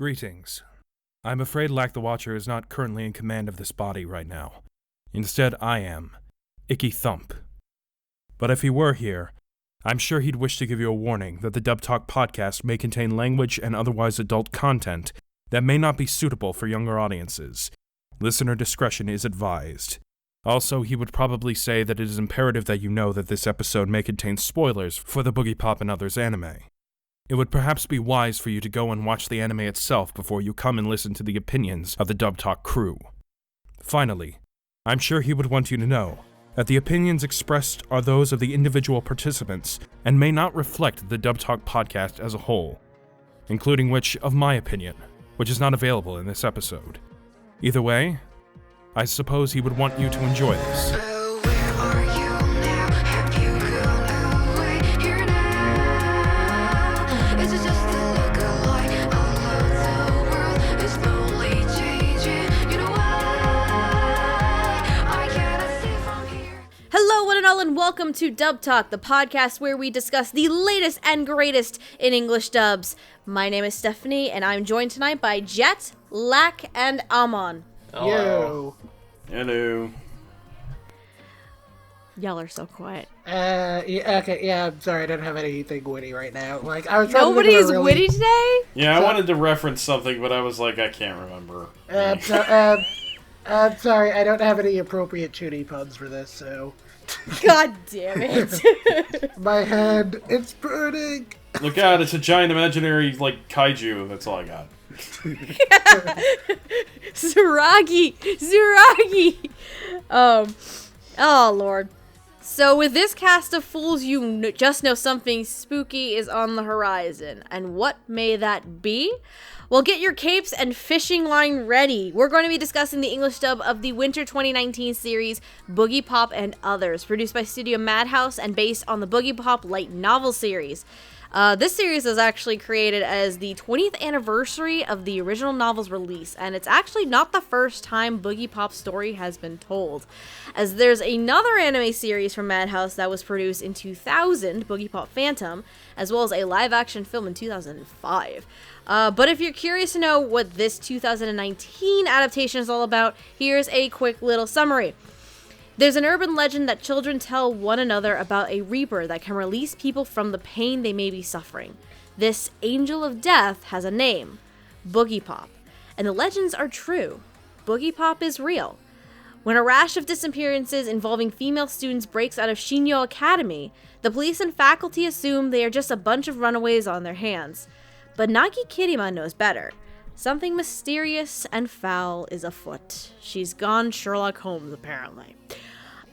Greetings. I'm afraid Lack the Watcher is not currently in command of this body right now. Instead, I am. Icky Thump. But if he were here, I'm sure he'd wish to give you a warning that the Dub Talk podcast may contain language and otherwise adult content that may not be suitable for younger audiences. Listener discretion is advised. Also, he would probably say that it is imperative that you know that this episode may contain spoilers for the Boogiepop and Others anime. It would perhaps be wise for you to go and watch the anime itself before you come and listen to the opinions of the Dub Talk crew. Finally, I'm sure he would want you to know that the opinions expressed are those of the individual participants and may not reflect the Dub Talk podcast as a whole, including which of my opinion, which is not available in this episode. Either way, I suppose he would want you to enjoy this. Hello, one and all, and welcome to Dub Talk, the podcast where we discuss the latest and greatest in English dubs. My name is Stephanie, and I'm joined tonight by Jet, Lac, and Amon. Hello. Hello. Y'all are so quiet. I'm sorry, I don't have anything witty right now. I was trying Nobody to is witty today? Yeah, I wanted to reference something, but I was like, I can't remember. I'm sorry, I don't have any appropriate Chuny puns for this, so... God damn it. My head, it's burning! Look out, it's a giant imaginary, kaiju. That's all I got. Zuragi! Oh, Lord. So with this cast of fools, you just know something spooky is on the horizon. And what may that be? Well, get your capes and fishing line ready. We're going to be discussing the English dub of the Winter 2019 series Boogiepop and Others, produced by Studio Madhouse and based on the Boogiepop light novel series. This series was actually created as the 20th anniversary of the original novel's release, and it's actually not the first time Boogiepop's story has been told, as there's another anime series from Madhouse that was produced in 2000, Boogiepop Phantom, as well as a live-action film in 2005. But if you're curious to know what this 2019 adaptation is all about, here's a quick little summary. There's an urban legend that children tell one another about a reaper that can release people from the pain they may be suffering. This angel of death has a name, Boogiepop, and the legends are true. Boogiepop is real. When a rash of disappearances involving female students breaks out of Shinyo Academy, the police and faculty assume they are just a bunch of runaways on their hands. But Nagi Kirima knows better. Something mysterious and foul is afoot. She's gone Sherlock Holmes, apparently.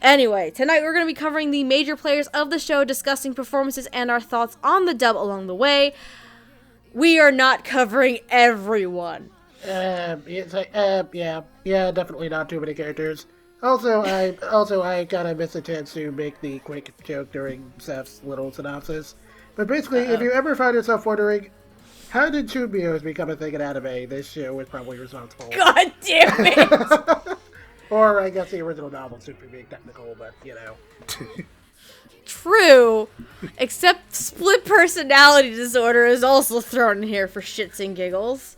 Anyway, tonight we're going to be covering the major players of the show, discussing performances and our thoughts on the dub along the way. We are not covering everyone. Yeah, definitely not too many characters. Also, I gotta miss a chance to make the quick joke during Seth's little synopsis. But basically, if you ever find yourself wondering, how did Chubios become a thing in anime? This show was probably responsible. God damn it! Or I guess the original novel should be being technical, but you know. True. Except split personality disorder is also thrown in here for shits and giggles.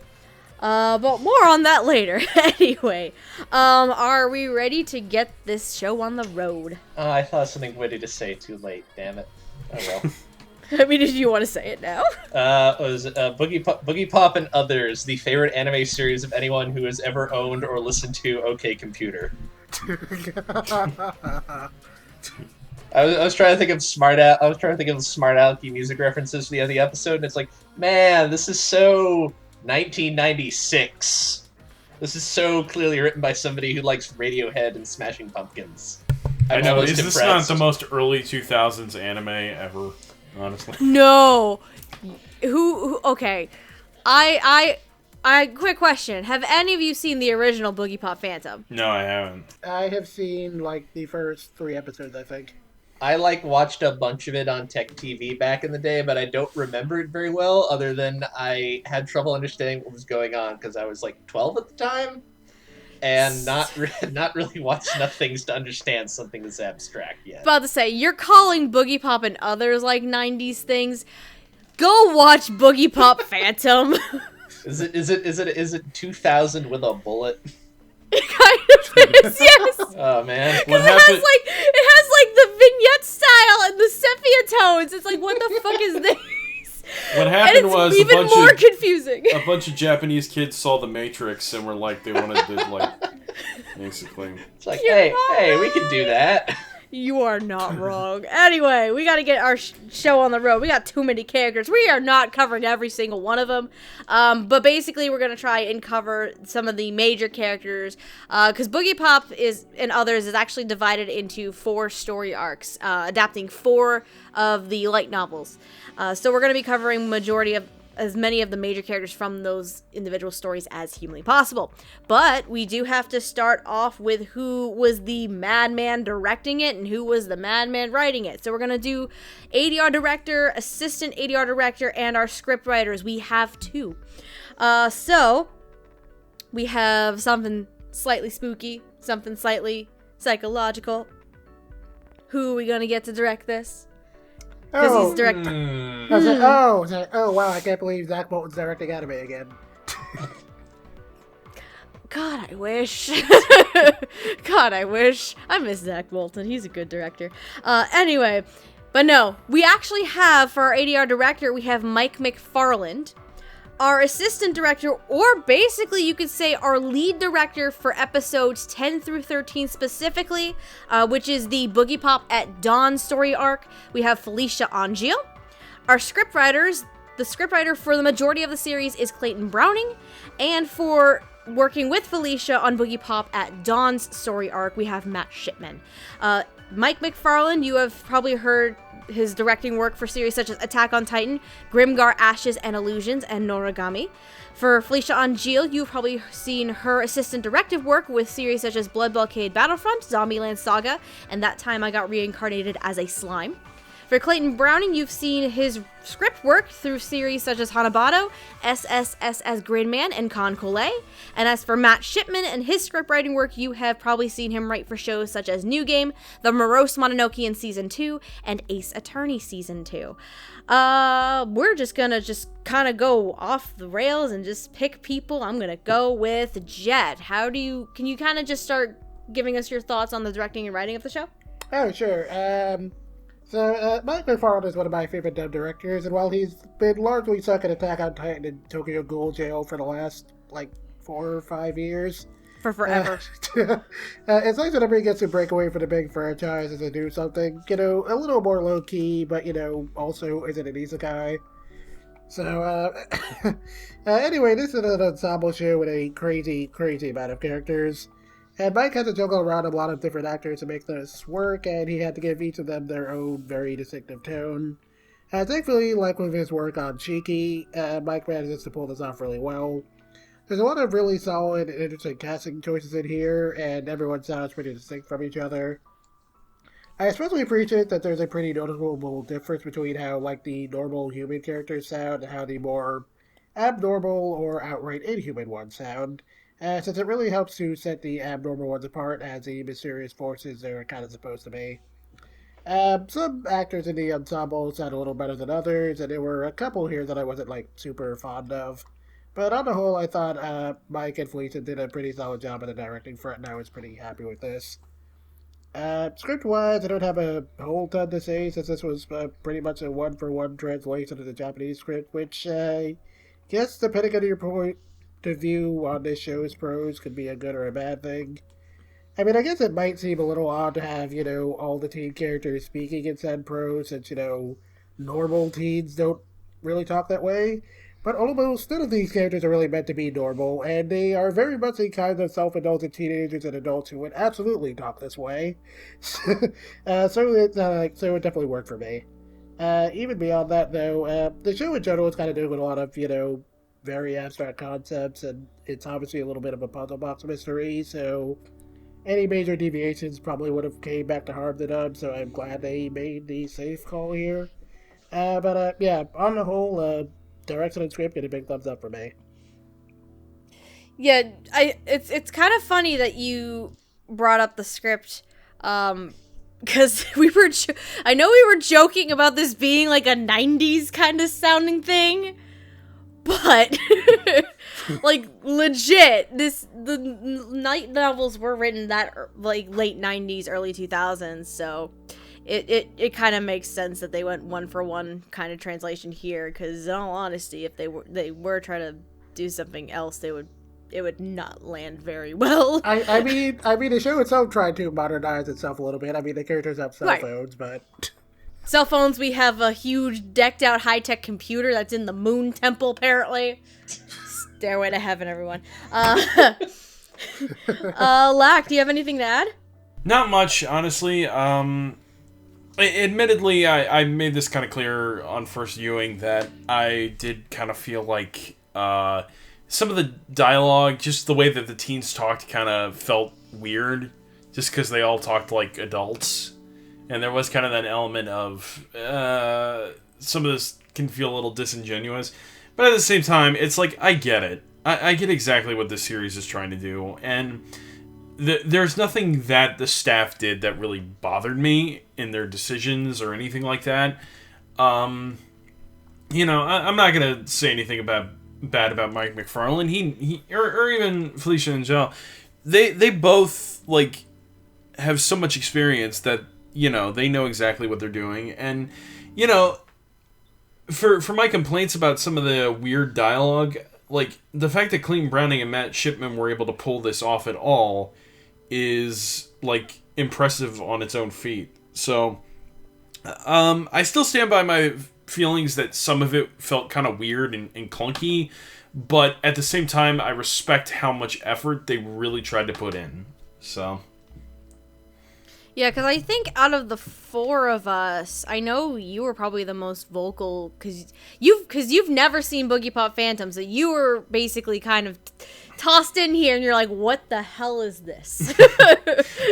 But more on that later. Anyway, are we ready to get this show on the road? I thought of something witty to say too late, damn it. Oh well. I mean, did you want to say it now? Was Boogiepop and Others, the favorite anime series of anyone who has ever owned or listened to OK Computer. I was trying to think of smart alecky music references for the episode, and it's like, man, this is so 1996. This is so clearly written by somebody who likes Radiohead and Smashing Pumpkins. I know, is this not the most early 2000s anime ever? Honestly. No. Who okay. I quick question. Have any of you seen the original Boogiepop Phantom? No, I haven't. I have seen, the first 3 episodes, I think. I, watched a bunch of it on Tech TV back in the day, but I don't remember it very well, other than I had trouble understanding what was going on, because I was, 12 at the time, and not really watched enough things to understand something that's abstract yet. About to say, you're calling Boogiepop and Others 90s things. Go watch Boogiepop Phantom. Is it 2000 with a bullet? It kind of is, yes. Oh man, What It happened? has like the vignette style and the sepia tones. It's like, what the fuck is this? What And happened it's was even more confusing. a bunch of Japanese kids saw The Matrix and were like, they wanted to like, basically. it's like, You're hey, not hey, we can do that. You are not wrong. Anyway, we got to get our show on the road. We got too many characters. We are not covering every single one of them. But basically, we're going to try and cover some of the major characters. Because Boogiepop and Others is actually divided into 4 story arcs, adapting 4 of the light novels. So we're going to be covering majority of as many of the major characters from those individual stories as humanly possible. But we do have to start off with who was the madman directing it and who was the madman writing it. So we're going to do ADR director, assistant ADR director, and our script writers. We have 2. So we have something slightly spooky, something slightly psychological. Who are we going to get to direct this? Because he's directing. I was like, oh wow, I can't believe Zach Bolton's directing anime again. God, I wish. God, I wish. I miss Zach Bolton. He's a good director. Anyway, but no, we actually have, for our ADR director, we have Mike McFarland. Our assistant director, or basically you could say our lead director for episodes 10 through 13 specifically, which is the Boogiepop at Dawn story arc, we have Felicia Angiel. Our scriptwriters, the scriptwriter for the majority of the series is Clayton Browning, and for working with Felicia on Boogiepop at Dawn's story arc, we have Matt Shipman. Mike McFarland, you have probably heard his directing work for series such as Attack on Titan, Grimgar Ashes and Illusions, and Noragami. For Felicia Angiel, you've probably seen her assistant directive work with series such as Blood Blockade Battlefront, Zombieland Saga, and That Time I Got Reincarnated as a Slime. For Clayton Browning, you've seen his script work through series such as Hanabado, SSS as Gridman, and Con Collet. And as for Matt Shipman and his scriptwriting work, you have probably seen him write for shows such as New Game, The Morose Mononoke in Season 2, and Ace Attorney Season 2. We're just gonna kind of go off the rails and just pick people. I'm gonna go with Jet. Can you kind of just start giving us your thoughts on the directing and writing of the show? Oh, sure. So, Mike McFarland is one of my favorite dub directors, and while he's been largely stuck in Attack on Titan in Tokyo Ghoul Jail for the last, 4 or 5 years. For forever. It's nice whenever he gets to break away from the big franchises and do something, a little more low-key, but, also isn't an isekai. So, anyway, this is an ensemble show with a crazy, crazy amount of characters. And Mike had to juggle around a lot of different actors to make this work, and he had to give each of them their own very distinctive tone. Thankfully, like with his work on Cheeky, Mike manages to pull this off really well. There's a lot of really solid and interesting casting choices in here, and everyone sounds pretty distinct from each other. I especially appreciate that there's a pretty noticeable difference between how, the normal human characters sound and how the more abnormal or outright inhuman ones sound. Since it really helps to set the abnormal ones apart as the mysterious forces they're kind of supposed to be. Some actors in the ensemble sound a little better than others, and there were a couple here that I wasn't, super fond of. But on the whole, I thought Mike and Felicia did a pretty solid job on the directing front, and I was pretty happy with this. Script-wise, I don't have a whole ton to say, since this was pretty much a one-for-one translation of the Japanese script, which, yes, depending on your point to view on this show's prose could be a good or a bad thing. I mean, I guess it might seem a little odd to have, all the teen characters speaking in said prose, since, normal teens don't really talk that way. But almost none of these characters are really meant to be normal, and they are very much the kinds of self-indulgent teenagers and adults who would absolutely talk this way. So it definitely worked for me. Even beyond that, though, the show in general is kind of doing a lot of, very abstract concepts, and it's obviously a little bit of a puzzle box mystery, so any major deviations probably would have came back to harm the dub, so I'm glad they made the safe call here. But yeah, on the whole, direction and script get a big thumbs up for me. Yeah, it's kind of funny that you brought up the script, because I know we were joking about this being like a 90s kind of sounding thing, But like legit, the night novels were written that like late 90s, early 2000s, so it kind of makes sense that they went one for one kind of translation here, because in all honesty, if they were trying to do something else, it would not land very well. I mean, the show itself tried to modernize itself a little bit. I mean, the characters have cell phones, but... Cell phones, we have a huge decked out high-tech computer that's in the moon temple, apparently. Stairway to heaven, everyone. Lack, do you have anything to add? Not much, honestly. Admittedly, I made this kind of clear on first viewing that I did kind of feel like some of the dialogue, just the way that the teens talked, kind of felt weird, just because they all talked like adults. And there was kind of that element of some of this can feel a little disingenuous. But at the same time, it's like, I get it. I get exactly what this series is trying to do. And there's nothing that the staff did that really bothered me in their decisions or anything like that. I'm not going to say anything bad about Mike McFarlane. He or even Felicia and Angel. They both, like, have so much experience that, they know exactly what they're doing. And, for my complaints about some of the weird dialogue, like, the fact that Clayton Browning and Matt Shipman were able to pull this off at all is, like, impressive on its own feet. So, I still stand by my feelings that some of it felt kind of weird and clunky, but at the same time, I respect how much effort they really tried to put in. So... Yeah, because I think out of the four of us, I know you were probably the most vocal, because you've never seen Boogiepop Phantom, so you were basically kind of tossed in here, and you're like, what the hell is this?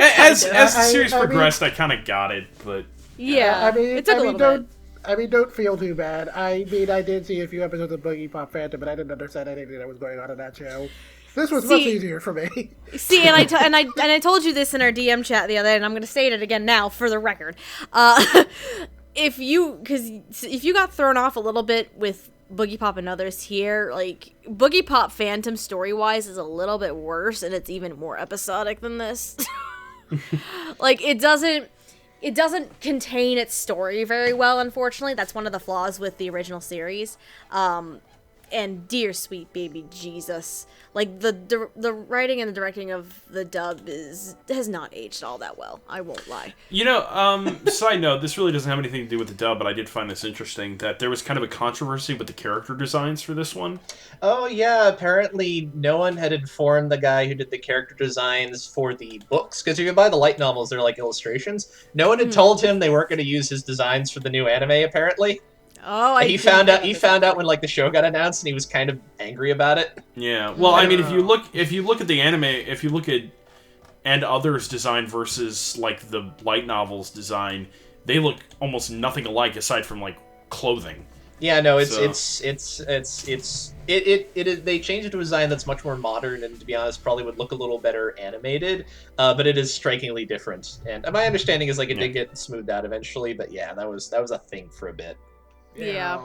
as the series progressed, I kind of got it, but... Yeah, it took a little bit. Don't feel too bad. I mean, I did see a few episodes of Boogiepop Phantom, but I didn't understand anything that was going on in that show. This was much easier for me. See, and I told you this in our DM chat the other day, and I'm going to state it again now for the record. If you got thrown off a little bit with Boogiepop and Others here, like, Boogiepop Phantom story-wise is a little bit worse, and it's even more episodic than this. Like, it doesn't contain its story very well, unfortunately. That's one of the flaws with the original series. And dear sweet baby Jesus, like the writing and the directing of the dub has not aged all that well. I won't lie. Side note, this really doesn't have anything to do with the dub, but I did find this interesting that there was kind of a controversy with the character designs for this one. Oh yeah, apparently no one had informed the guy who did the character designs for the books, because if you buy the light novels, they're like illustrations. No one had told him they weren't going to use his designs for the new anime, apparently. Oh, he found out when like the show got announced, and he was kind of angry about it. Yeah, well, I mean, if you look at the anime, if you look at And Others design versus like the light novels design, they look almost nothing alike aside from like clothing. Yeah, no, they changed it to a design that's much more modern, and to be honest, probably would look a little better animated. But it is strikingly different, and my understanding is like it did get smoothed out eventually. But yeah, that was a thing for a bit. Yeah.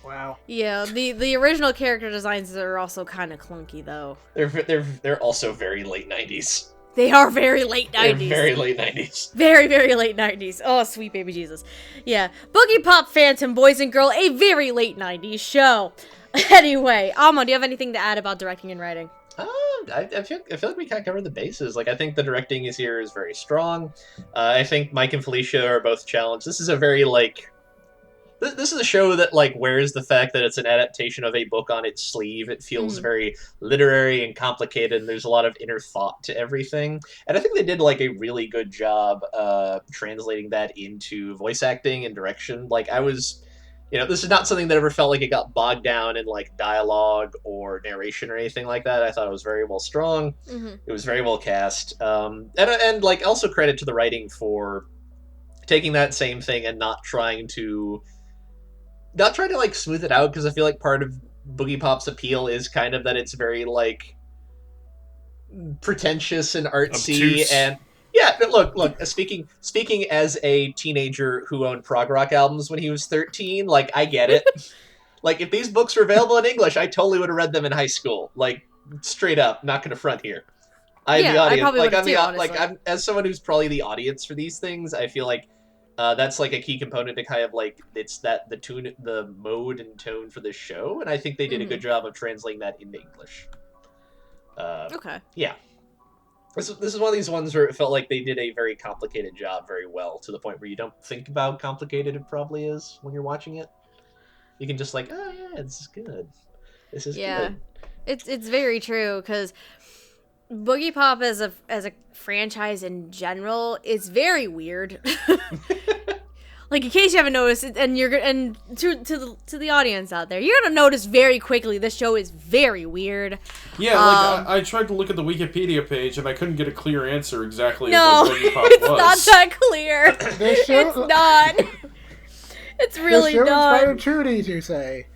Wow. Yeah, the original character designs are also kind of clunky, though. They're also very late 90s. They are very late 90s. They're very late 90s. Very, very late 90s. Oh, sweet baby Jesus. Yeah. Boogiepop Phantom, boys and girl, a very late 90s show. Anyway, Amon, do you have anything to add about directing and writing? I feel like we kind of covered the bases. Like, I think the directing is very strong. I think Mike and Felicia are both challenged. This is a very, like... This is a show that, like, wears the fact that it's an adaptation of a book on its sleeve. It feels very literary and complicated, and there's a lot of inner thought to everything. And I think they did, like, a really good job translating that into voice acting and direction. Like, this is not something that ever felt like it got bogged down in, like, dialogue or narration or anything like that. I thought it was very well strung. Mm-hmm. It was very well cast. And, like, also credit to the writing for taking that same thing and not trying to like smooth it out, because I feel like part of Boogiepop's appeal is kind of that it's very like pretentious and artsy. Obtuse. And yeah, look, speaking as a teenager who owned prog rock albums when he was 13, like, I get it. Like, if these books were available in English, I totally would have read them in high school. Like, straight up, not gonna front here. I'm Yeah, the I audience. probably Like, would've I'm the too, like honestly. I'm as someone who's probably the audience for these things. I feel like that's like a key component to kind of like it's that the mode and tone for this show, and I think they did a good job of translating that into English. Okay. Yeah. This is one of these ones where it felt like they did a very complicated job very well, to the point where you don't think about how complicated it probably is when you're watching it. You can just like, oh yeah, this is good. This is good. It's very true, because Boogiepop as a franchise in general is very weird. Like, in case you haven't noticed, and to the audience out there, you're gonna notice very quickly this show is very weird. Yeah, like I tried to look at the Wikipedia page and I couldn't get a clear answer exactly No, what Boogiepop it's was. not that clear. This show, It's not. It's really this show not. inspired Trudy to say.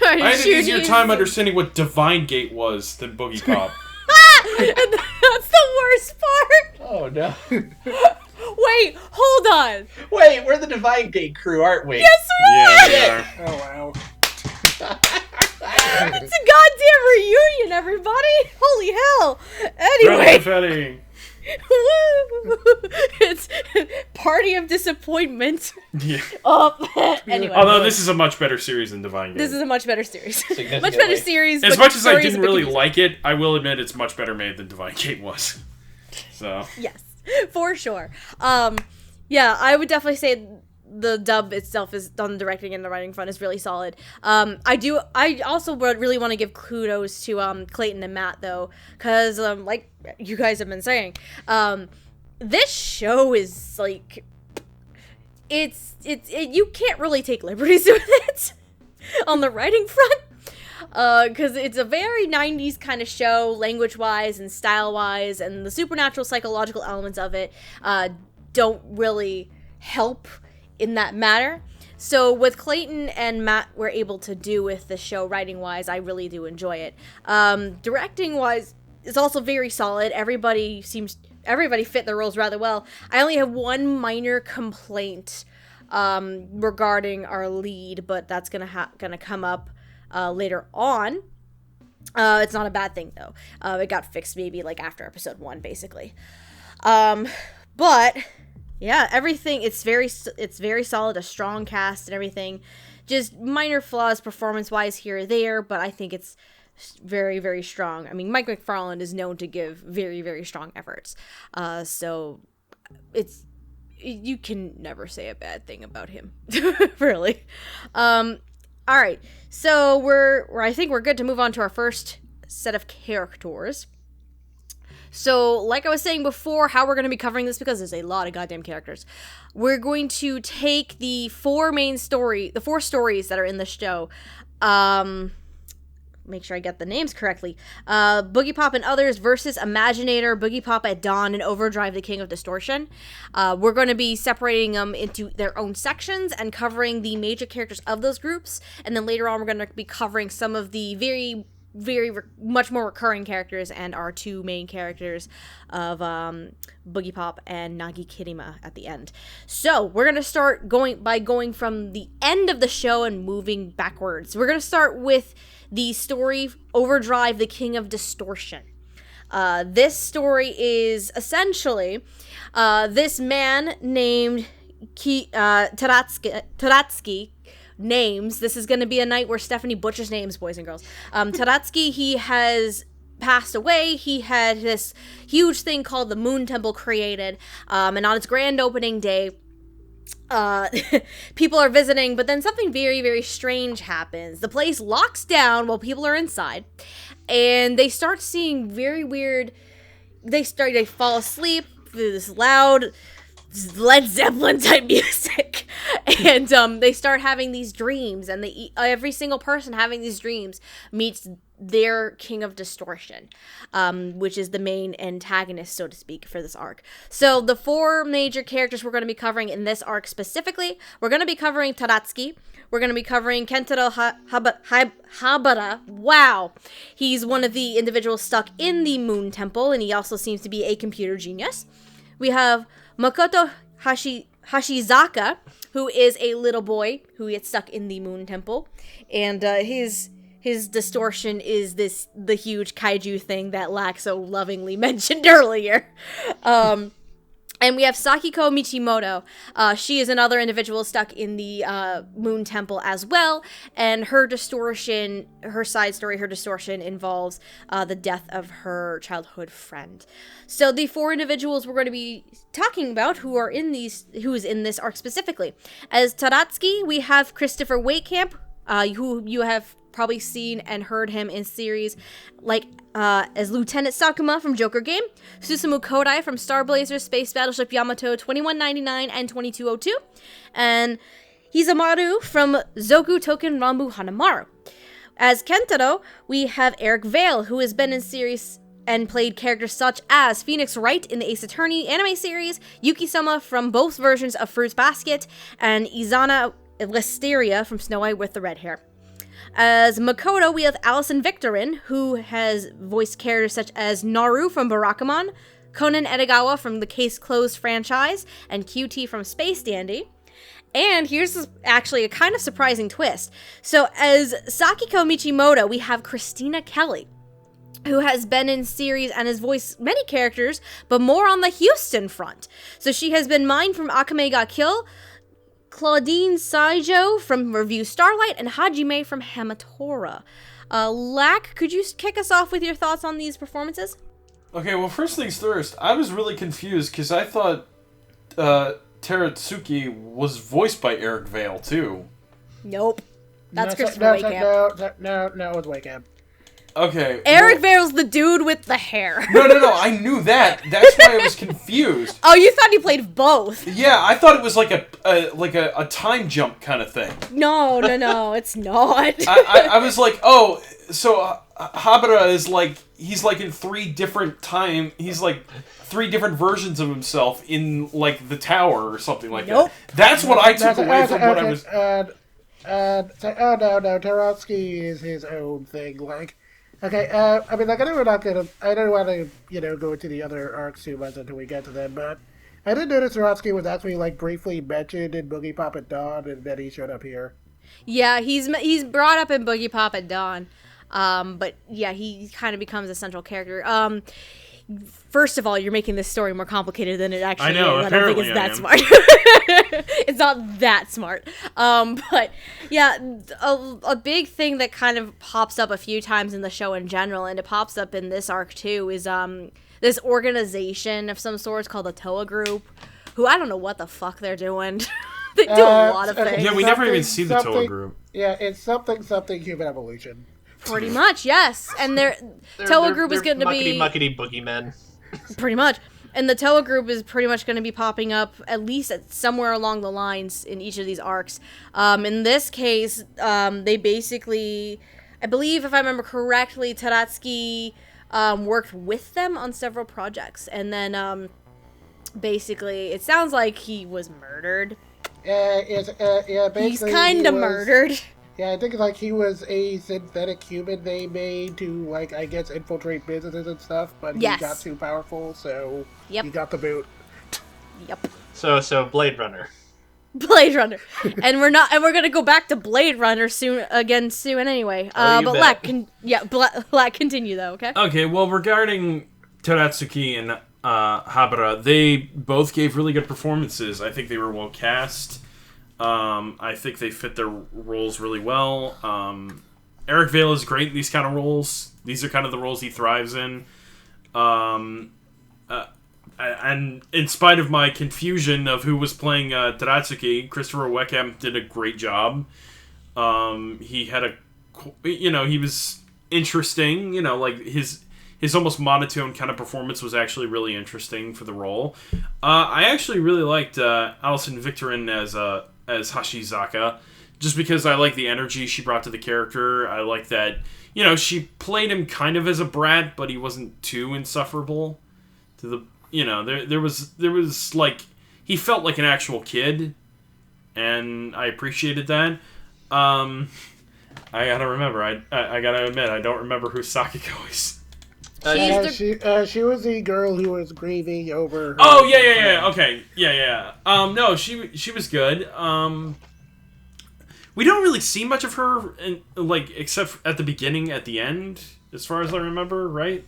I had an easier time understanding what Divine Gate was than Boogiepop. That's the worst part. Oh no. Wait, hold on. Wait, we're the Divine Gate crew, aren't we? Yes, we Yeah, they are. Oh wow. It's a goddamn reunion, everybody! Holy hell! Anyway, Confetti. it's party of disappointment. Yeah. Anyway, Although this is a much better series than Divine Gate. this is a much better series. Much Significantly. better series. As but much as I story is didn't a bit really confusing. like it, I will admit it's much better made than Divine Gate was. So Yes, for sure. Yeah, I would definitely say the dub itself is on the directing and the writing front is really solid. I also would really want to give kudos to Clayton and Matt though, because like you guys have been saying, this show is like you can't really take liberties with it on the writing front. Because it's a very 90s kind of show, language-wise and style-wise, and the supernatural psychological elements of it don't really help in that matter. So what Clayton and Matt were able to do with the show writing-wise, I really do enjoy it. Directing-wise, it's also very solid. Everybody fit their roles rather well. I only have one minor complaint regarding our lead, but that's gonna come up later on. It's not a bad thing though. It got fixed maybe like after episode 1, basically. But yeah, everything it's very solid, a strong cast and everything. Just minor flaws performance wise here or there, but I think it's very, very strong. I mean, Mike McFarland is known to give very, very strong efforts. So you can never say a bad thing about him. Really. All right, so I think we're good to move on to our first set of characters. So, like I was saying before, how we're going to be covering this, because there's a lot of goddamn characters, we're going to take the four stories that are in the show, make sure I get the names correctly, Boogiepop and Others versus Imaginator, Boogiepop at Dawn, and Overdrive, the King of Distortion. We're going to be separating them into their own sections and covering the major characters of those groups, and then later on we're going to be covering some of the very, very much more recurring characters and our two main characters of Boogiepop and Nagi Kirima at the end. So we're going to start going from the end of the show and moving backwards. We're going to start with the story Overdrive, the King of Distortion. This story is essentially this man named Taratsky names. This is going to be a night where Stephanie butchers names, boys and girls. Taratsky, he has passed away. He had this huge thing called the Moon Temple created, and on its grand opening day, people are visiting, but then something very, very strange happens. The place locks down while people are inside, and they start seeing very weird, they fall asleep through this loud Led Zeppelin type music, and they start having these dreams, and every single person having these dreams meets their King of Distortion, which is the main antagonist, so to speak, for this arc. So the four major characters we're going to be covering in this arc specifically, we're going to be covering Taratsky, we're going to be covering Kentaro Habara. Wow, he's one of the individuals stuck in the Moon Temple, and he also seems to be a computer genius. We have Makoto Hashizaka, who is a little boy who gets stuck in the Moon Temple, and his distortion is the huge kaiju thing that Lack so lovingly mentioned earlier. And we have Sakiko Michimoto. She is another individual stuck in the Moon Temple as well, and her distortion, her side story, her distortion involves the death of her childhood friend. So the 4 individuals we're going to be talking about who is in this arc specifically. As Tadatsuki, we have Christopher Waitcamp, who you have probably seen and heard him in series like as Lieutenant Sakuma from Joker Game, Susumu Kodai from Star Blazer, Space Battleship Yamato 2199 and 2202, and Hizamaru from Zoku Token Ranbu Hanamaru. As Kentaro, we have Eric Vale, who has been in series and played characters such as Phoenix Wright in the Ace Attorney anime series, Yuki-sama from both versions of Fruits Basket, and Izana Listeria from Snow White with the red hair. As Makoto, we have Alison Victorin, who has voiced characters such as Naru from Barakamon, Conan Edogawa from the Case Closed franchise, and QT from Space Dandy. And here's actually a kind of surprising twist. So as Sakiko Michimoto, we have Christina Kelly, who has been in series and has voiced many characters, but more on the Houston front. So she has been Mine from Akame ga Kill, Claudine Saijo from Review Starlight, and Hajime from Hamatora. Lack, could you kick us off with your thoughts on these performances? Okay, well, first things first, I was really confused because I thought Teratsuki was voiced by Eric Vale, too. Nope. That's no, Christopher Waitcamp. No, it was Waitcamp. Okay. Eric Vale's the dude with the hair. No, I knew that. That's why I was confused. Oh, you thought he played both? Yeah, I thought it was like a time jump kind of thing. No, it's not. I was like, oh, so Habara is like, he's like in 3 different he's like 3 different versions of himself in like the tower or something like that. That's what I took away from what I was... no, Taratsuki is his own thing, like... Okay, I mean, like, I don't want to, go into the other arcs too much until we get to them, but I did notice Taratsuki was actually, like, briefly mentioned in Boogiepop and Dawn, and then he showed up here. Yeah, he's brought up in Boogiepop and Dawn, but yeah, he kind of becomes a central character. First of all, you're making this story more complicated than it actually is. I know, apparently I don't think it's that smart. It's not that smart. But yeah, a big thing that kind of pops up a few times in the show in general, and it pops up in this arc too, is this organization of some sorts called the Toa Group, who I don't know what the fuck they're doing. They do a lot of things. Yeah, we never even see the Toa Group. Yeah, it's something human evolution. Pretty much, yes. And their Toa Group is going to be... muckety boogeymen. Pretty much. And the Toa Group is pretty much going to be popping up at least somewhere along the lines in each of these arcs. In this case, they basically... I believe, if I remember correctly, Taratsuki worked with them on several projects. And then, basically, it sounds like he was murdered. Yeah, basically... He's kind of murdered. Yeah, I think, like, he was a synthetic human they made to, like, I guess, infiltrate businesses and stuff, but he got too powerful, so he got the boot. Yep. So Blade Runner. Blade Runner. And we're gonna go back to Blade Runner soon anyway. But Lack, continue, though, okay? Okay, well, regarding Taratsuki and Habara, they both gave really good performances. I think they were well cast. I think they fit their roles really well. Eric Vale is great in these kind of roles. These are kind of the roles he thrives in. And in spite of my confusion of who was playing Taratsuki, Christopher Waitcamp did a great job. He had he was interesting. Like his almost monotone kind of performance was actually really interesting for the role. I actually really liked Alison Victorin as Hashizaka, just because I like the energy she brought to the character. I like that, she played him kind of as a brat, but he wasn't too insufferable to the, there was like, he felt like an actual kid, and I appreciated that. I gotta remember, I gotta admit, I don't remember who Sakiko is. She was the girl who was grieving over her. Oh, yeah. Okay. Yeah. No, she was good. We don't really see much of her, except at the beginning, at the end, as far as I remember, right?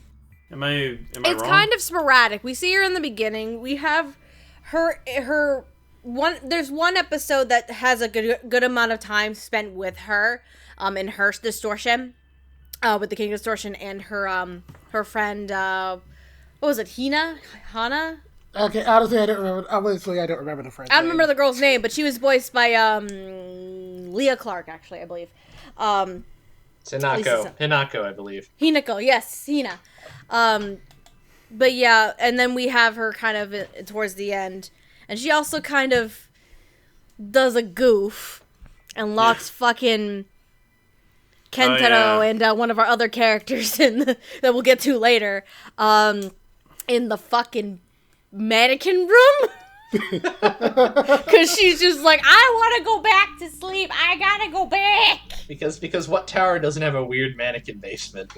Am I wrong? It's kind of sporadic. We see her in the beginning. We have her one. There's one episode that has a good amount of time spent with her, in her distortion, with the King of Distortion and her friend. What was it? Hana? Okay, honestly, I don't remember. Obviously, I don't remember the friend's I don't name. remember the girl's name, but she was voiced by Leah Clark, actually, I believe. Hinako, I believe. Hinako, yes, Hina. But yeah, and then we have her kind of towards the end, and she also kind of does a goof and locks fucking Kentaro and one of our other characters that we'll get to later, in the fucking mannequin room. Because she's just like, I want to go back to sleep. I gotta go back. Because what tower doesn't have a weird mannequin basement?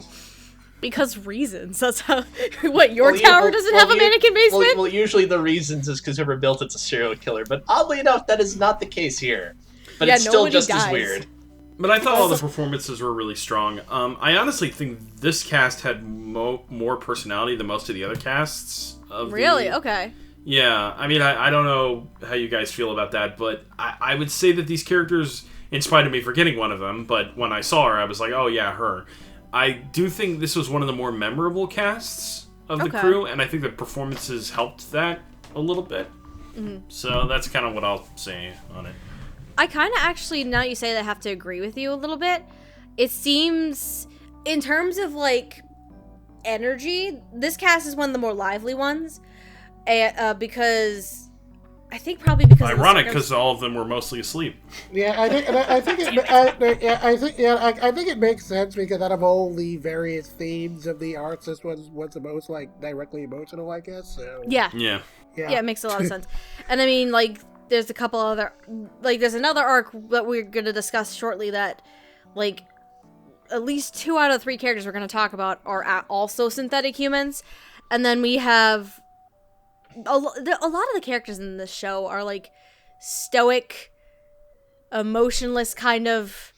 Because reasons. That's how. What, your tower doesn't have a mannequin basement? Well, usually the reasons is because whoever built it's a serial killer. But oddly enough, that is not the case here. But it's still just as weird. But I thought all the performances were really strong. I honestly think this cast had more personality than most of the other casts. Really? Okay. Yeah, I mean, I don't know how you guys feel about that, but I would say that these characters, in spite of me forgetting one of them, but when I saw her, I was like, oh yeah, her. I do think this was one of the more memorable casts of the crew, and I think the performances helped that a little bit. Mm-hmm. So that's kind of what I'll say on it. I kind of actually, now you say that, I have to agree with you a little bit. It seems, in terms of, like, energy, this cast is one of the more lively ones. Because I think probably because ironic because all of them were mostly asleep. Yeah, I think it makes sense because out of all the various themes of the arts, this one's the most like directly emotional, I guess. So yeah, it makes a lot of sense. And I mean, like, there's a couple other, like, there's another arc that we're gonna discuss shortly that, like, at least 2 out of 3 characters we're gonna talk about are also synthetic humans, and then we have. A lot of the characters in this show are like stoic, emotionless, kind of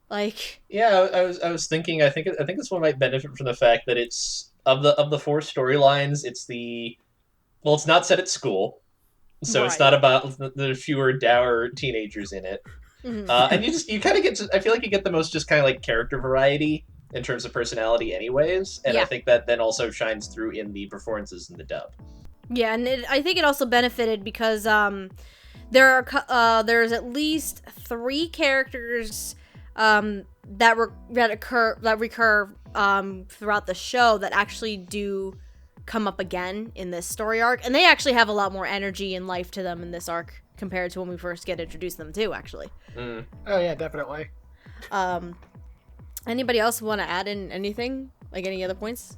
like. Yeah, I was thinking. I think this one might benefit from the fact that it's of the 4 storylines. It's not set at school, so It's not about the fewer dour teenagers in it. Mm-hmm. And you kind of get I feel like you get the most just kind of like character variety in terms of personality, anyways. And I think that then also shines through in the performances in the dub. Yeah, and I think it also benefited because there's at least 3 characters that recur throughout the show that actually do come up again in this story arc, and they actually have a lot more energy and life to them in this arc compared to when we first get introduced to them too. Actually. Oh yeah, definitely. Anybody else want to add in anything? Like any other points?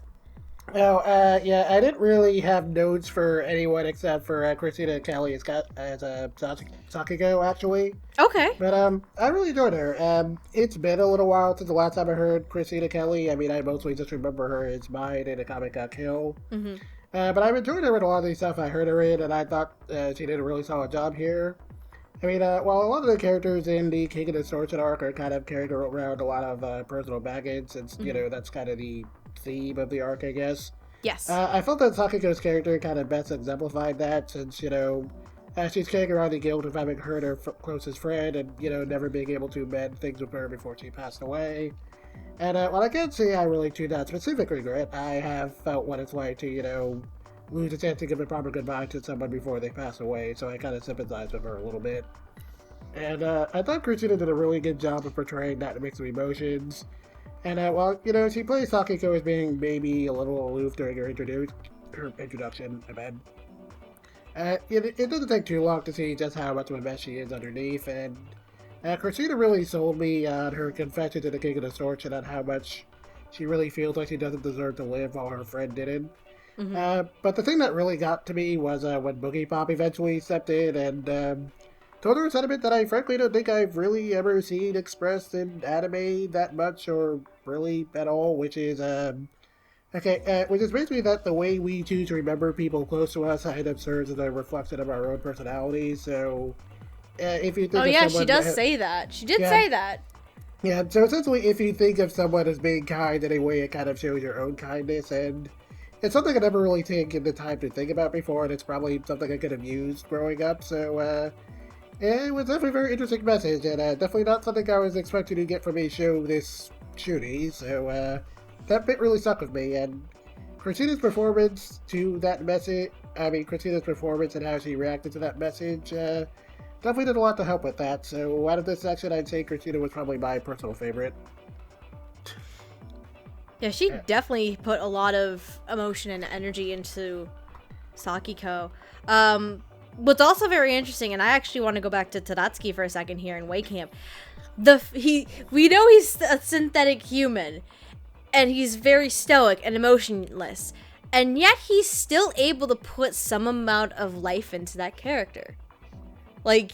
No, I didn't really have notes for anyone except for Christina Kelly as Sakiko, actually. Okay. But, I really enjoyed her. It's been a little while since the last time I heard Christina Kelly. I mean, I mostly just remember her as Mine in a comic got killed. Mm-hmm. But I've enjoyed her in a lot of the stuff I heard her in, and I thought she did a really solid job here. I mean, while a lot of the characters in the King of Distortion arc are kind of carried around a lot of personal baggage, since, you know, that's kind of the theme of the arc, I guess. Yes. I felt that Sakiko's character kind of best exemplified that, since, you know, she's carrying around the guilt of having hurt her closest friend and, you know, never being able to mend things with her before she passed away. And while I can't say I relate to that specific regret, I have felt what it's like to, you know, lose a chance to give a proper goodbye to someone before they pass away, so I kind of sympathize with her a little bit. And I thought Christina did a really good job of portraying that mix of emotions. And while, you know, she plays Sakiko as being maybe a little aloof during her introduction, it doesn't take too long to see just how much of a mess she is underneath, and Christina really sold me on her confession to the King of Distortion on how much she really feels like she doesn't deserve to live while her friend didn't. Mm-hmm. But the thing that really got to me was when Boogiepop eventually stepped in and told her a sentiment that I frankly don't think I've really ever seen expressed in anime that much or really at all, which is Okay, which is basically that the way we choose to remember people close to us kind of serves as a reflection of our own personality. So, if you think Oh of yeah, someone she does say that. She did Yeah. say that. Yeah, so essentially, if you think of someone as being kind in a way, it kind of shows your own kindness, and it's something I never really taken the time to think about before, and it's probably something I could have used growing up, so, yeah, it was definitely a very interesting message, and definitely not something I was expecting to get from a show this shooty, so, that bit really stuck with me, and Christina's performance to that message, Christina's performance and how she reacted to that message, definitely did a lot to help with that, so out of this section, I'd say Christina was probably my personal favorite. Yeah, she definitely put a lot of emotion and energy into Sakiko. What's also very interesting, and I actually want to go back to Tadatsuki for a second here in Way Camp. We know he's a synthetic human, and he's very stoic and emotionless, and yet he's still able to put some amount of life into that character. Like,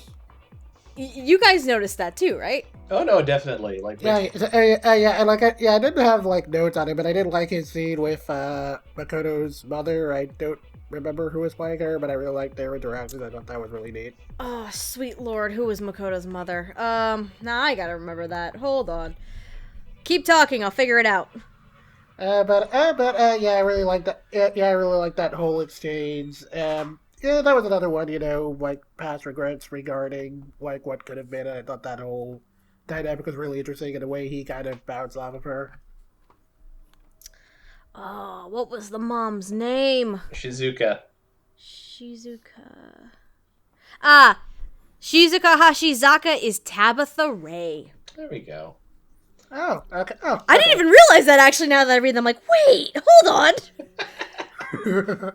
you guys noticed that too, right? Oh no, definitely. Like, Yeah, I didn't have like notes on it, but I did like his scene with Makoto's mother. I don't remember who was playing her, but I really liked their interactions. I thought that was really neat. Oh, sweet lord, who was Makoto's mother? Now I gotta remember that. Hold on. Keep talking, I'll figure it out. Yeah, I really liked that. Yeah, I really liked that whole exchange. Yeah, that was another one, like past regrets regarding like what could have been. And I thought that whole dynamic was really interesting in the way he kind of bounced off of her. Oh, what was the mom's name? Shizuka. Shizuka. Ah, Shizuka Hashizaka is Tabitha Ray. There we go. Oh, okay. Oh, I didn't even realize that actually now that I read them. I'm like, wait, hold on. The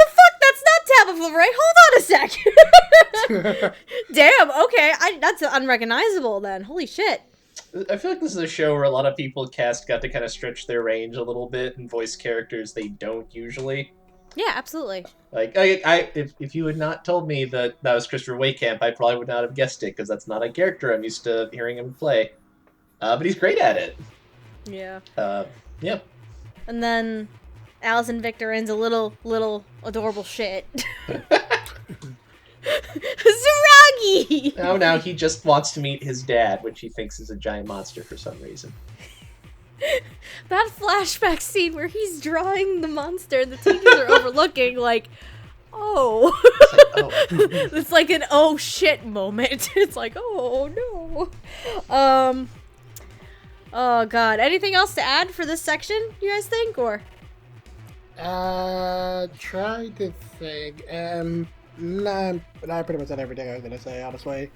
fuck? That's not Tabitha Ray. Hold on a sec. Damn, okay. That's unrecognizable then. Holy shit. I feel like this is a show where a lot of people got to kind of stretch their range a little bit and voice characters they don't usually. Yeah, absolutely. Like, if you had not told me that was Christopher Waycamp, I probably would not have guessed it, because that's not a character I'm used to hearing him play. But he's great at it. Yeah. Yeah. And then Allison Victorin's a little adorable shit. Zaragi! Now he just wants to meet his dad, which he thinks is a giant monster for some reason. That flashback scene where he's drawing the monster and the teachers are overlooking, like, oh. It's like an oh shit moment. It's like, oh no. Oh god. Anything else to add for this section, you guys think, or? Try to think. Nah, I pretty much said everything I was gonna say, honestly.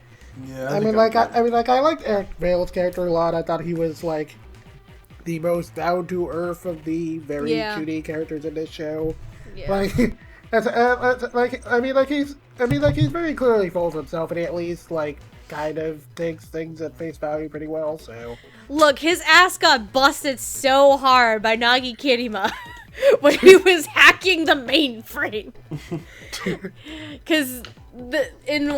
Yeah. I liked Eric Vale's character a lot. I thought he was like the most down to earth of the very cutie characters in this show. Yeah. He's very clearly full of himself, and he at least like kind of takes things at face value pretty well. So Look, his ass got busted so hard by Nagi Kirima when he was hacking the mainframe. Because in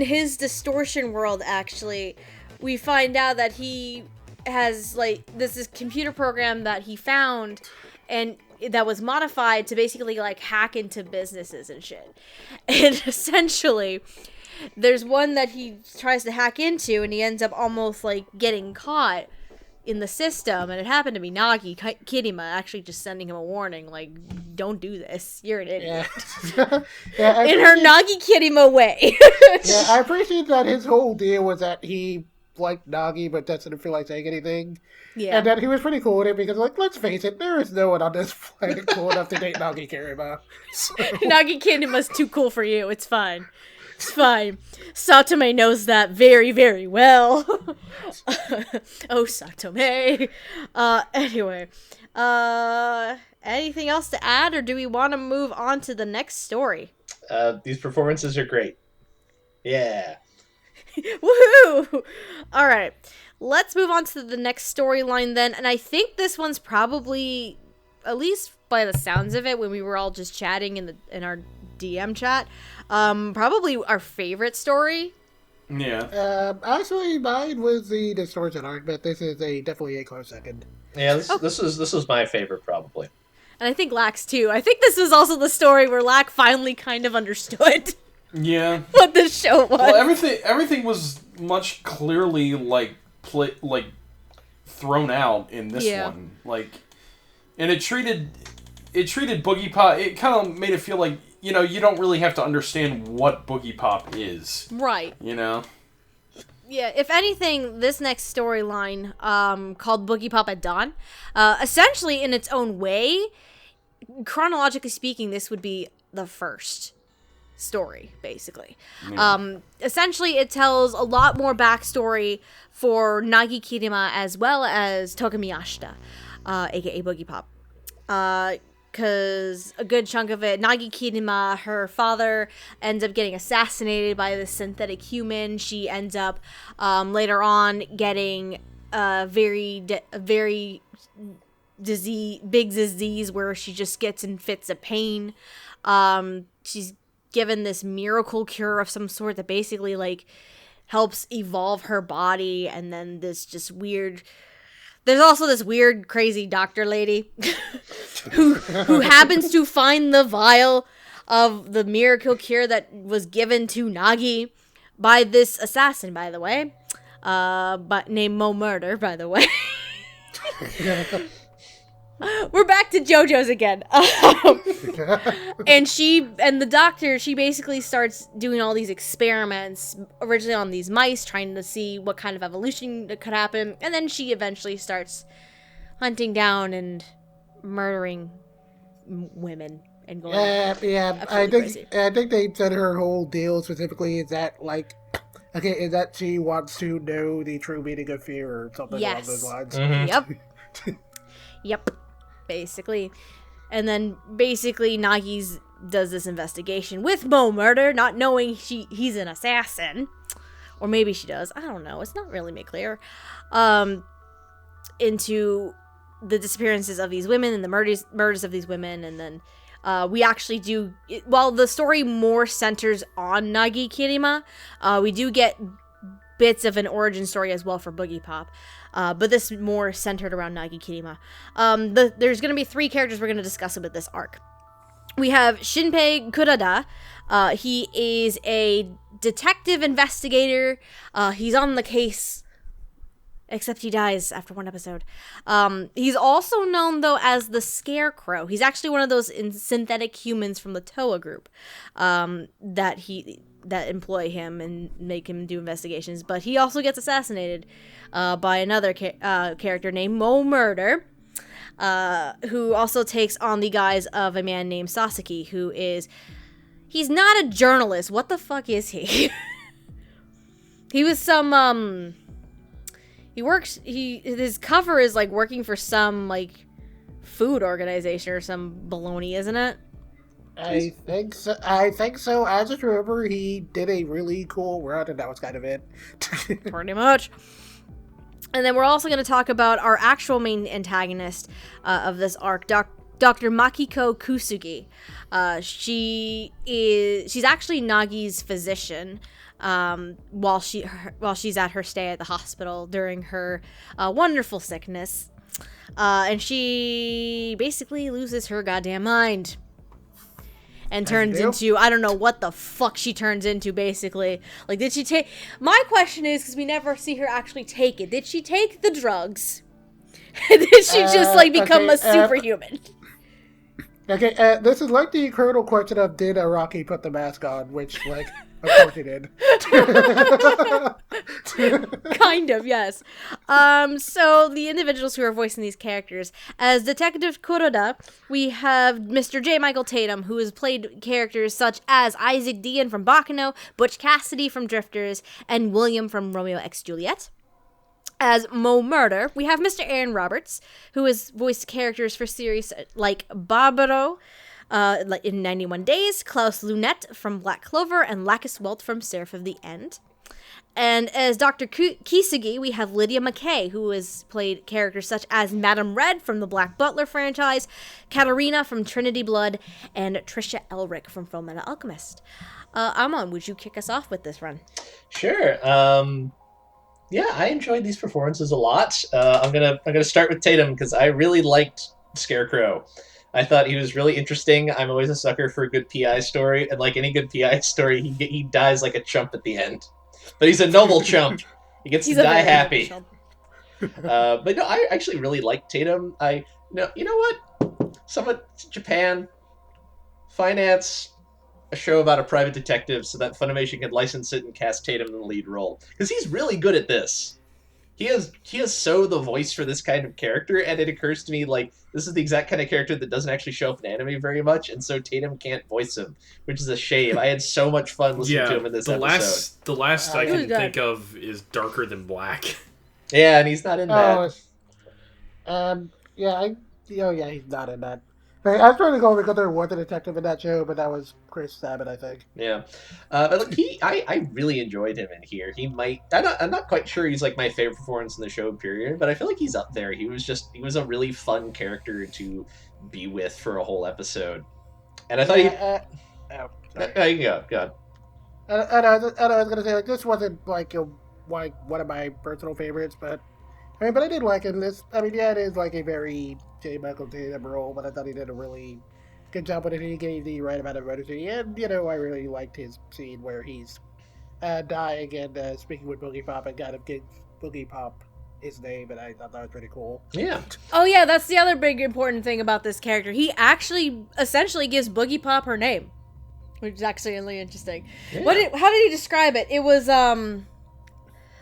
his distortion world, actually, we find out that he has like this computer program that he found and that was modified to basically like hack into businesses and shit. And essentially, there's one that he tries to hack into and he ends up almost like getting caught in the system, and it happened to be Nagi Kirima actually just sending him a warning, like, don't do this, you're an idiot. Yeah, in her Nagi Kirima way. Yeah, I appreciate that his whole deal was that he liked Nagi but doesn't feel like saying anything. Yeah. And that he was pretty cool with it because, like, let's face it, there is no one on this planet cool enough to date Nagi Kirima. So. Nagi Kirima's too cool for you, it's fine. It's fine. Satome knows that very, very well. Oh, Satome. Anyway. Anything else to add, or do we want to move on to the next story? These performances are great. Yeah. Woohoo! Alright. Let's move on to the next storyline then. And I think this one's probably, at least by the sounds of it, when we were all just chatting in our DM chat, probably our favorite story Yeah. Actually, mine was the distortion arc, but this is definitely a close second. Yeah, this was my favorite probably. And I think Lax too. I think this was also the story where Lack finally kind of understood Yeah. what this show was. Well, everything was much clearly thrown out in this one. And it treated Boogiepop. It kind of made it feel like you don't really have to understand what Boogiepop is. Right. Yeah, if anything, this next storyline, called Boogiepop at Dawn, essentially in its own way, chronologically speaking, this would be the first story, basically. Yeah. Essentially, it tells a lot more backstory for Nagi Kirima as well as Toka Miyashita, aka Boogiepop. Because a good chunk of it, Nagi Kirima, her father ends up getting assassinated by this synthetic human. She ends up later on getting a very big disease where she just gets in fits of pain. She's given this miracle cure of some sort that basically helps evolve her body, and then this just weird. There's also this weird, crazy doctor lady who happens to find the vial of the miracle cure that was given to Nagi by this assassin, by the way, but named Mo Murder, by the way. We're back to JoJo's again. And the doctor, she basically starts doing all these experiments, originally on these mice, trying to see what kind of evolution that could happen. And then she eventually starts hunting down and murdering women and going. I think they said her whole deal specifically is that is that she wants to know the true meaning of fear or something along those lines. Mm-hmm. Yep. Basically. And then basically Nagi's does this investigation with Mo Murder, not knowing he's an assassin. Or maybe she does. I don't know. It's not really made clear. Into the disappearances of these women and the murders of these women. And then we actually do, while the story more centers on Nagi Kirima, we do get bits of an origin story as well for Boogiepop. But this is more centered around Nagi Kirima. There's going to be 3 characters we're going to discuss about this arc. We have Shinpei Kurada. He is a detective investigator. He's on the case, except he dies after 1 episode. He's also known, though, as the Scarecrow. He's actually one of those synthetic humans from the Toa group that employ him and make him do investigations. But he also gets assassinated by another character named Mo Murder, who also takes on the guise of a man named Sasaki, he's not a journalist. What the fuck is he? He was some, his cover is working for some food organization or some baloney, isn't it? I think so. I just remember he did a really cool run, and that was kind of it. Pretty much. And then we're also going to talk about our actual main antagonist of this arc, Dr. Makiko Kusugi. She's actually Nagi's physician while she's at her stay at the hospital during her wonderful sickness. And she basically loses her goddamn mind. And turns into, I don't know what the fuck she turns into, basically. Did she take... My question is, because we never see her actually take it, did she take the drugs? Did she just, become a superhuman? Okay, this is the critical question of, did Araki put the mask on? Which, of course he did. Kind of, yes. So the individuals who are voicing these characters, as Detective Kuroda, we have Mr. J. Michael Tatum, who has played characters such as Isaac Dean from Baccano, Butch Cassidy from Drifters, and William from Romeo x Juliet. As Mo Murder, we have Mr. Aaron Roberts, who has voiced characters for series like Barbaro, in 91 Days, Klaus Lunette from Black Clover, and Lacus Welt from Seraph of the End. And as Dr. Kisagi, we have Lydia McKay, who has played characters such as Madame Red from the Black Butler franchise, Katarina from Trinity Blood, and Trisha Elric from Fullmetal Alchemist. Amon, would you kick us off with this run? Sure. Yeah, I enjoyed these performances a lot. I'm gonna start with Tatum because I really liked Scarecrow. I thought he was really interesting. I'm always a sucker for a good PI story, and like any good PI story, he dies like a chump at the end. But he's a noble chump. He gets to die happy. But no, I actually really like Tatum. You know what? Someone Japan finance a show about a private detective so that Funimation can license it and cast Tatum in the lead role because he's really good at this. He has so the voice for this kind of character, and it occurs to me like this is the exact kind of character that doesn't actually show up in anime very much, and so Tatum can't voice him, which is a shame. I had so much fun listening to him in this episode. The last I can think of is Darker Than Black. Yeah, and he's not in that. He's not in that. I was trying to go because there was a detective in that show, but that was Chris Sabat, I think. Yeah, but like I really enjoyed him in here. He might. I'm not quite sure he's like my favorite performance in the show period, but I feel like he's up there. He was a really fun character to be with for a whole episode, and I thought you go. And I was gonna say like this wasn't like one of my personal favorites, but I did like him. It is like a very J. Michael Tatum role, but I thought he did a really good job with it. He gave the right amount of energy, and I really liked his scene where he's dying and speaking with Boogiepop and kind of gives Boogiepop his name, and I thought that was pretty cool. Yeah. Oh yeah, that's the other big important thing about this character. He actually essentially gives Boogiepop her name, which is actually really interesting. Yeah. How did he describe it? It was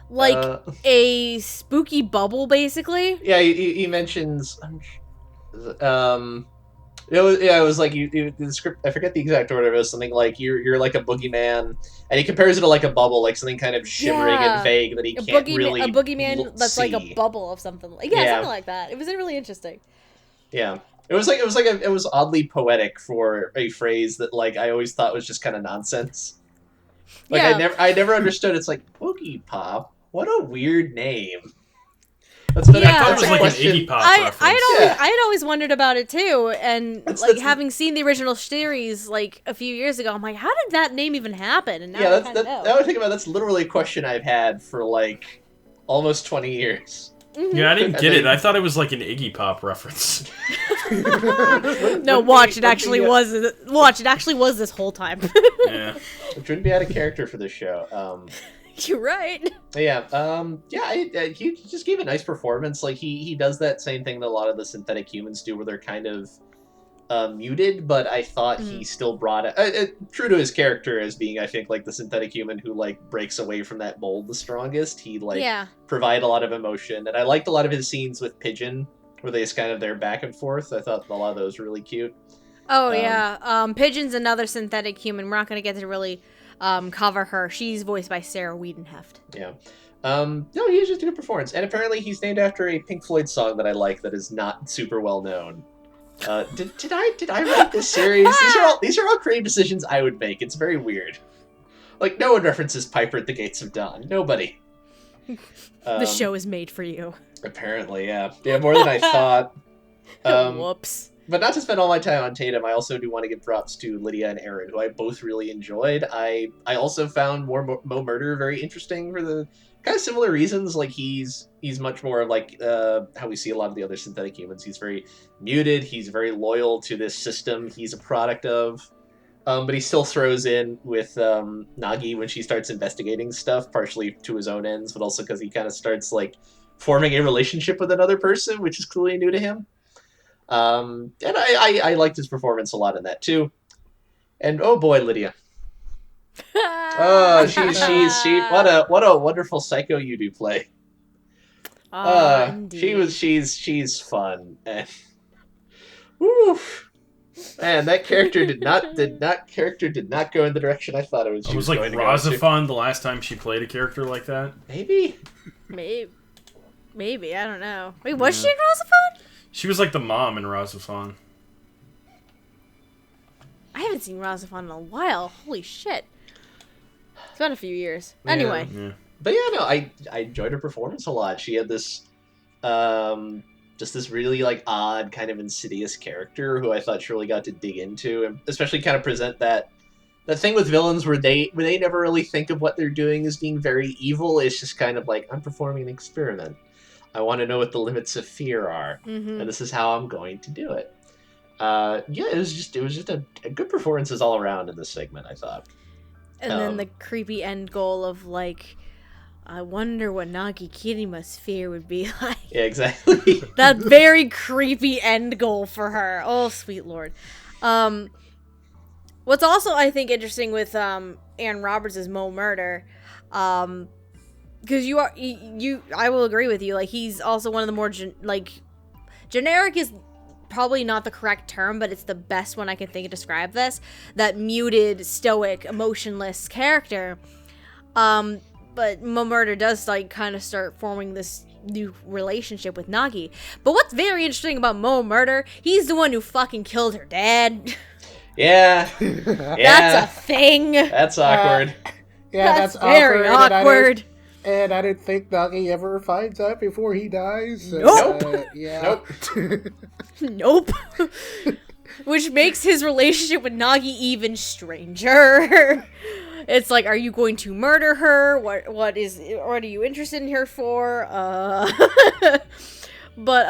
like a spooky bubble, basically. Yeah, he mentions. It was like the script. I forget the exact order. It was something like you're like a boogeyman, and he compares it to like a bubble, like something kind of shimmering and vague that he can't really. A boogeyman that's see. like a bubble of something. Something like that. It was really interesting. Yeah, it was oddly poetic for a phrase that like I always thought was just kind of nonsense. Like I never understood. It's like Boogiepop. What a weird name. I thought it was like an Iggy Pop reference. I had always wondered about it too, and having seen the original series like a few years ago, I'm like, how did that name even happen? And now I would think about that's literally a question I've had for like almost 20 years. Mm-hmm. Yeah, I didn't get it. I thought it was like an Iggy Pop reference. No, watch. It actually was this whole time. Yeah, which wouldn't be out of character for this show. You're right. Yeah, he just gave a nice performance. Like he does that same thing that a lot of the synthetic humans do, where they're kind of muted. But I thought he still brought it true to his character as being, I think, like the synthetic human who like breaks away from that mold the strongest. He provide a lot of emotion, and I liked a lot of his scenes with Pigeon, where they just kind of they're back and forth. I thought a lot of those were really cute. Oh yeah, Pigeon's another synthetic human. We're not going to get to really cover her. She's voiced by Sarah Wiedenheft. Yeah. No, he was just a good performance. And apparently he's named after a Pink Floyd song that I like that is not super well known. Did I write this series? These are all creative decisions I would make. It's very weird. Like, no one references Piper at the Gates of Dawn. Nobody. The show is made for you. Apparently, yeah. Yeah, more than I thought. Whoops. But not to spend all my time on Tatum, I also do want to give props to Lydia and Aaron, who I both really enjoyed. I also found Mo Murder very interesting for the kind of similar reasons. Like he's much more like how we see a lot of the other synthetic humans. He's very muted. He's very loyal to this system he's a product of. But he still throws in with Nagi when she starts investigating stuff, partially to his own ends, but also because he kind of starts like forming a relationship with another person, which is clearly new to him. And I liked his performance a lot in that too. And oh boy, Lydia. Oh, she what a wonderful psycho you do play. She's fun. And woof. Man, that character did not go in the direction I thought it was. It was like Razafon the last time she played a character like that. Maybe, I don't know. Wait, was she in Razafon? She was like the mom in Razafon. I haven't seen Razafon in a while. Holy shit. It's been a few years. Anyway. Yeah. But yeah, no, I enjoyed her performance a lot. She had this, just this really like odd, kind of insidious character who I thought she really got to dig into, and especially kind of present that thing with villains where they never really think of what they're doing as being very evil. It's just kind of like, I'm performing an experiment. I want to know what the limits of fear are, and this is how I'm going to do it. Yeah, it was just a good performances all around in this segment, I thought. And then the creepy end goal of like, I wonder what Nagi Kirima's fear would be like. Yeah, exactly. That very creepy end goal for her. Oh, sweet lord. What's also, I think, interesting with Aaron Roberts is Mo Murder, because I will agree with you. Like, he's also one of the more generic is probably not the correct term, but it's the best one I can think of to describe this. That muted, stoic, emotionless character. But Mo Murder does like kind of start forming this new relationship with Nagi. But what's very interesting about Mo Murder, he's the one who fucking killed her dad. Yeah. That's a thing. That's awkward. That's very awkward. And I didn't think Nagi ever finds out before he dies. So, Nope. Yeah. Nope. Which makes his relationship with Nagi even stranger. It's like, are you going to murder her? What are you interested in her for? But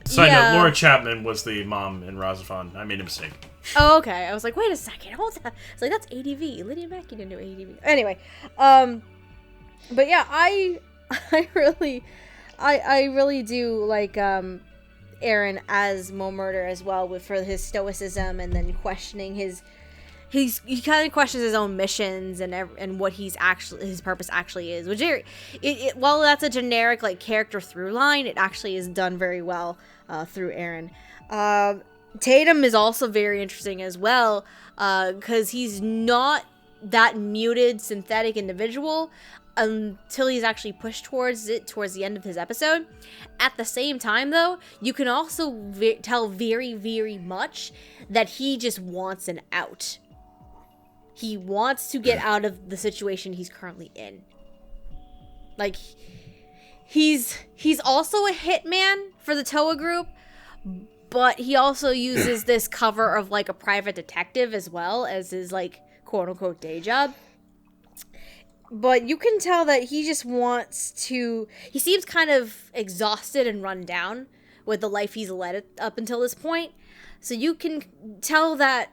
Side yeah. note, Laura Chapman was the mom in Razafon. I made a mistake. Oh, okay. I was like, wait a second, hold on. It's like, that's ADV. Lydia Mackey didn't do ADV. Anyway, but yeah, I really do like Aaron as Mo Murder as well, for his stoicism and then questioning he kind of questions his own missions and what his purpose actually is, which while that's a generic like character through line, it actually is done very well through Aaron. Tatum is also very interesting as well, because he's not that muted synthetic individual until he's actually pushed towards the end of his episode. At the same time, though, you can also tell very, very much that he just wants an out. He wants to get out of the situation he's currently in. Like, he's also a hitman for the Toa group, but he also uses this cover of like a private detective as well as his like quote unquote day job. But you can tell that he just wants to. He seems kind of exhausted and run down with the life he's led up until this point. So you can tell that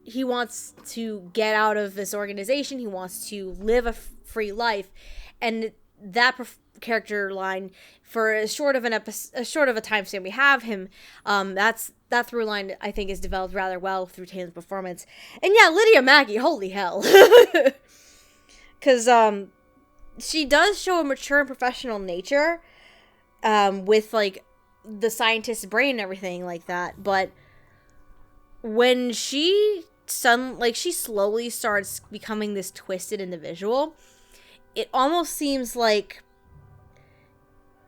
he wants to get out of this organization. He wants to live a free life, and that character line, for as short of a timestamp we have him, that through line I think is developed rather well through Tatum's performance. And yeah, Lydia Mackey, holy hell, because she does show a mature and professional nature, with like the scientist's brain and everything like that, but when she slowly starts becoming this twisted individual, it almost seems like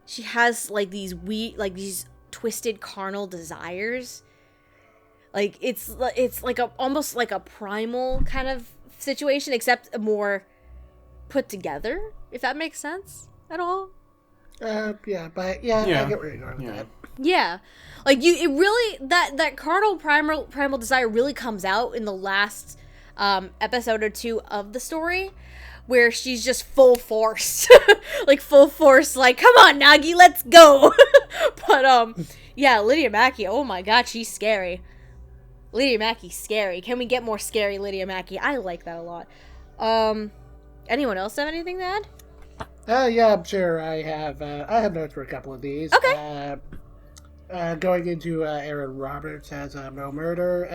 she has like these these twisted carnal desires. Like it's like almost like a primal kind of situation, except more put together, if that makes sense at all. I get where you're going with that. Yeah, like it really that carnal primal desire really comes out in the last episode or two of the story, where she's just full force, like come on Nagi, let's go. But yeah, Lydia Mackey, oh my god, she's scary. Lydia Mackey's scary. Can we get more scary Lydia Mackey? I like that a lot. Anyone else have anything to add? Yeah, I'm sure I have notes for a couple of these. Okay. Going into Aaron Roberts as Mo Murder.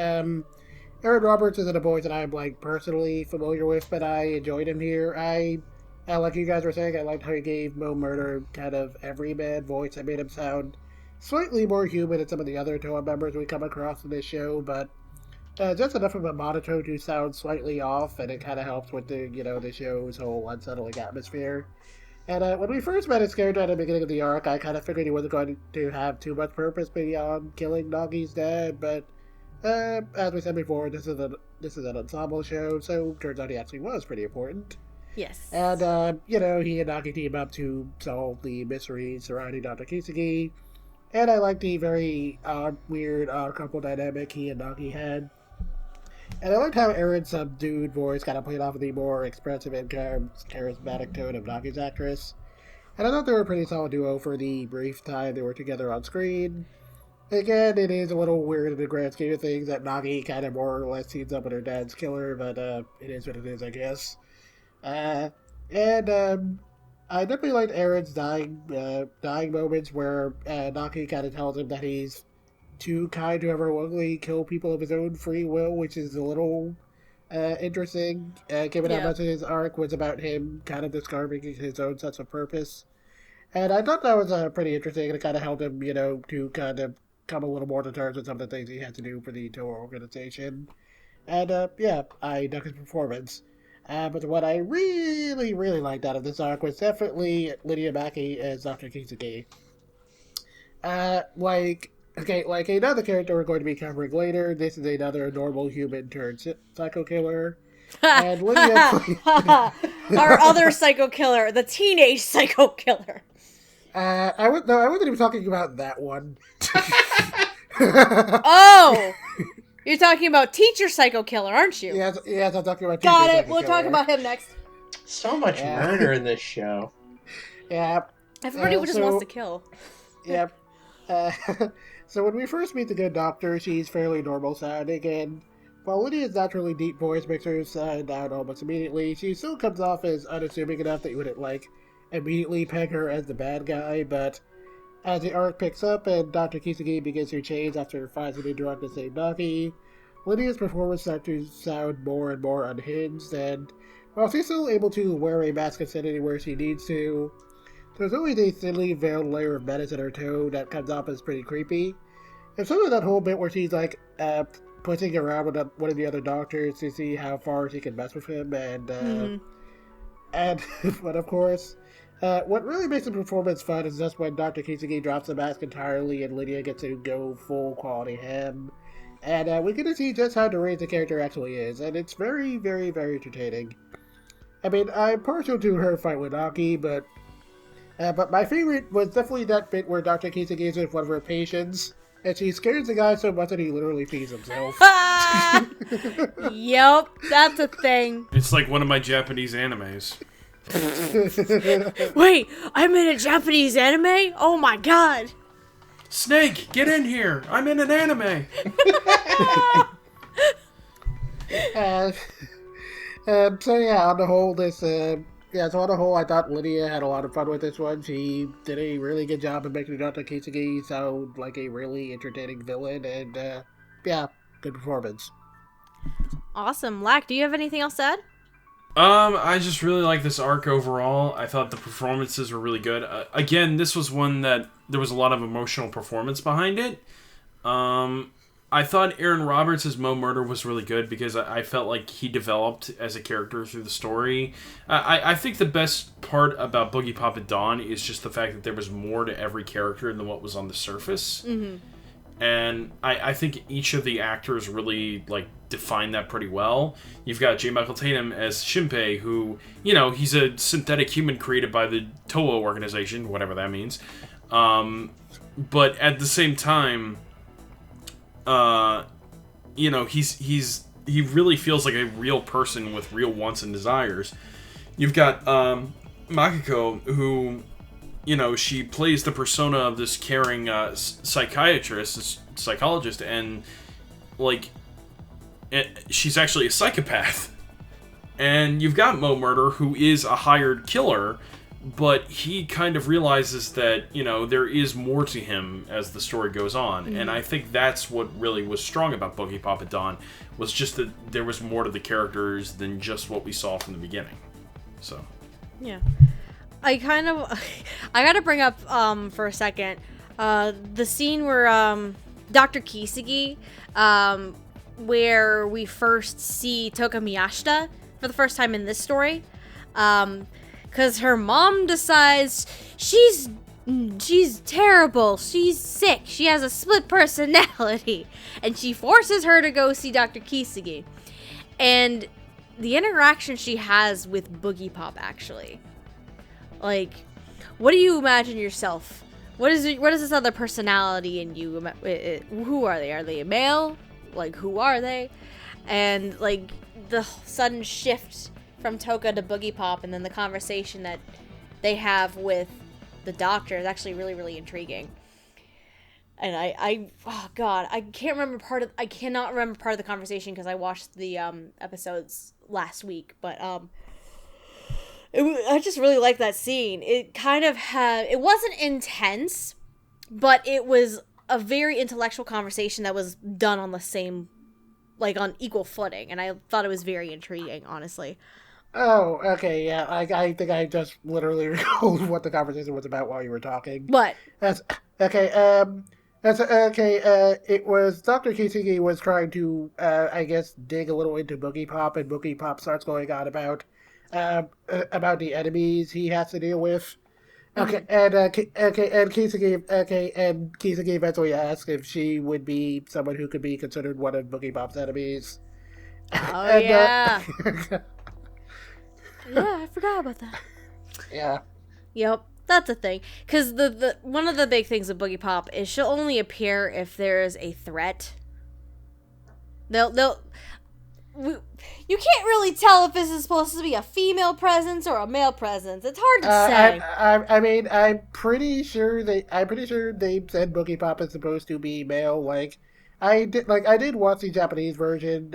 Aaron Roberts isn't a voice that I'm like personally familiar with, but I enjoyed him here. I like you guys were saying, I liked how he gave Mo Murder kind of everyman voice. I made him sound slightly more human than some of the other Toa members we come across in this show, but just enough of a monotone to sound slightly off, and it kind of helps with the show's whole unsettling atmosphere. And when we first met his character at the beginning of the arc, I kind of figured he wasn't going to have too much purpose beyond killing Nagi's dad, but as we said before, this is an ensemble show, so turns out he actually was pretty important. Yes. And, he and Nagi team up to solve the mysteries surrounding Dr. Kisagi. And I like the very weird couple dynamic he and Nagi had. And I liked how Aaron's subdued voice kind of played off of the more expressive and charismatic tone of Nagi's actress. And I thought they were a pretty solid duo for the brief time they were together on screen. Again, it is a little weird in the grand scheme of things that Nagi kind of more or less teams up with her dad's killer, but it is what it is, I guess. And I definitely liked Aaron's dying moments where Nagi kind of tells him that he's too kind to ever willingly kill people of his own free will, which is a little interesting, given how much of his arc was about him kind of discovering his own sense of purpose. And I thought that was pretty interesting, and it kind of helped him, to kind of come a little more to terms with some of the things he had to do for the Toa organization. And, I dug his performance. But what I really, really liked out of this arc was definitely Lydia Maki as Dr. Kisagi. Like another character we're going to be covering later, this is another normal human turned psycho killer. And Lydia Our other psycho killer, the teenage psycho killer. I wasn't even talking about that one. Oh! You're talking about teacher psycho killer, aren't you? Yes, I'm talking about teacher Got it. psycho We'll killer. talk about him next. So much murder in this show. Yeah. Everybody just wants to kill. Yep. So when we first meet the good doctor, she's fairly normal sounding, and while Lydia's naturally deep voice makes her stand out almost immediately, she still comes off as unassuming enough that you wouldn't, immediately peg her as the bad guy, but as the arc picks up and Dr. Kisagi begins to change after finding a drug to save Nagi, Lydia's performance starts to sound more and more unhinged, and while she's still able to wear a mask of sanity where she needs to, there's always a thinly veiled layer of menace in her tone that comes off as pretty creepy. And some of that whole bit where she's pushing around with one of the other doctors to see how far she can mess with him, and but of course, what really makes the performance fun is just when Dr. Kisagi drops the mask entirely and Lydia gets to go full quality ham. And we get to see just how deranged the character actually is, and it's very, very, very entertaining. I mean, I'm partial to her fight with Nagi, but my favorite was definitely that bit where Dr. Kisagi is with one of her patients, and she scares the guy so much that he literally pees himself. Yep, that's a thing. It's like one of my Japanese animes. Wait, I'm in a Japanese anime? Oh my god! Snake, get in here! I'm in an anime! So yeah, on the whole, I thought Lydia had a lot of fun with this one. She did a really good job of making Dr. Kisagi sound like a really entertaining villain, and good performance. Awesome. Lack, do you have anything else to add? I just really like this arc overall. I thought the performances were really good. Again, this was one that there was a lot of emotional performance behind it. I thought Aaron Roberts' Mo Murder was really good because I felt like he developed as a character through the story. I think the best part about Boogiepop and Dawn is just the fact that there was more to every character than what was on the surface. Mm-hmm. And I think each of the actors really, defined that pretty well. You've got J. Michael Tatum as Shinpei, who, he's a synthetic human created by the Toa organization, whatever that means. But at the same time, he really feels like a real person with real wants and desires. You've got Makiko, who, she plays the persona of this caring psychiatrist, this psychologist, and she's actually a psychopath. And you've got Mo Murder, who is a hired killer, but he kind of realizes that, there is more to him as the story goes on. Mm-hmm. And I think that's what really was strong about Boogiepop and Dawn, was just that there was more to the characters than just what we saw from the beginning. So. Yeah. I gotta bring up, for a second, the scene where, Dr. Kisagi, where we first see Toka Miyashita for the first time in this story. Because her mom decides she's terrible, she's sick, she has a split personality, and she forces her to go see Dr. Kisagi. And the interaction she has with Boogiepop, actually. Like, what do you imagine yourself? What is this other personality in you? Who are they? Are they a male? Like, who are they? And, like, the sudden shift from Toka to Boogiepop, and then the conversation that they have with the doctor is actually really, really intriguing. And oh god, I cannot remember part of the conversation because I watched the episodes last week, but I just really liked that scene. It kind of it wasn't intense, but it was a very intellectual conversation that was done on the same, like, on equal footing, and I thought it was very intriguing, honestly. Oh, okay, yeah. I think I just literally recalled what the conversation was about while you were talking. What? That's okay. It was Dr. Kisigi was trying to, I guess, dig a little into Boogiepop, and Boogiepop starts going on about the enemies he has to deal with. Okay, and Kisigi eventually asks if she would be someone who could be considered one of Boogiepop's enemies. Oh, and, yeah. Yeah, I forgot about that. Yeah. Yep, that's a thing. Because the one of the big things with Boogiepop is she'll only appear if there is a threat. You can't really tell if this is supposed to be a female presence or a male presence. It's hard to say. I mean, I'm pretty sure they said Boogiepop is supposed to be male. I did watch the Japanese version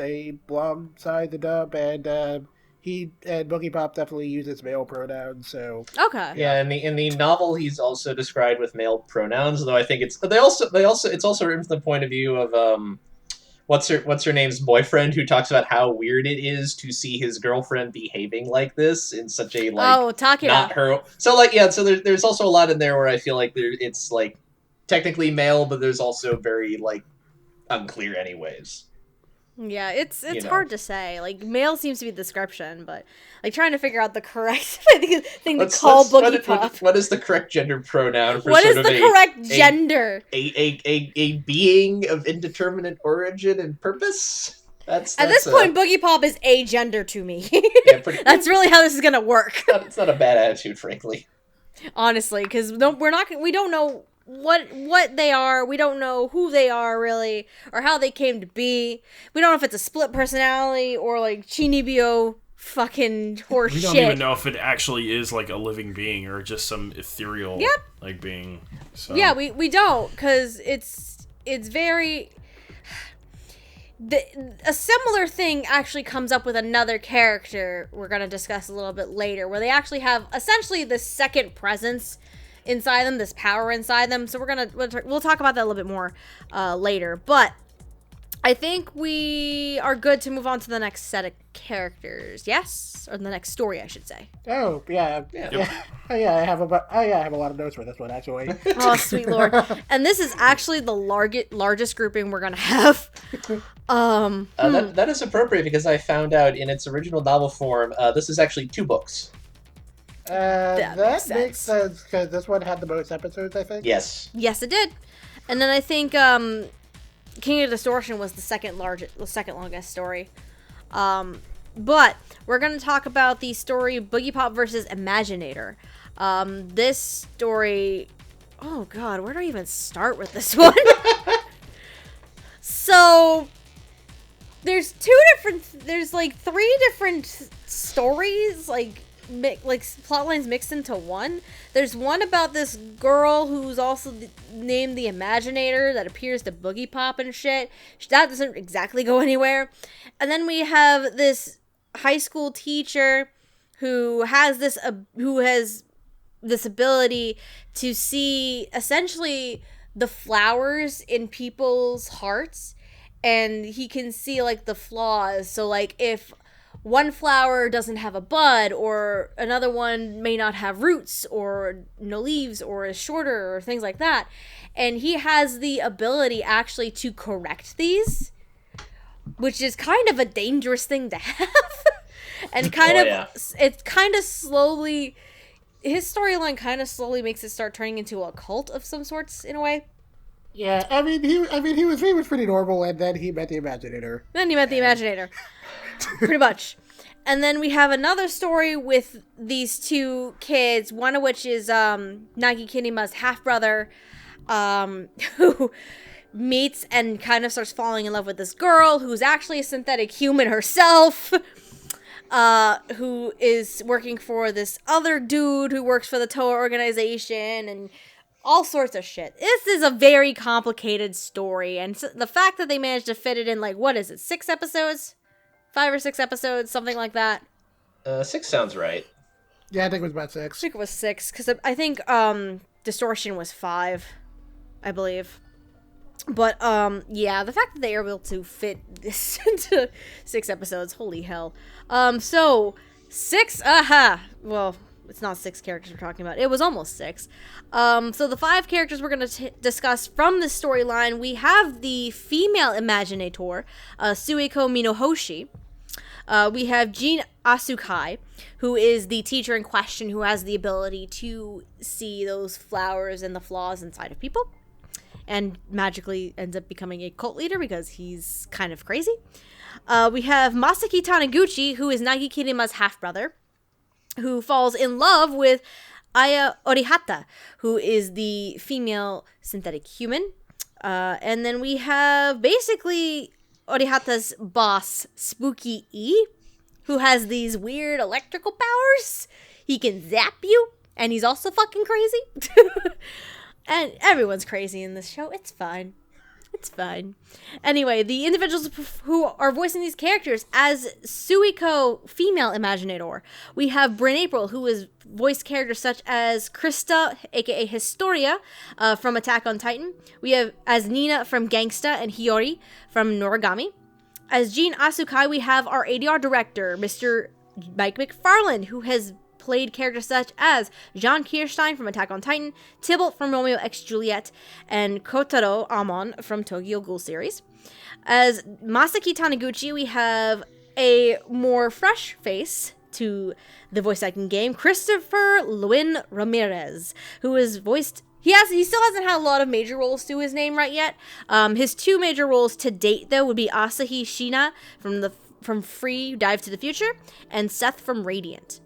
alongside the dub, and Boogiepop definitely uses male pronouns. So Okay. Yeah, in the novel, he's also described with male pronouns. Though I think it's also written from the point of view of what's her name's boyfriend, who talks about how weird it is to see his girlfriend behaving like this in such a Taka. not her. So so there's also a lot in there where I feel like it's like technically male, but there's also very unclear anyways. Yeah, it's hard to say. Like, male seems to be the description, but trying to figure out the correct thing to call Boogiepop. What is the correct gender pronoun for what is the correct gender? A being of indeterminate origin and purpose? That's At this point, Boogiepop is a gender to me. Yeah, that's really how this is gonna work. It's not a bad attitude, frankly. Honestly, because we don't know what they are. We don't know who they are, really, or how they came to be. We don't know if it's a split personality or, Chinibyo fucking horse shit. We don't even know if it actually is, a living being or just some ethereal, being. So. Yeah, we don't, because it's very... a similar thing actually comes up with another character we're going to discuss a little bit later, where they actually have, essentially, the second presence inside them, this power inside them. So we'll talk about that a little bit more later. But I think we are good to move on to the next set of characters. Yes, or the next story, I should say. Oh yeah. I have a lot of notes for this one, actually. Oh, sweet lord! And this is actually the largest grouping we're gonna have. That is appropriate because I found out in its original novel form, this is actually 2 books. That makes sense because this one had the most episodes, I think. Yes, it did. And then I think King of Distortion was the second longest story. But we're gonna talk about the story Boogiepop versus Imaginator. This story. Oh God, where do I even start with this one? So there's 3 different stories, plot lines mixed into one. There's one about this girl who's also named the Imaginator that appears to Boogiepop and shit. That doesn't exactly go anywhere. And then we have this high school teacher who has this ability to see essentially the flowers in people's hearts, and he can see the flaws. So if one flower doesn't have a bud, or another one may not have roots or no leaves or is shorter or things like that. And he has the ability actually to correct these, which is kind of a dangerous thing to have. And it's kind of slowly, his storyline kind of slowly makes it start turning into a cult of some sorts in a way. Yeah, he was pretty normal, and then he met the Imaginator. Pretty much. And then we have another story with these two kids, one of which is Nagi Kirima's half-brother, who meets and kind of starts falling in love with this girl who's actually a synthetic human herself, who is working for this other dude who works for the TOA organization, and all sorts of shit. This is a very complicated story, and so the fact that they managed to fit it in, like, what is it, 6 episodes? 5 or 6 episodes, something like that. 6 sounds right. Yeah, I think it was about I 6. think it was 6, because I think Distortion was 5, I believe. But, yeah, the fact that they are able to fit this into 6 episodes, holy hell. So, 6, well, it's not 6 characters we're talking about. It was almost 6. So the 5 characters we're going to discuss from this storyline, we have the female Imaginator, Suiko Minohoshi. We have Jin Asukai, who is the teacher in question who has the ability to see those flowers and the flaws inside of people, and magically ends up becoming a cult leader because he's kind of crazy. We have Masaki Taniguchi, who is Nagi Kirima's half-brother, who falls in love with Aya Orihata, who is the female synthetic human. And then we have basically Orihata's boss, Spooky E, who has these weird electrical powers. He can zap you, and he's also fucking crazy. And everyone's crazy in this show. It's fine. It's fine. Anyway, the individuals who are voicing these characters as Suiko, female Imaginator. We have Bryn April, who is voiced characters such as Krista, aka Historia, from Attack on Titan. We have as Nina from Gangsta and Hiyori from Noragami. As Jin Asukai, we have our ADR director, Mr. Mike McFarland, who has played characters such as Jean Kirstein from Attack on Titan, Tybalt from Romeo x Juliet, and Kotaro Amon from Tokyo Ghoul series. As Masaki Taniguchi, we have a more fresh face to the voice acting game, Christopher Luin Ramirez, who is voiced... He still hasn't had a lot of major roles to his name right yet. His 2 major roles to date, though, would be Asahi Shina from Free Dive to the Future, and Seth from Radiant.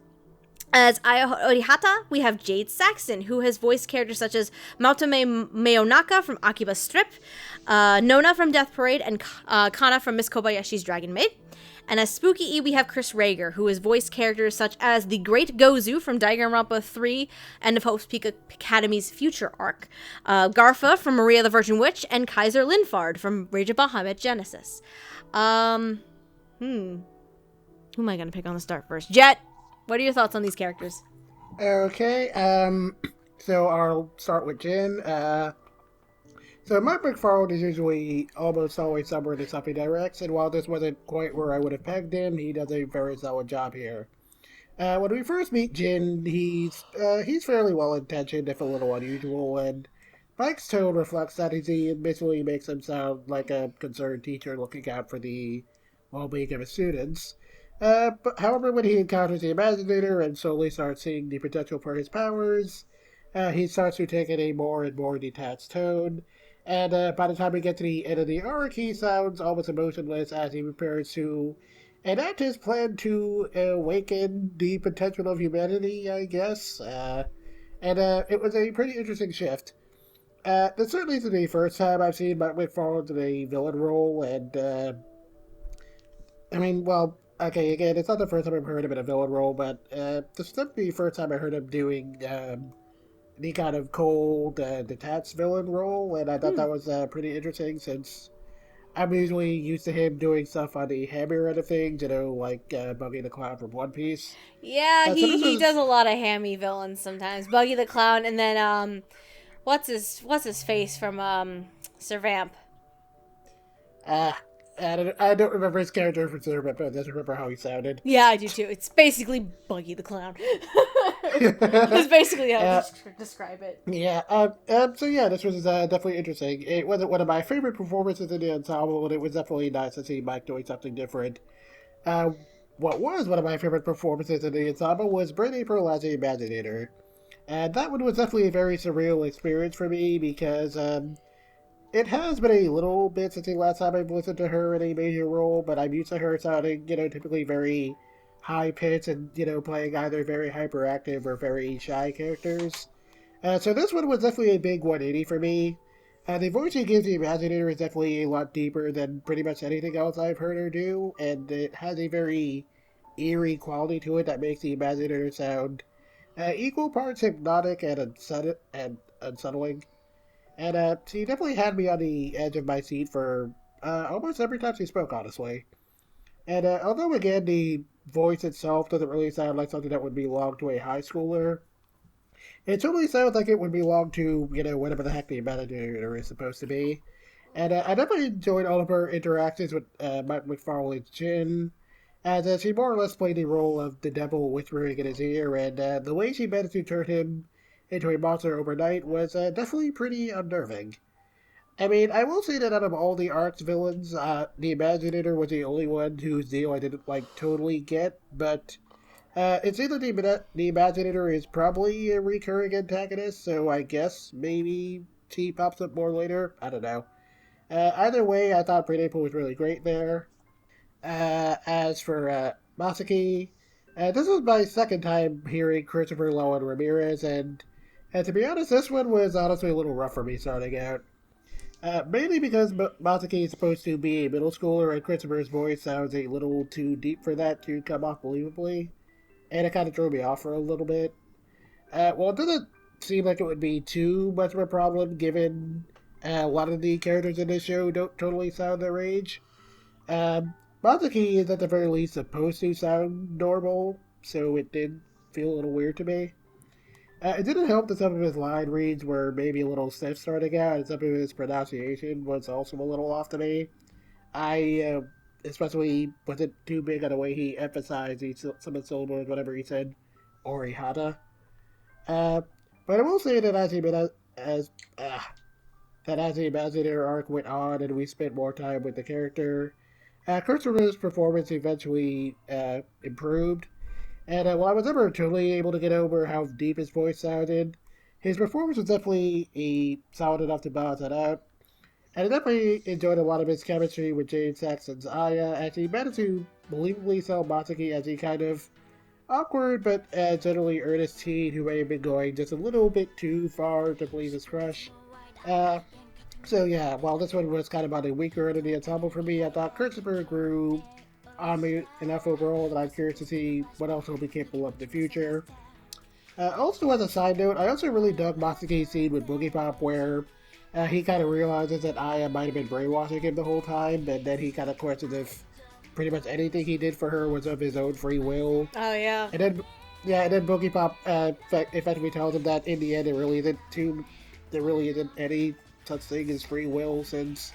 As Aya Orihata, we have Jade Saxon, who has voiced characters such as Maotome Meonaka from Akiba Strip, Nona from Death Parade, and Kana from Miss Kobayashi's Dragon Maid. And as Spooky E, we have Chris Rager, who has voiced characters such as the Great Gozu from Danganronpa 3, End of Hope's Peak Academy's Future Arc, Garfa from Maria the Virgin Witch, and Kaiser Linfard from Rage of Bahamut Genesis. Who am I going to pick on the start first? Jet! What are your thoughts on these characters? Okay, so I'll start with Jin. So Mike McFarland is usually almost always somewhere in the stuff he directs, and while this wasn't quite where I would have pegged him, he does a very solid job here. When we first meet Jin, he's fairly well-intentioned, if a little unusual, and Mike's tone reflects that he basically makes him sound like a concerned teacher looking out for the well-being of his students. But however, when he encounters the Imaginator and slowly starts seeing the potential for his powers, he starts to take in a more and more detached tone, and by the time we get to the end of the arc, he sounds almost emotionless as he prepares to enact his plan to awaken the potential of humanity, I guess. It was a pretty interesting shift. This certainly isn't the first time I've seen Mike McFarland in a villain role, and okay, again, it's not the first time I've heard him in a villain role, but this is the first time I heard him doing the kind of cold, detached villain role, and I thought that was pretty interesting, since I'm usually used to him doing stuff on the hammier end of things, like Buggy the Clown from One Piece. Yeah, he does a lot of hammy villains sometimes. Buggy the Clown, and then, what's his face from, Sir Vamp? I don't remember his character from Sir Vamp, but I just remember how he sounded. Yeah, I do too. It's basically Buggy the Clown. That's basically how I describe it. Yeah, so yeah, this was definitely interesting. It wasn't one of my favorite performances in the ensemble, but it was definitely nice to see Mike doing something different. What was one of my favorite performances in the ensemble was Bryn April as the Imaginator. And that one was definitely a very surreal experience for me, because it has been a little bit since the last time I've listened to her in a major role, but I'm used to her sounding, typically very high pitch and, playing either very hyperactive or very shy characters. So this one was definitely a big 180 for me. The voice she gives the Imaginator is definitely a lot deeper than pretty much anything else I've heard her do, and it has a very eerie quality to it that makes the Imaginator sound equal parts hypnotic and unsettling. And she definitely had me on the edge of my seat for almost every time she spoke, honestly. And although, again, the voice itself doesn't really sound like something that would belong to a high schooler, it totally sounds like it would belong to, whatever the heck the Imaginator is supposed to be. And I definitely enjoyed all of her interactions with Mike McFarlane's Jin, as she more or less played the role of the devil whispering in his ear, and the way she managed to turn him into a monster overnight was definitely pretty unnerving. I mean, I will say that out of all the arcs villains, the Imaginator was the only one whose deal I didn't, totally get, but it seems that the Imaginator is probably a recurring antagonist, so I guess maybe she pops up more later. I don't know. Either way, I thought Predator was really great there. As for Masaki, this was my second time hearing Christopher Lowen Ramirez, and to be honest, this one was honestly a little rough for me starting out. Mainly because Masaki is supposed to be a middle schooler, and Christopher's voice sounds a little too deep for that to come off believably, and it kind of threw me off for a little bit. Well, it doesn't seem like it would be too much of a problem, given a lot of the characters in this show don't totally sound their age. Um, Masaki is at the very least supposed to sound normal, so it did feel a little weird to me. It didn't help that some of his line reads were maybe a little stiff starting out, and some of his pronunciation was also a little off to me. I especially wasn't too big on the way he emphasized some of the syllables whenever he said Orihata. Uh, but I will say that as the Imaginator arc went on and we spent more time with the character, Kurtzman's performance eventually improved. And while I was never totally able to get over how deep his voice sounded, his performance was definitely solid enough to balance that out. And I definitely enjoyed a lot of his chemistry with Jane Saxon's Aya, as he managed to believably sell Matsuki as a kind of awkward but generally earnest teen who may have been going just a little bit too far to please his crush. Uh, so yeah, while this one was kind of on a weaker end of the ensemble for me, I thought Christopher grew on me enough overall that I'm curious to see what else he'll be capable of in the future. Also, as a side note, I also really dug Matsuki's scene with Boogiepop where he kind of realizes that Aya might have been brainwashing him the whole time, and then he kind of questions if pretty much anything he did for her was of his own free will. Oh, yeah. And then Boogiepop effectively tells him that in the end there really isn't any such thing as free will, since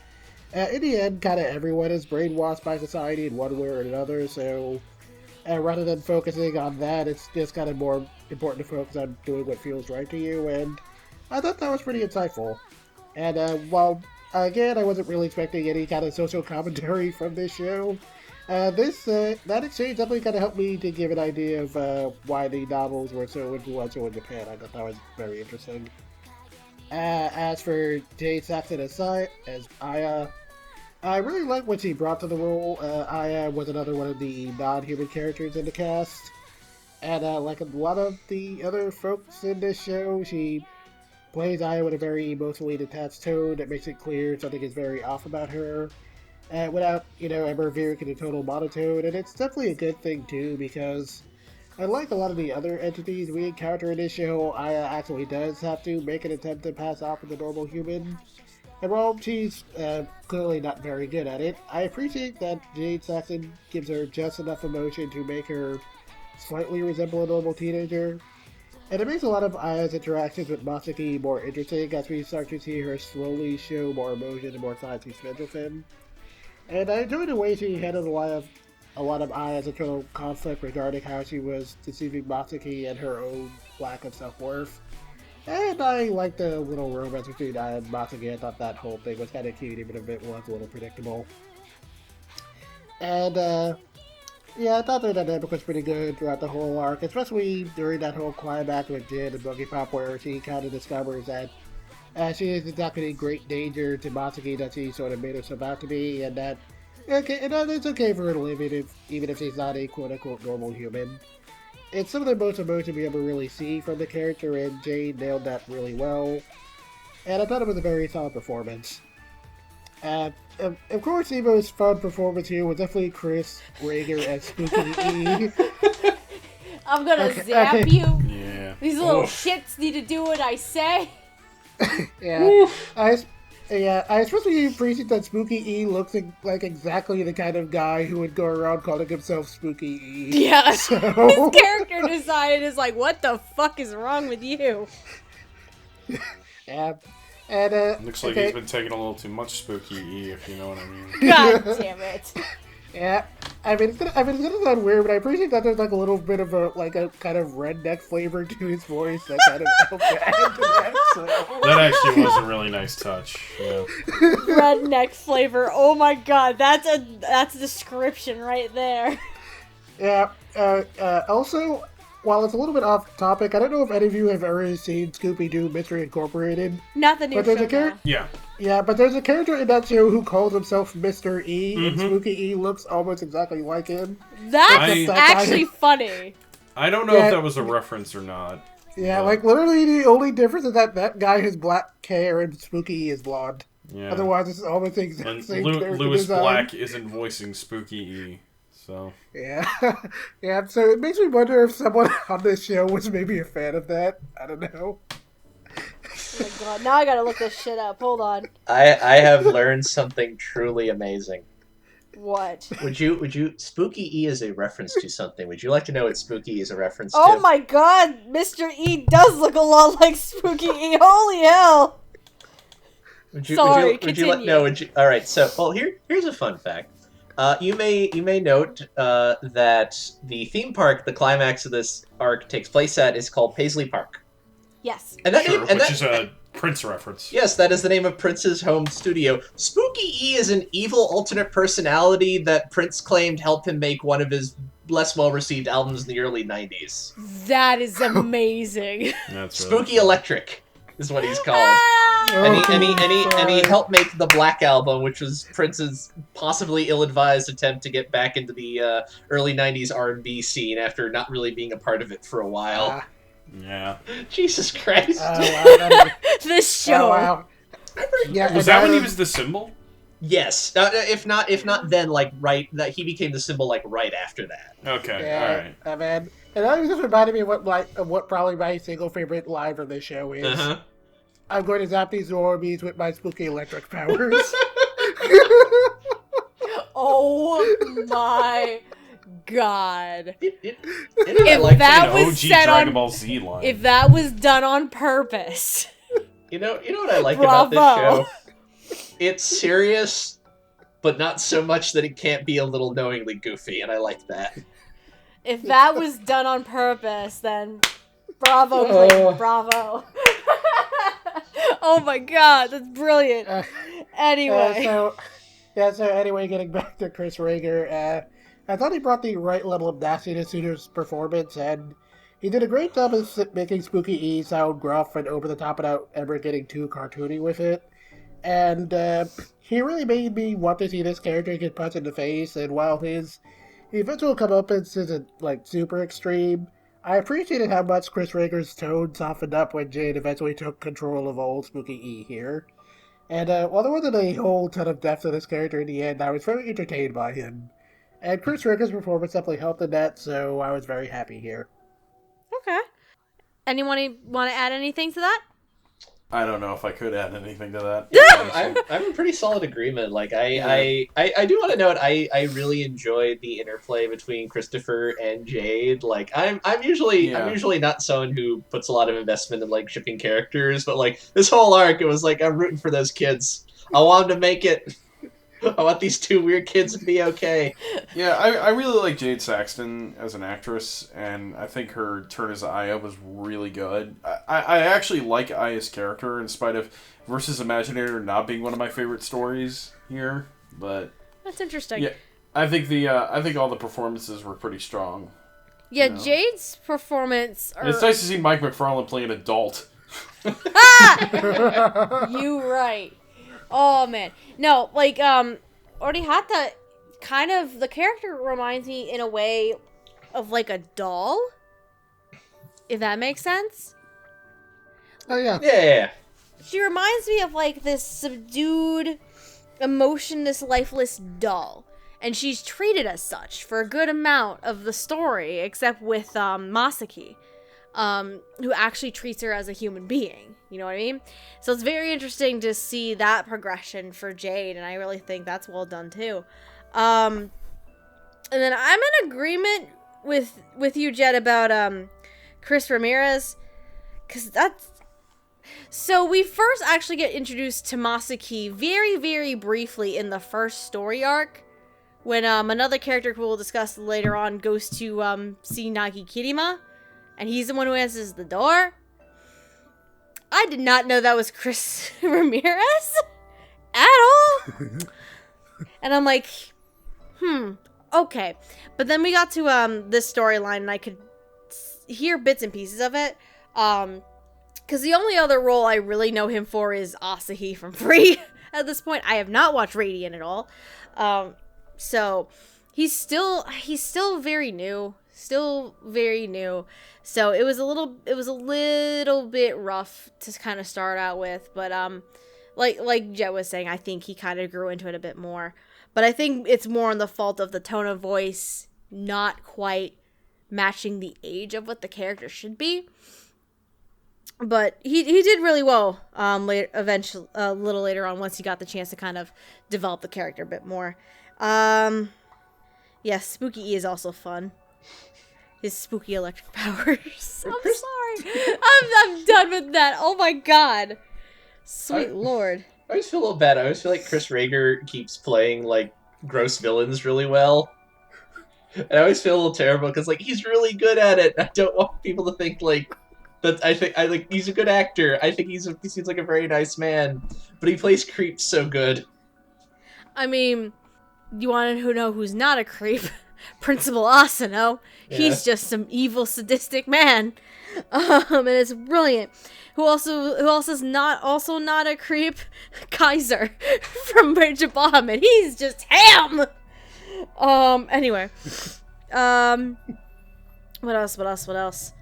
in the end, kind of everyone is brainwashed by society in one way or another, so rather than focusing on that, it's just kind of more important to focus on doing what feels right to you, and I thought that was pretty insightful. And while, again, I wasn't really expecting any kind of social commentary from this show, that exchange definitely kind of helped me to give an idea of why the novels were so influential in Japan. I thought that was very interesting. As for Jade Saxon as Aya, I really like what she brought to the role. Aya was another one of the non-human characters in the cast. And like a lot of the other folks in this show, she plays Aya with a very emotionally detached tone that makes it clear something is very off about her. Without, ever veering into total monotone. And it's definitely a good thing, too, because unlike a lot of the other entities we encounter in this show, Aya actually does have to make an attempt to pass off as a normal human. And while she's clearly not very good at it, I appreciate that Jade Saxon gives her just enough emotion to make her slightly resemble a normal teenager. And it makes a lot of Aya's interactions with Masaki more interesting as we start to see her slowly show more emotion and more signs she spends with him. And I enjoyed the way she handled a lot of Aya's internal conflict regarding how she was deceiving Masaki and her own lack of self-worth. And I liked the little romance between Aya and Masaki. I thought that whole thing was kind of cute, even if it was a little predictable. And, yeah, I thought their dynamic was pretty good throughout the whole arc, especially during that whole climax with Jin and Boogiepop, where she kind of discovers that she is exactly a great danger to Masaki that she sort of made herself out to be, and that Okay, and it's okay for her to live even if she's not a quote-unquote normal human. It's some of the most emotion we ever really see from the character, and Jade nailed that really well. And I thought it was a very solid performance. Of course, the most fun performance here was definitely Chris Rager as Spooky E. I'm gonna zap you. Yeah. These little shits need to do what I say. Yeah, I especially appreciate that Spooky E looks like exactly the kind of guy who would go around calling himself Spooky E. Yeah. So... His character design is like, what the fuck is wrong with you? Yeah. And, Looks like he's been taking a little too much Spooky E, if you know what I mean. God damn it. Yeah, I mean, it's gonna sound weird, but I appreciate that there's like a little bit of a kind of redneck flavor to his voice that kind of helped add to that. So. That actually was a really nice touch. Yeah. Redneck flavor. Oh my god, that's a description right there. Yeah. Also, while it's a little bit off topic, I don't know if any of you have ever seen Scooby-Doo Mystery Incorporated. Not the new But there's show. a character. Yeah. Yeah, but there's a character in that show who calls himself Mr. E, and Spooky E looks almost exactly like him. That's actually funny. I don't know if that was a reference or not. Yeah, like literally the only difference is that guy has black hair and Spooky E is blonde. Yeah. Otherwise, it's almost the exact And same character Lewis design. Black isn't voicing Spooky E, so... Yeah, yeah. So it makes me wonder if someone on this show was maybe a fan of that. I don't know. Oh my god, now I gotta look this shit up. Hold on. I have learned something truly amazing. What? Would you Spooky E is a reference to something. Would you like to know what Spooky E is a reference to? Oh my god, Mr. E does look a lot like Spooky E. Holy hell! Sorry, continue. All right. So, well, here's a fun fact. You may note that the theme park, the climax of this arc takes place at, is called Paisley Park. Yes. And that which is a Prince reference. Yes, that is the name of Prince's home studio. Spooky E is an evil alternate personality that Prince claimed helped him make one of his less well-received albums in the early 90s. That is amazing. That's Spooky Electric is what he's called. And he helped make the Black Album, which was Prince's possibly ill-advised attempt to get back into the early 90s R&B scene after not really being a part of it for a while. Yeah. Jesus Christ. Wow, This show. Oh, wow. Yeah, Was that when he was the symbol? Yes. If not then, that he became the symbol right after that. Okay, Yeah, alright. man. And that just reminded me of what probably my single favorite line from this show is. Uh-huh. I'm going to zap these zombies with my spooky electric powers. Oh my god. If that An was OG said Dragon on, Ball Z line. if that was done on purpose. You know what I like about Bravo. this show? It's serious, but not so much that it can't be a little knowingly goofy, and I like that. If that was done on purpose, then bravo, Clayton, bravo. Oh my god, that's brilliant. Anyway. So anyway, getting back to Chris Rager, I thought he brought the right level of nastiness to his performance, and he did a great job of making Spooky E sound gruff and over the top without ever getting too cartoony with it. And he really made me want to see this character get punched in the face, and while his eventual comeuppance isn't super extreme, I appreciated how much Chris Rager's tone softened up when Jade eventually took control of old Spooky E here. And while there wasn't a whole ton of depth to this character in the end, I was very entertained by him. And Chris Rager's performance definitely helped in that, so I was very happy here. Okay. Anyone want to add anything to that? I don't know if I could add anything to that. I'm in pretty solid agreement. I do want to note I really enjoyed the interplay between Christopher and Jade. I'm usually not someone who puts a lot of investment in shipping characters, but this whole arc, it was I'm rooting for those kids. I want them to make it. I want these two weird kids to be okay. Yeah, I really like Jade Saxton as an actress, and I think her turn as Aya was really good. I actually like Aya's character in spite of Versus Imaginator not being one of my favorite stories here, but That's interesting. yeah, I think all the performances were pretty strong. Yeah, you know? Jade's performance. And it's nice to see Mike McFarlane play an adult. You right. Oh man, no, Orihata the character reminds me in a way of like a doll, if that makes sense. Oh yeah. Yeah. She reminds me of like this subdued, emotionless, lifeless doll. And she's treated as such for a good amount of the story, except with Masaki, who actually treats her as a human being. You know what I mean? So it's very interesting to see that progression for Jade, and I really think that's well done too. And then I'm in agreement with you, Jed, about Chris Ramirez, because that's... So we first actually get introduced to Masaki very, very briefly in the first story arc, when another character who we'll discuss later on goes to see Nagi Kirima, and he's the one who answers the door. I did not know that was Chris Ramirez at all. And I'm like, okay. But then we got to this storyline, and I could hear bits and pieces of it. Because the only other role I really know him for is Asahi from Free. At this point, I have not watched Radiant at all. So he's still very new. Still very new. So it was a little bit rough to kind of start out with, but like Jet was saying, I think he kind of grew into it a bit more. But I think it's more on the fault of the tone of voice not quite matching the age of what the character should be. But he did really well later, eventually, a little later on, once he got the chance to kind of develop the character a bit more. Yeah, Spooky E is also fun. His spooky electric powers. I'm sorry. I'm done with that. Oh my god. Sweet lord. I always feel a little bad. I always feel like Chris Rager keeps playing, like, gross villains really well. And I always feel a little terrible, because, like, he's really good at it. I don't want people to think, like, that I like he's a good actor. I think he seems like a very nice man. But he plays creeps so good. I mean, you want to know who's not a creep? Principal Asano. Yeah. He's just some evil, sadistic man. And it's brilliant. Who also is not a creep? Kaiser from Bridge of Bahamut. He's just ham. Anyway. What else? What else?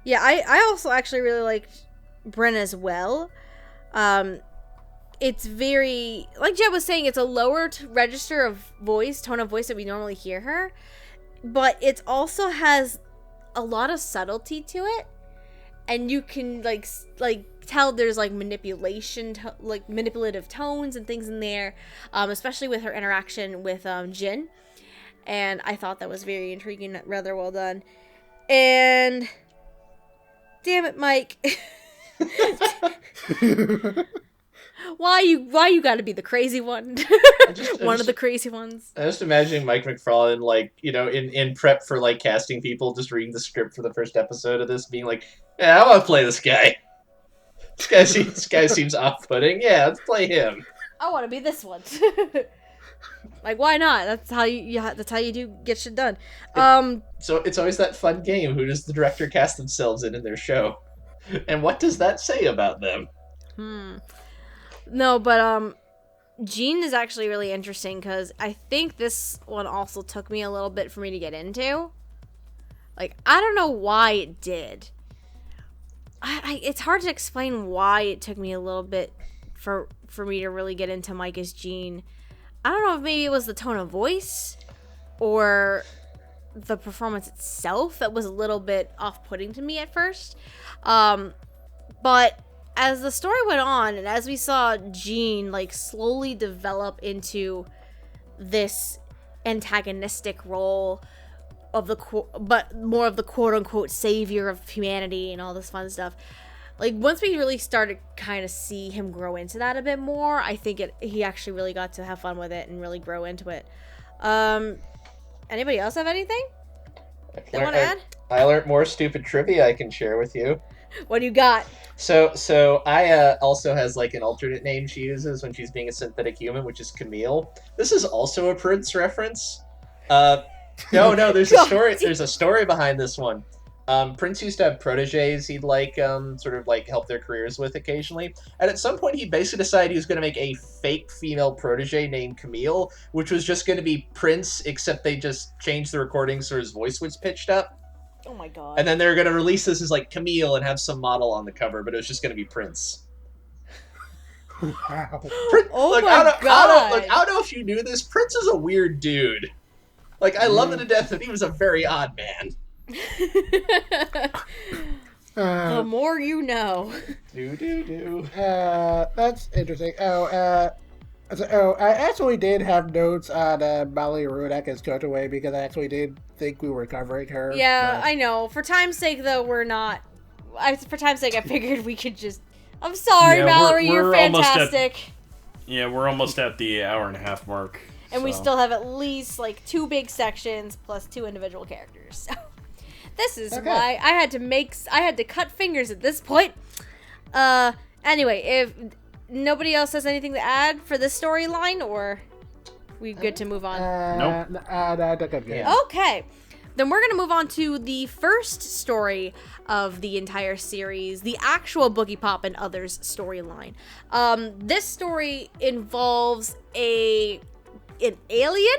Yeah, I also actually really liked Bren as well. It's very, like Jeb was saying, it's a lower register of voice, tone of voice that we normally hear her, but it also has a lot of subtlety to it, and you can like tell there's like manipulative tones and things in there, especially with her interaction with Jin, and I thought that was very intriguing, rather well done. And damn it, Mike. Why you gotta be the crazy one? One of the crazy ones. I just imagining Mike McFarlane, like, you know, in prep for like casting people, just reading the script for the first episode of this, being like, yeah, I want to play this guy. This guy seems off-putting. Yeah, let's play him. I want to be this one. Like, why not? That's how you do get shit done. So it's always that fun game. Who does the director cast themselves in their show? And what does that say about them? No, but Jean is actually really interesting, because I think this one also took me a little bit for me to get into. Like, I don't know why it did. It's hard to explain why it took me a little bit for me to really get into Mike as Jean. I don't know if maybe it was the tone of voice or the performance itself that was a little bit off-putting to me at first. But as the story went on, and as we saw Jean like slowly develop into this antagonistic role of but more of the quote-unquote savior of humanity and all this fun stuff, like once we really started kind of see him grow into that a bit more, I think he actually really got to have fun with it and really grow into it. Anybody else have anything they want to add? I learned more stupid trivia I can share with you. What do you got? So Aya also has like an alternate name she uses when she's being a synthetic human, which is Camille. This is also a Prince reference. No, there's a story. There's a story behind this one. Prince used to have proteges he'd sort of help their careers with occasionally. And at some point he basically decided he was going to make a fake female protege named Camille, which was just going to be Prince, except they just changed the recording so his voice was pitched up. Oh my god. And then they were going to release this as Camille and have some model on the cover, but it was just going to be Prince. Wow. Oh my god. I don't know if you knew this. Prince is a weird dude. I love him to death, but he was a very odd man. The more you know. That's interesting. I actually did have notes on Molly Rudak as Kotoway because I actually did think we were covering her. Yeah, I know. For time's sake, though, we're not. For time's sake, I figured we could just. I'm sorry, Mallory, you're fantastic. We're almost at the hour and a half mark. And we still have at least 2 big sections plus 2 individual characters. So this is why I had to cut fingers at this point. Anyway, if nobody else has anything to add for this storyline, or we good to move on? Nope. I think I'm good. Yeah. Okay. Then we're going to move on to the first story of the entire series, the actual Boogiepop and Others storyline. This story involves an alien,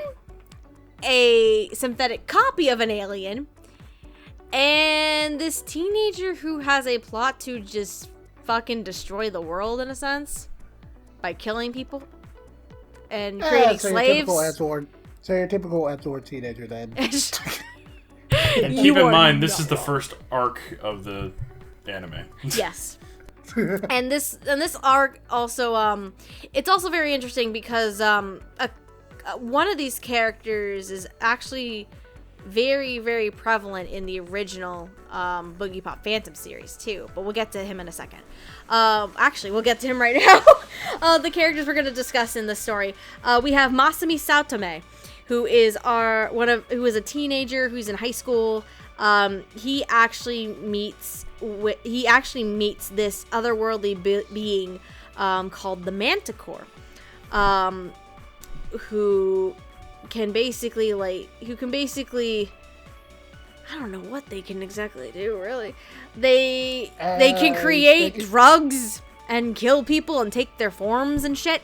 a synthetic copy of an alien, and this teenager who has a plot to just fucking destroy the world, in a sense, by killing people and creating slaves. So your typical Edward teenager then. And keep in mind, this is the first arc of the anime. Yes. and this arc also it's also very interesting because one of these characters is actually very, very prevalent in the original Boogiepop Phantom series too, but we'll get to him in a second. Actually, we'll get to him right now. The characters we're going to discuss in this story. We have Masami Saotome, who is a teenager who's in high school. He actually meets this otherworldly being called the Manticore, who can basically I don't know what they can exactly do, really. They can create drugs and kill people and take their forms and shit.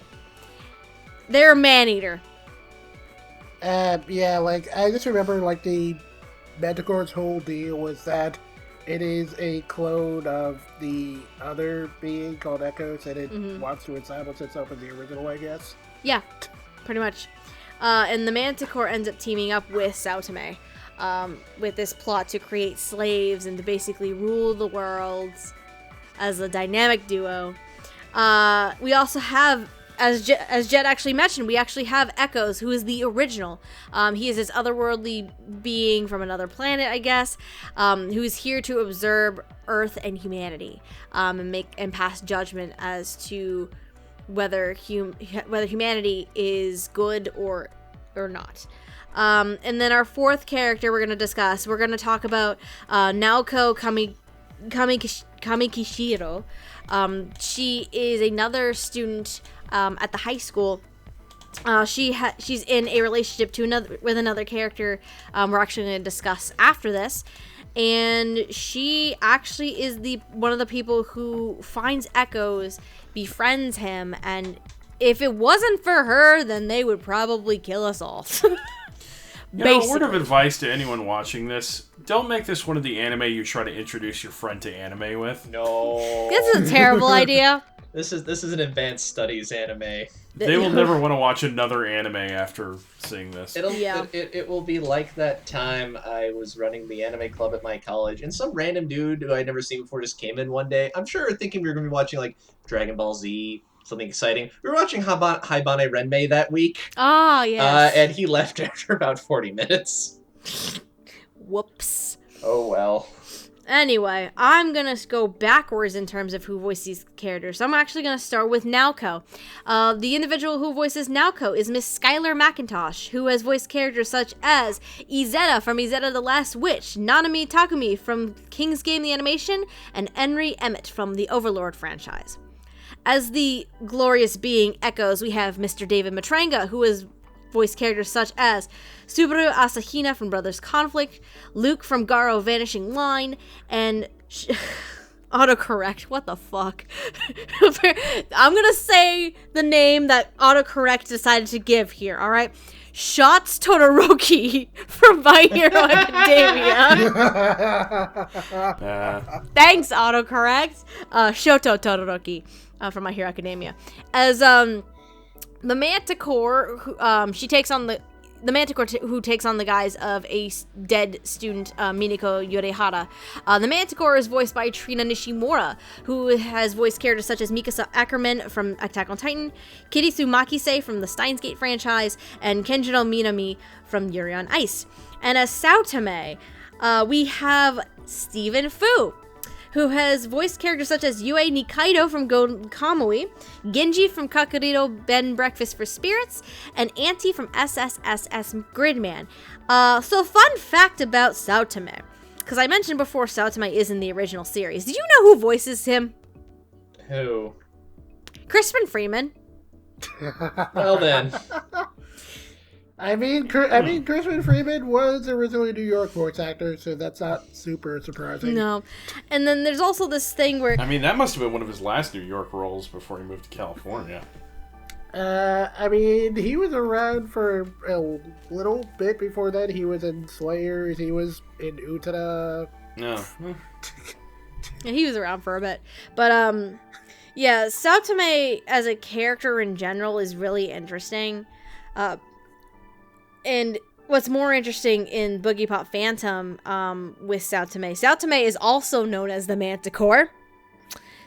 They're a man-eater. I just remember the Manticore's whole deal was that it is a clone of the other being called Echoes, and it wants to establish itself as the original, I guess. Yeah, pretty much. And the Manticore ends up teaming up with Saotome, with this plot to create slaves and to basically rule the world as a dynamic duo. We also have, as Jet actually mentioned, we actually have Echoes, who is the original. He is this otherworldly being from another planet, I guess, who is here to observe Earth and humanity, and pass judgment as to whether humanity is good or not. And then our fourth character we're going to talk about Naoko Kamikishiro. She is another student at the high school. She's in a relationship with another character we're actually going to discuss after this. And she actually is one of the people who finds Echoes, befriends him, and if it wasn't for her, then they would probably kill us all. A word of advice to anyone watching this: don't make this one of the anime you try to introduce your friend to anime with. No. This is a terrible idea. This is an advanced studies anime. They will never want to watch another anime after seeing this. It will be like that time I was running the anime club at my college, and some random dude who I'd never seen before just came in one day. I'm sure thinking we were going to be watching Dragon Ball Z, something exciting. We were watching Haibane Renmei that week. Ah, yes. And he left after about 40 minutes. Whoops. Oh well. Anyway, I'm going to go backwards in terms of who voiced these characters. So I'm actually going to start with Naoko. The individual who voices Naoko is Miss Skylar McIntosh, who has voiced characters such as Izetta from Izetta the Last Witch, Nanami Takumi from King's Game the Animation, and Henry Emmett from the Overlord franchise. As the glorious being Echoes, we have Mr. David Matranga, who has voice characters such as Subaru Asahina from Brothers Conflict, Luke from Garo Vanishing Line, and autocorrect, what the fuck? I'm gonna say the name that autocorrect decided to give here, alright? Shots Todoroki from My Hero Academia. Thanks, autocorrect. Shoto Todoroki from My Hero Academia. As the Manticore, she takes on the Manticore who takes on the guise of a dead student, Minako Yorehara. The Manticore is voiced by Trina Nishimura, who has voiced characters such as Mikasa Ackerman from Attack on Titan, Kirisu Makise from the Steins Gate franchise, and Kenjiro Minami from Yuri on Ice. And as Saotome, we have Stephen Fu, who has voiced characters such as Yue Nikaido from Go Kamui, Genji from Kakurito Ben Breakfast for Spirits, and Auntie from SSSS Gridman. So fun fact about Saotome, because I mentioned before Saotome is in the original series. Did you know who voices him? Who? Crispin Freeman. Well then. I mean, Crispin Freeman was originally a New York voice actor, so that's not super surprising. No. And then there's also this thing where... I mean, that must have been one of his last New York roles before he moved to California. I mean, he was around for a little bit before that. He was in Slayers, he was in Utena. No. Yeah, he was around for a bit. But, yeah, Saotome as a character in general is really interesting. And what's more interesting in Boogiepop Phantom with Saotome is also known as the Manticore.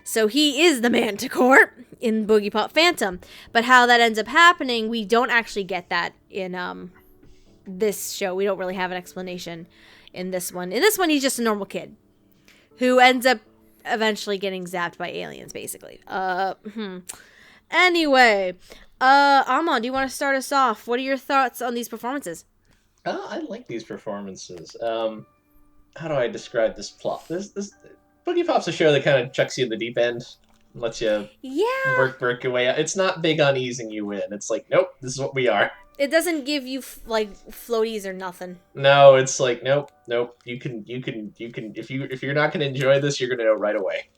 So he is the Manticore in Boogiepop Phantom. But how that ends up happening, we don't actually get that in this show. We don't really have an explanation in this one. In this one, he's just a normal kid who ends up eventually getting zapped by aliens, basically. Anyway... Amon, do you want to start us off? What are your thoughts on these performances? I like these performances. How do I describe this plot? This Boogiepop's a show that kind of chucks you in the deep end, lets you work your way out. It's not big on easing you in. It's like, nope, this is what we are. It doesn't give you like floaties or nothing. No, it's like, nope. You can. If you're not going to enjoy this, you're going to know right away.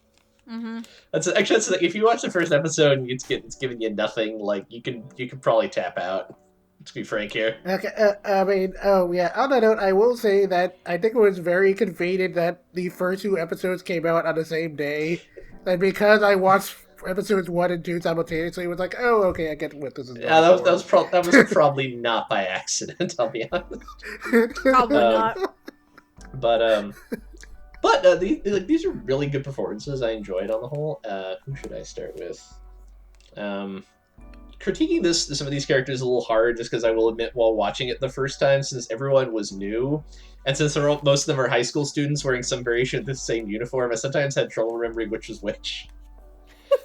Mm-hmm. That's like, if you watch the first episode and it's giving you nothing, like you can probably tap out. Let's be frank here. Okay, I mean, oh yeah. On that note, I will say that I think it was very convenient that the first 2 episodes came out on the same day, and because I watched episodes 1 and 2 simultaneously, it was like, oh, okay, I get what this is. Yeah, that was probably not by accident. I'll be honest. Probably not. But these are really good performances. I enjoyed on the whole. Who should I start with? Critiquing some of these characters is a little hard, just because I will admit, while watching it the first time, since everyone was new, and since most of them are high school students wearing some variation of the same uniform, I sometimes had trouble remembering which was which.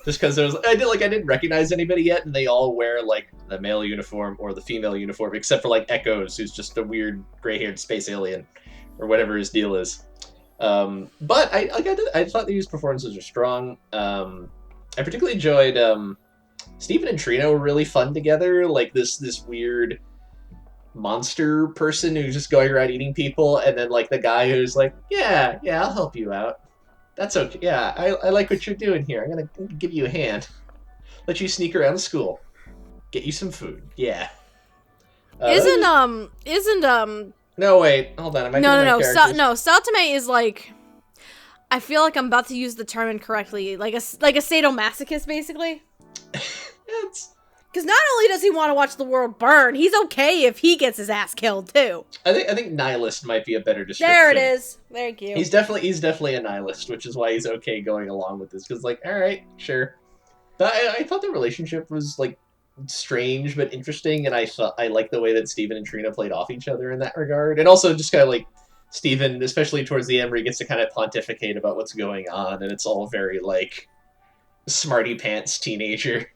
Just because I didn't recognize anybody yet, and they all wear like the male uniform or the female uniform, except for like Echoes, who's just a weird gray-haired space alien, or whatever his deal is. But I thought these performances were strong. I particularly enjoyed Stephen and Trina were really fun together. Like this weird monster person who's just going around eating people, and then like the guy who's like, yeah, I'll help you out. That's okay. Yeah, I like what you're doing here. I'm gonna give you a hand. Let you sneak around the school. Get you some food. Yeah. No, wait. Hold on. No. Saotome is like... I feel like I'm about to use the term incorrectly. Like a sadomasochist, basically. Because not only does he want to watch the world burn, he's okay if he gets his ass killed, too. I think nihilist might be a better description. There it is. Thank you. He's definitely a nihilist, which is why he's okay going along with this. Because, like, all right, sure. But I thought the relationship was, like, strange but interesting, and I like the way that Steven and Trina played off each other in that regard, and also just kind of like Steven, especially towards the end, where he gets to kind of pontificate about what's going on, and it's all very like smarty pants teenager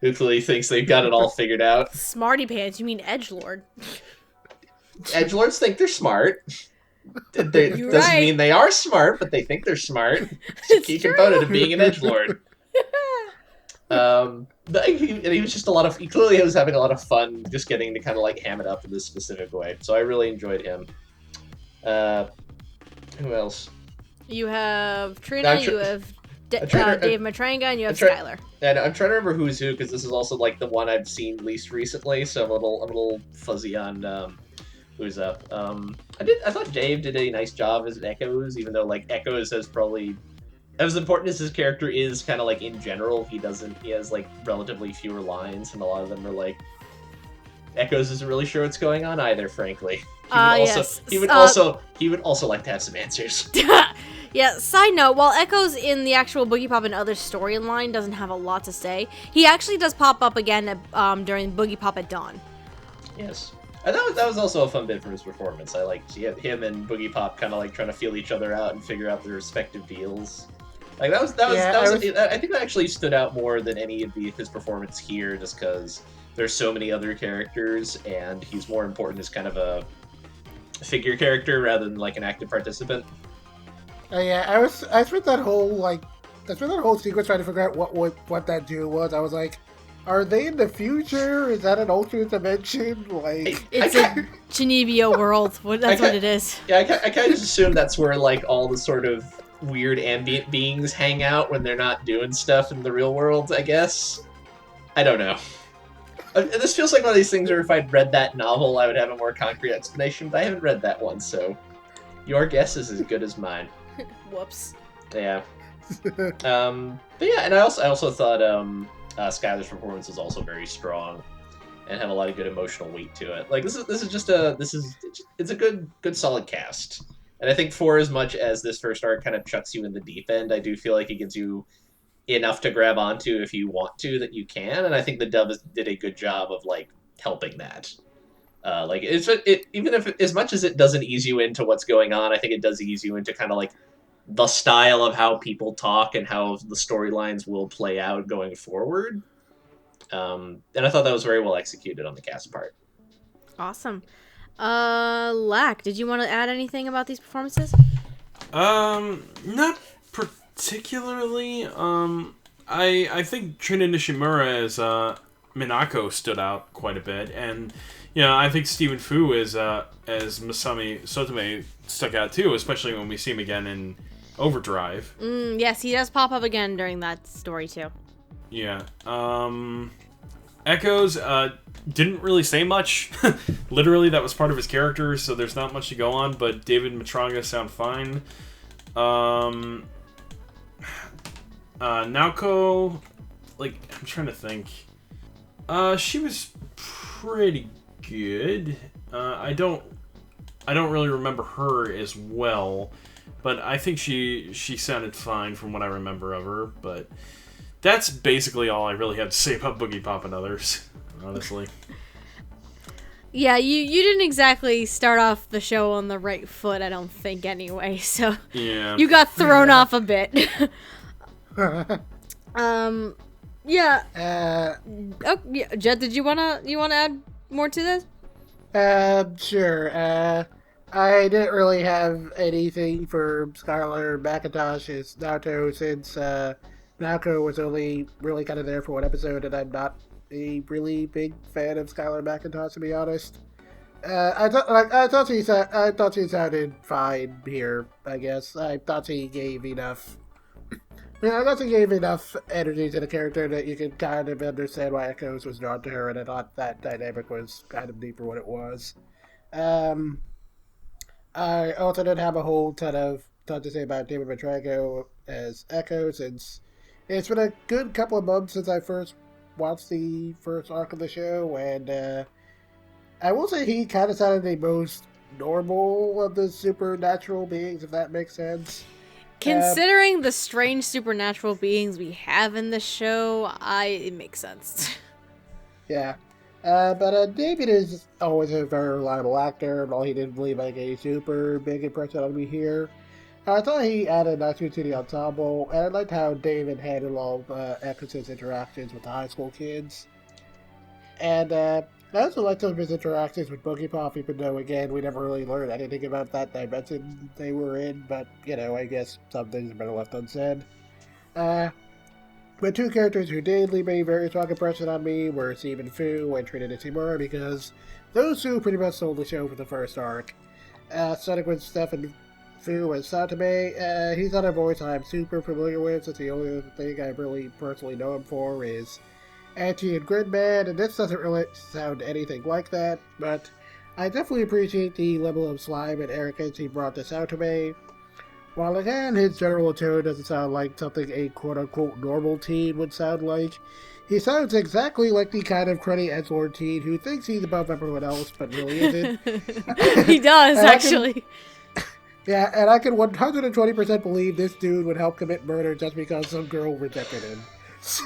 who clearly thinks they've got it all figured out. Smarty pants? You mean edgelord? Edgelords think they're smart. Doesn't mean they are smart, but they think they're smart. It's a key component of being an edgelord. He was just a lot of. He clearly was having a lot of fun, just getting to kind of like ham it up in this specific way. So I really enjoyed him. Who else? You have Trina, I'm you have trying to- Dave Matranga, and you have I'm try- Skylar. And I'm trying to remember who's who because this is also like the one I've seen least recently, so I'm a little fuzzy on who's up. I thought Dave did a nice job as Echoes, even though like Echoes has probably as important as his character is, kind of like in general, he has like relatively fewer lines, and a lot of them are like Echoes isn't really sure what's going on either, frankly. Yes. He would also like to have some answers. Yeah, side note, while Echoes in the actual Boogiepop and Others storyline doesn't have a lot to say, he actually does pop up again during Boogiepop at Dawn. Yes. And that was also a fun bit from his performance. I liked him and Boogiepop kind of like trying to feel each other out and figure out their respective deals. Like I think that actually stood out more than any of his performance here, just because there's so many other characters and he's more important as kind of a figure character rather than like an active participant. I spent that whole sequence trying to figure out what that dude was. I was like, are they in the future? Is that an alternate dimension? Like, It's a Genevia world. That's what it is. Yeah, I kind of just assume that's where like all the sort of weird ambient beings hang out when they're not doing stuff in the real world, I guess. I don't know. This feels like one of these things where if I'd read that novel, I would have a more concrete explanation, but I haven't read that one, so your guess is as good as mine. Whoops. Yeah. But yeah, and I also thought Skylar's performance is also very strong and had a lot of good emotional weight to it. Like it's a good solid cast. And I think for as much as this first arc kind of chucks you in the deep end, I do feel like it gives you enough to grab onto if you want to that you can. And I think the dub did a good job of like helping that. Even if as much as it doesn't ease you into what's going on, I think it does ease you into kind of like the style of how people talk and how the storylines will play out going forward. And I thought that was very well executed on the cast part. Awesome. Lack, did you want to add anything about these performances? Not particularly. I think Trina Nishimura as Minako stood out quite a bit, and I think Stephen Fu as Masami Sotome stuck out too, especially when we see him again in Overdrive. Yes, he does pop up again during that story too. Yeah. Echoes didn't really say much. Literally, that was part of his character, so there's not much to go on. But David Matranga sound fine. Naoko, like I'm trying to think. She was pretty good. I don't really remember her as well, but I think she sounded fine from what I remember of her. But that's basically all I really have to say about Boogiepop and Others, honestly. Yeah, you didn't exactly start off the show on the right foot, I don't think, anyway. So yeah, you got thrown off a bit. Yeah. Oh, yeah. Jed, did you wanna add more to this? Sure. I didn't really have anything for Skylar McIntosh's Naruto since Naruto was only really kind of there for one episode, and I'm not a really big fan of Skylar McIntosh, to be honest. I thought he sounded fine here. I guess I thought he gave enough. I thought he gave enough energy to the character that you could kind of understand why Echoes was drawn to her, and I thought that dynamic was kind of deep for what it was. I also didn't have a whole ton to say about David Matrago as Echo, since it's been a good couple of months since I first watched the first arc of the show, and I will say he kind of sounded the most normal of the supernatural beings, if that makes sense. Considering the strange supernatural beings we have in the show, it makes sense. Yeah. But David is always a very reliable actor, and while he didn't leave like a super big impression on me here, I thought he added nicely to the ensemble, and I liked how David handled all of Echo's interactions with the high school kids. And I also liked some of his interactions with Boogiepop, even though, again, we never really learned anything about that dimension they were in, but, I guess some things have been left unsaid. But two characters who did leave a very strong impression on me were Stephen Fu and Trina Nishimura, because those two pretty much stole the show for the first arc. Starting with Stephen Fu as Satame, he's not a voice I'm super familiar with, since the only other thing I really personally know him for is Angie and Gridman, and this doesn't really sound anything like that, but I definitely appreciate the level of slime and arrogance he brought to Satame. While again, his general tone doesn't sound like something a quote-unquote normal teen would sound like, he sounds exactly like the kind of cruddy edgelord teen who thinks he's above everyone else, but really isn't. He does, actually. And I can 120% believe this dude would help commit murder just because some girl rejected him. So.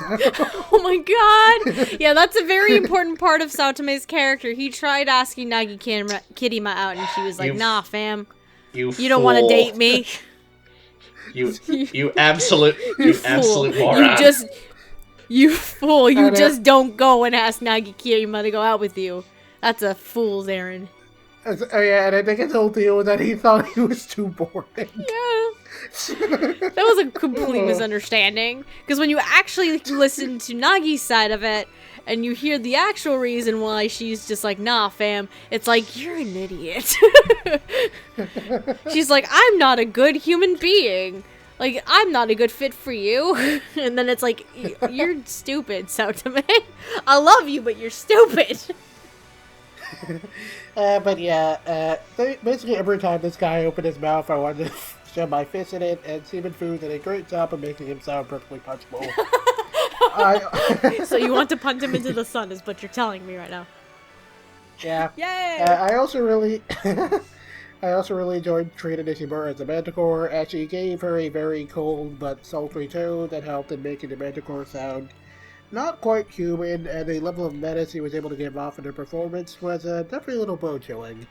Oh my god! Yeah, that's a very important part of Satame's character. He tried asking Nagi Kirima out, and she was like, "Nah, fam, you don't want to date me." You absolute moron. You fool. You just don't go and ask Nagi Kirima to go out with you. That's a fool's errand. Oh yeah, and I think his whole deal was that he thought he was too boring. Yeah. That was a complete misunderstanding. Because when you actually listen to Nagi's side of it, and you hear the actual reason why she's just like, nah, fam, it's like, you're an idiot. She's like, I'm not a good human being. Like, I'm not a good fit for you. And then it's like, you're stupid, Satame. I love you, but you're stupid. Basically every time this guy opened his mouth, I wanted to shove my fist in it, and Stephen Fu did a great job of making him sound perfectly punchable. So you want to punt him into the sun, is what you're telling me right now. Yeah. Yay! I also really enjoyed Trina Nishimura as a Manticore, as she gave her a very cold but sultry tone that helped in making the Manticore sound not quite human, and the level of menace he was able to give off in her performance was definitely a little bone-chilling.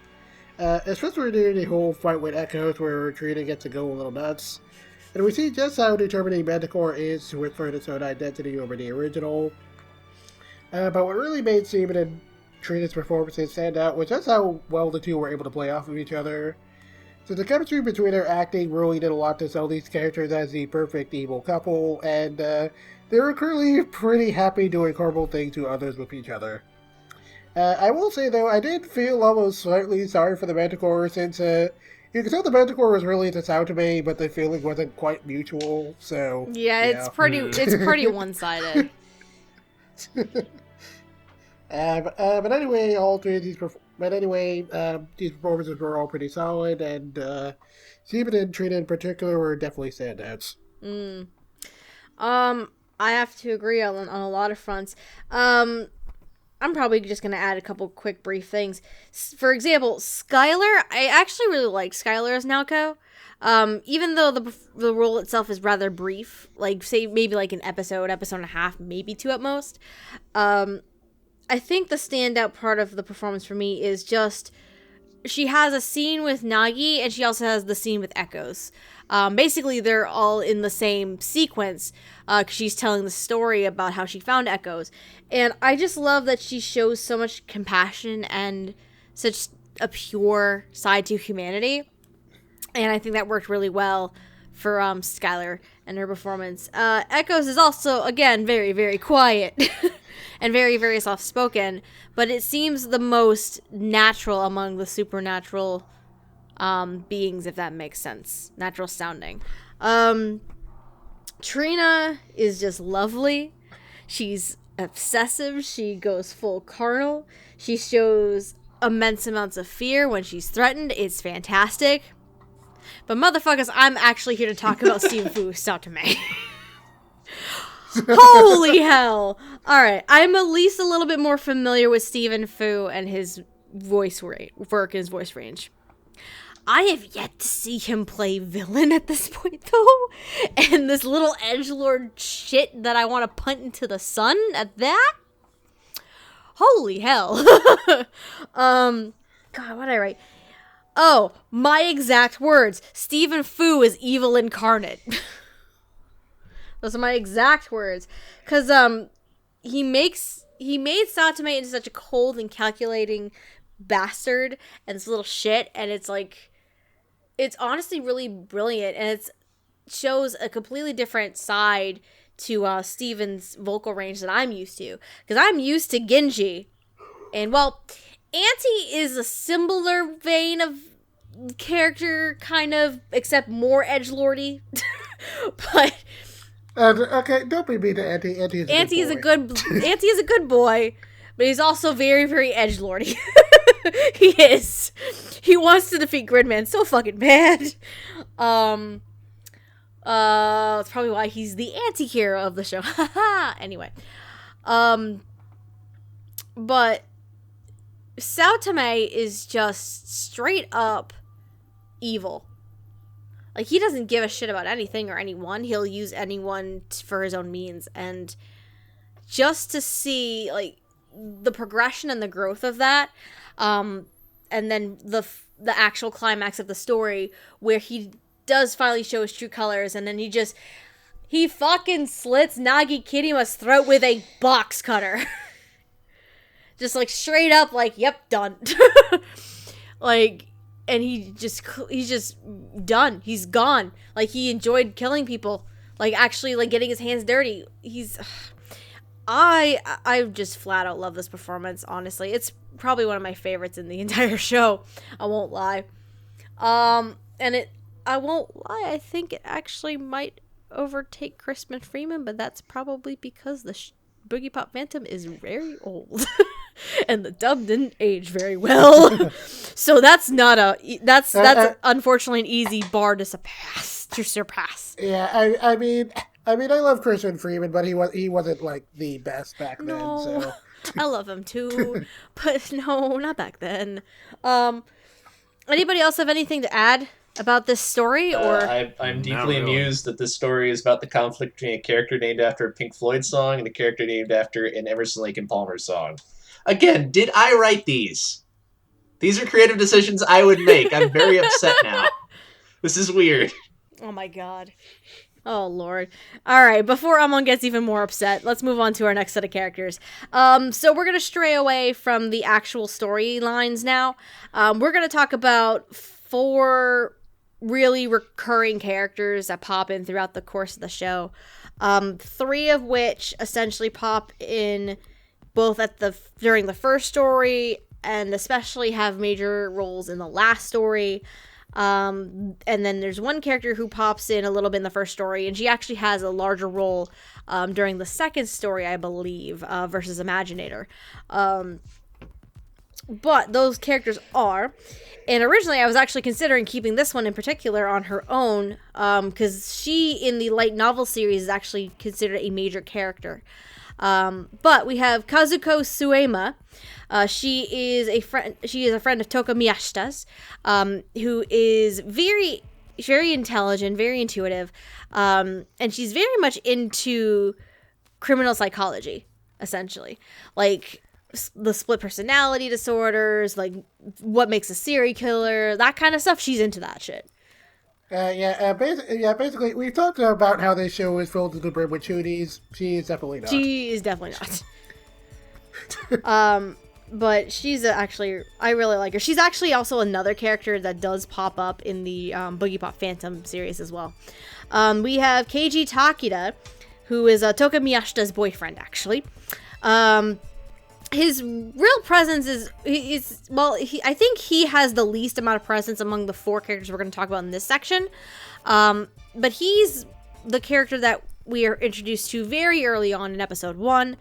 Especially during the whole fight with Echoes, where Trina gets to go a little nuts. And we see just how determined Manticore is to affirm its own identity over the original. But what really made Steven and Trina's performances stand out was just how well the two were able to play off of each other. So the chemistry between their acting really did a lot to sell these characters as the perfect evil couple, and they were clearly pretty happy doing horrible things to others with each other. I will say, though, I did feel almost slightly sorry for the Manticore, since you could tell the Manticore was really into Satame, but the feeling wasn't quite mutual, so... Yeah, it's pretty one-sided. But anyway, these performances were all pretty solid, and Steven and Trina in particular were definitely standouts. I have to agree on a lot of fronts. I'm probably just going to add a couple quick brief things. For example, Skylar, I actually really like Skylar as Naoko. Even though the role itself is rather brief, like, say, maybe like an episode and a half, maybe two at most. I think the standout part of the performance for me is just, she has a scene with Nagi, and she also has the scene with Echoes. Basically, they're all in the same sequence, because she's telling the story about how she found Echoes. And I just love that she shows so much compassion and such a pure side to humanity. And I think that worked really well for Skylar and her performance. Echoes is also, again, very, very quiet and very, very soft-spoken, but it seems the most natural among the supernatural beings, if that makes sense. Natural sounding. Trina is just lovely. She's obsessive. She goes full carnal. She shows immense amounts of fear when she's threatened. It's fantastic. But motherfuckers, I'm actually here to talk about Stephen Fu Satame. Holy hell! Alright, I'm at least a little bit more familiar with Stephen Fu and his voice work and his voice range. I have yet to see him play villain at this point, though. And this little edgelord shit that I want to punt into the sun at that? Holy hell. God, what did I write? Oh, my exact words. Stephen Fu is evil incarnate. Those are my exact words. Because he made Satame into such a cold and calculating bastard and this little shit, and it's like, it's honestly really brilliant, and it shows a completely different side to Steven's vocal range that I'm used to. Because I'm used to Genji. And, well, Auntie is a similar vein of character, kind of, except more edgelordy. But... okay, don't be mean to Auntie. Auntie is a good boy, but he's also very, very edgelordy. He is. He wants to defeat Gridman so fucking bad. It's probably why he's the anti-hero of the show. Anyway. But Saotome is just straight up evil. Like, he doesn't give a shit about anything or anyone. He'll use anyone for his own means. And just to see, like, the progression and the growth of that, and then the actual climax of the story, where he does finally show his true colors, and then he fucking slits Nagi Kirima's throat with a box cutter. Just, like, straight up, like, yep, done. Like... And he's just done. He's gone. Like, he enjoyed killing people. Like, actually, like, getting his hands dirty. I just flat out love this performance, honestly. It's probably one of my favorites in the entire show. I won't lie. I won't lie, I think it actually might overtake Crispin Freeman, but that's probably because the Boogiepop Phantom is very old. And the dub didn't age very well. So that's that's unfortunately an easy bar to surpass. Yeah, I mean I love Crispin Freeman, but he wasn't like the best back then. So I love him too, but no, not back then. Anybody else have anything to add about this story? Or I'm deeply amused that this story is about the conflict between a character named after a Pink Floyd song and a character named after an Emerson, Lake and Palmer song. Again, did I write these? These are creative decisions I would make. I'm very upset now. This is weird. Oh my god. Oh lord. Alright, before Amon gets even more upset, let's move on to our next set of characters. So we're gonna stray away from the actual storylines now. We're gonna talk about 4 really recurring characters that pop in throughout the course of the show. 3 of which essentially pop in both during the first story, and especially have major roles in the last story. And then there's one character who pops in a little bit in the first story, and she actually has a larger role during the second story, I believe, versus Imaginator. But those characters are... And originally I was actually considering keeping this one in particular on her own, because she, in the light novel series, is actually considered a major character. But we have Kazuko Suema. She is a friend of Toka Miyashita's, who is very, very intelligent, very intuitive, and she's very much into criminal psychology, essentially. Like, the split personality disorders, like, what makes a serial killer, that kind of stuff. She's into that shit. Basically, we talked about how this show is filled to the brim with chudies. She is definitely not. She is definitely not. But she's actually, I really like her. She's actually also another character that does pop up in the Boogiepop Phantom series as well. We have Keiji Takeda, who is Toka Miyashita's boyfriend, actually. His real presence I think he has the least amount of presence among the 4 characters we're going to talk about in this section. But he's the character that we are introduced to very early on in episode 1.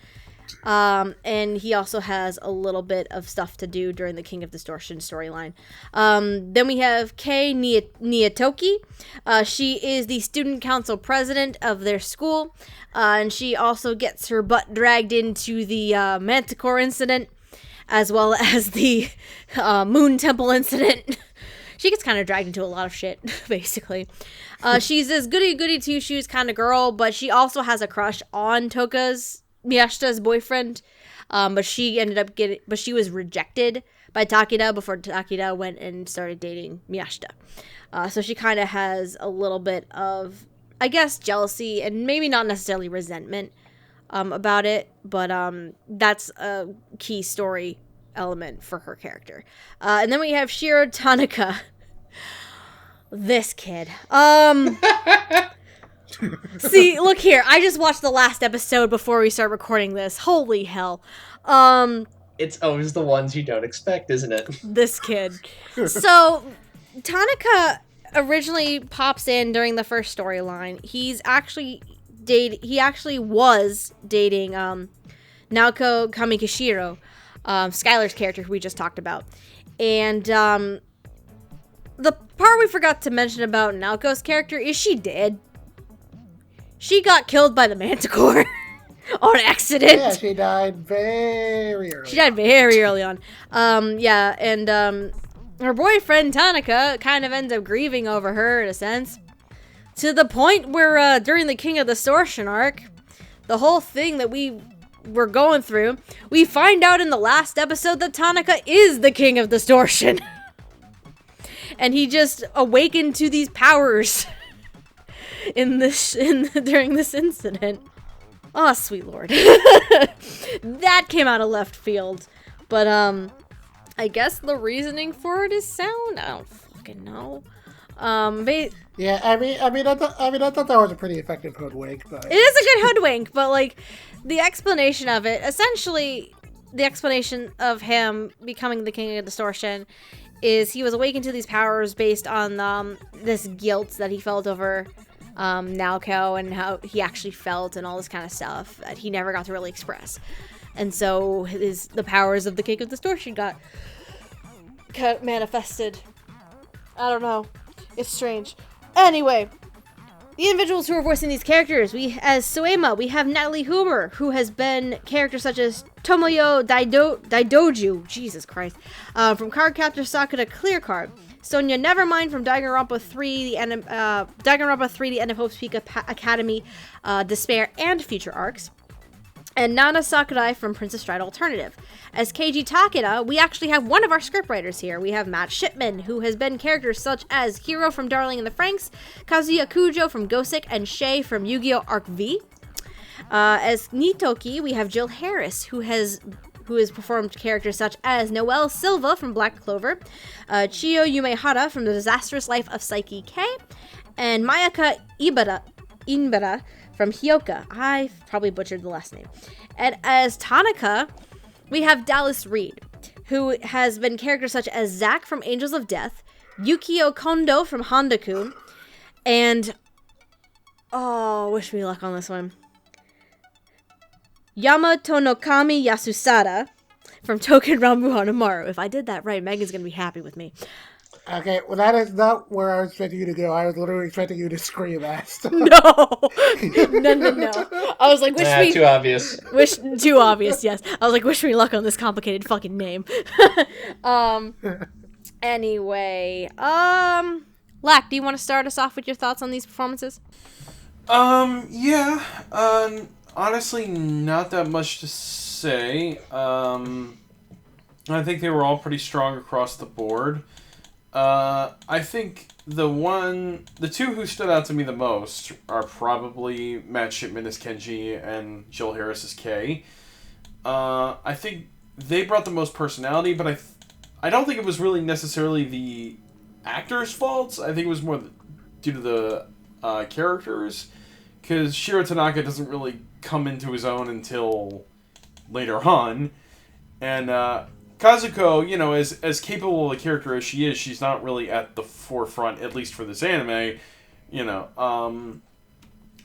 And he also has a little bit of stuff to do during the King of Distortion storyline. Then we have Kei Niyatoki. She is the student council president of their school. And she also gets her butt dragged into the Manticore incident, as well as the Moon Temple incident. She gets kind of dragged into a lot of shit, basically. She's this goody-goody two-shoes kind of girl, but she also has a crush on Miyashita's boyfriend, but she was rejected by Takeda before Takeda went and started dating Miyashita. So she kind of has a little bit of, I guess, jealousy and maybe not necessarily resentment about it, but that's a key story element for her character. And then we have Shiro Tanaka. This kid. See, look here. I just watched the last episode before we start recording this. Holy hell. It's always the ones you don't expect, isn't it? This kid. So, Tanaka originally pops in during the first storyline. He actually was dating Naoko Kamikishiro, Skylar's character who we just talked about. And the part we forgot to mention about Naoko's character is she dead. She got killed by the Manticore on accident. Yeah, she died very early. She died very early on. Yeah, and her boyfriend Tanaka kind of ends up grieving over her in a sense, to the point where during the King of Distortion arc, the whole thing that we were going through, we find out in the last episode that Tanaka is the King of Distortion. And he just awakened to these powers during this incident. Oh, sweet lord. That came out of left field. But I guess the reasoning for it is sound. I don't fucking know. Yeah, I thought that was a pretty effective hoodwink, but it is a good hoodwink, but like the explanation of it, essentially the explanation of him becoming the King of Distortion is he was awakened to these powers based on this guilt that he felt over Naoko and how he actually felt and all this kind of stuff that he never got to really express. And so the powers of the King of Distortion got manifested. I don't know. It's strange. Anyway, the individuals who are voicing these characters, as Suema, we have Natalie Hoomer, who has been characters such as Tomoyo Daidoju, Jesus Christ, from Cardcaptor Sakura Clear Card, Sonia Nevermind from Danganronpa 3, the End of Hope's Peak Academy, Despair, and Future Arcs, and Nana Sakurai from Princess Stride Alternative. As Keiji Takeda, we actually have one of our scriptwriters here. We have Matt Shipman, who has been characters such as Hiro from Darling in the Franxx, Kazuya Kujo from Gosick, and Shay from Yu-Gi-Oh! Arc V. As Nitoki, we have Jill Harris, who has performed characters such as Noelle Silva from Black Clover, Chiyo Yumehara from The Disastrous Life of Psyche K, and Mayaka Inbara from Hyoka. I probably butchered the last name. And as Tanaka, we have Dallas Reed, who has been characters such as Zack from Angels of Death, Yukio Kondo from Honda-kun, and wish me luck on this one, Yamato no Kami Yasusada from Token Rambu Hanamaru. If I did that right, Megan's gonna be happy with me. okay, well that is not where I was expecting you to go. I was literally expecting you to scream at. No. I was like, Too obvious. Too obvious, yes. I was like, wish me luck on this complicated fucking name. Anyway, Lack, do you want to start us off with your thoughts on these performances? Yeah. Honestly, not that much to say. I think they were all pretty strong across the board. I think the two who stood out to me the most are probably Matt Shipman as Kenji and Jill Harris as Kay. I think they brought the most personality, but I don't think it was really necessarily the actors' faults. I think it was more due to the characters, because Shiro Tanaka doesn't really come into his own until later on, and Kazuko, as capable of a character as she is, she's not really at the forefront, at least for this anime,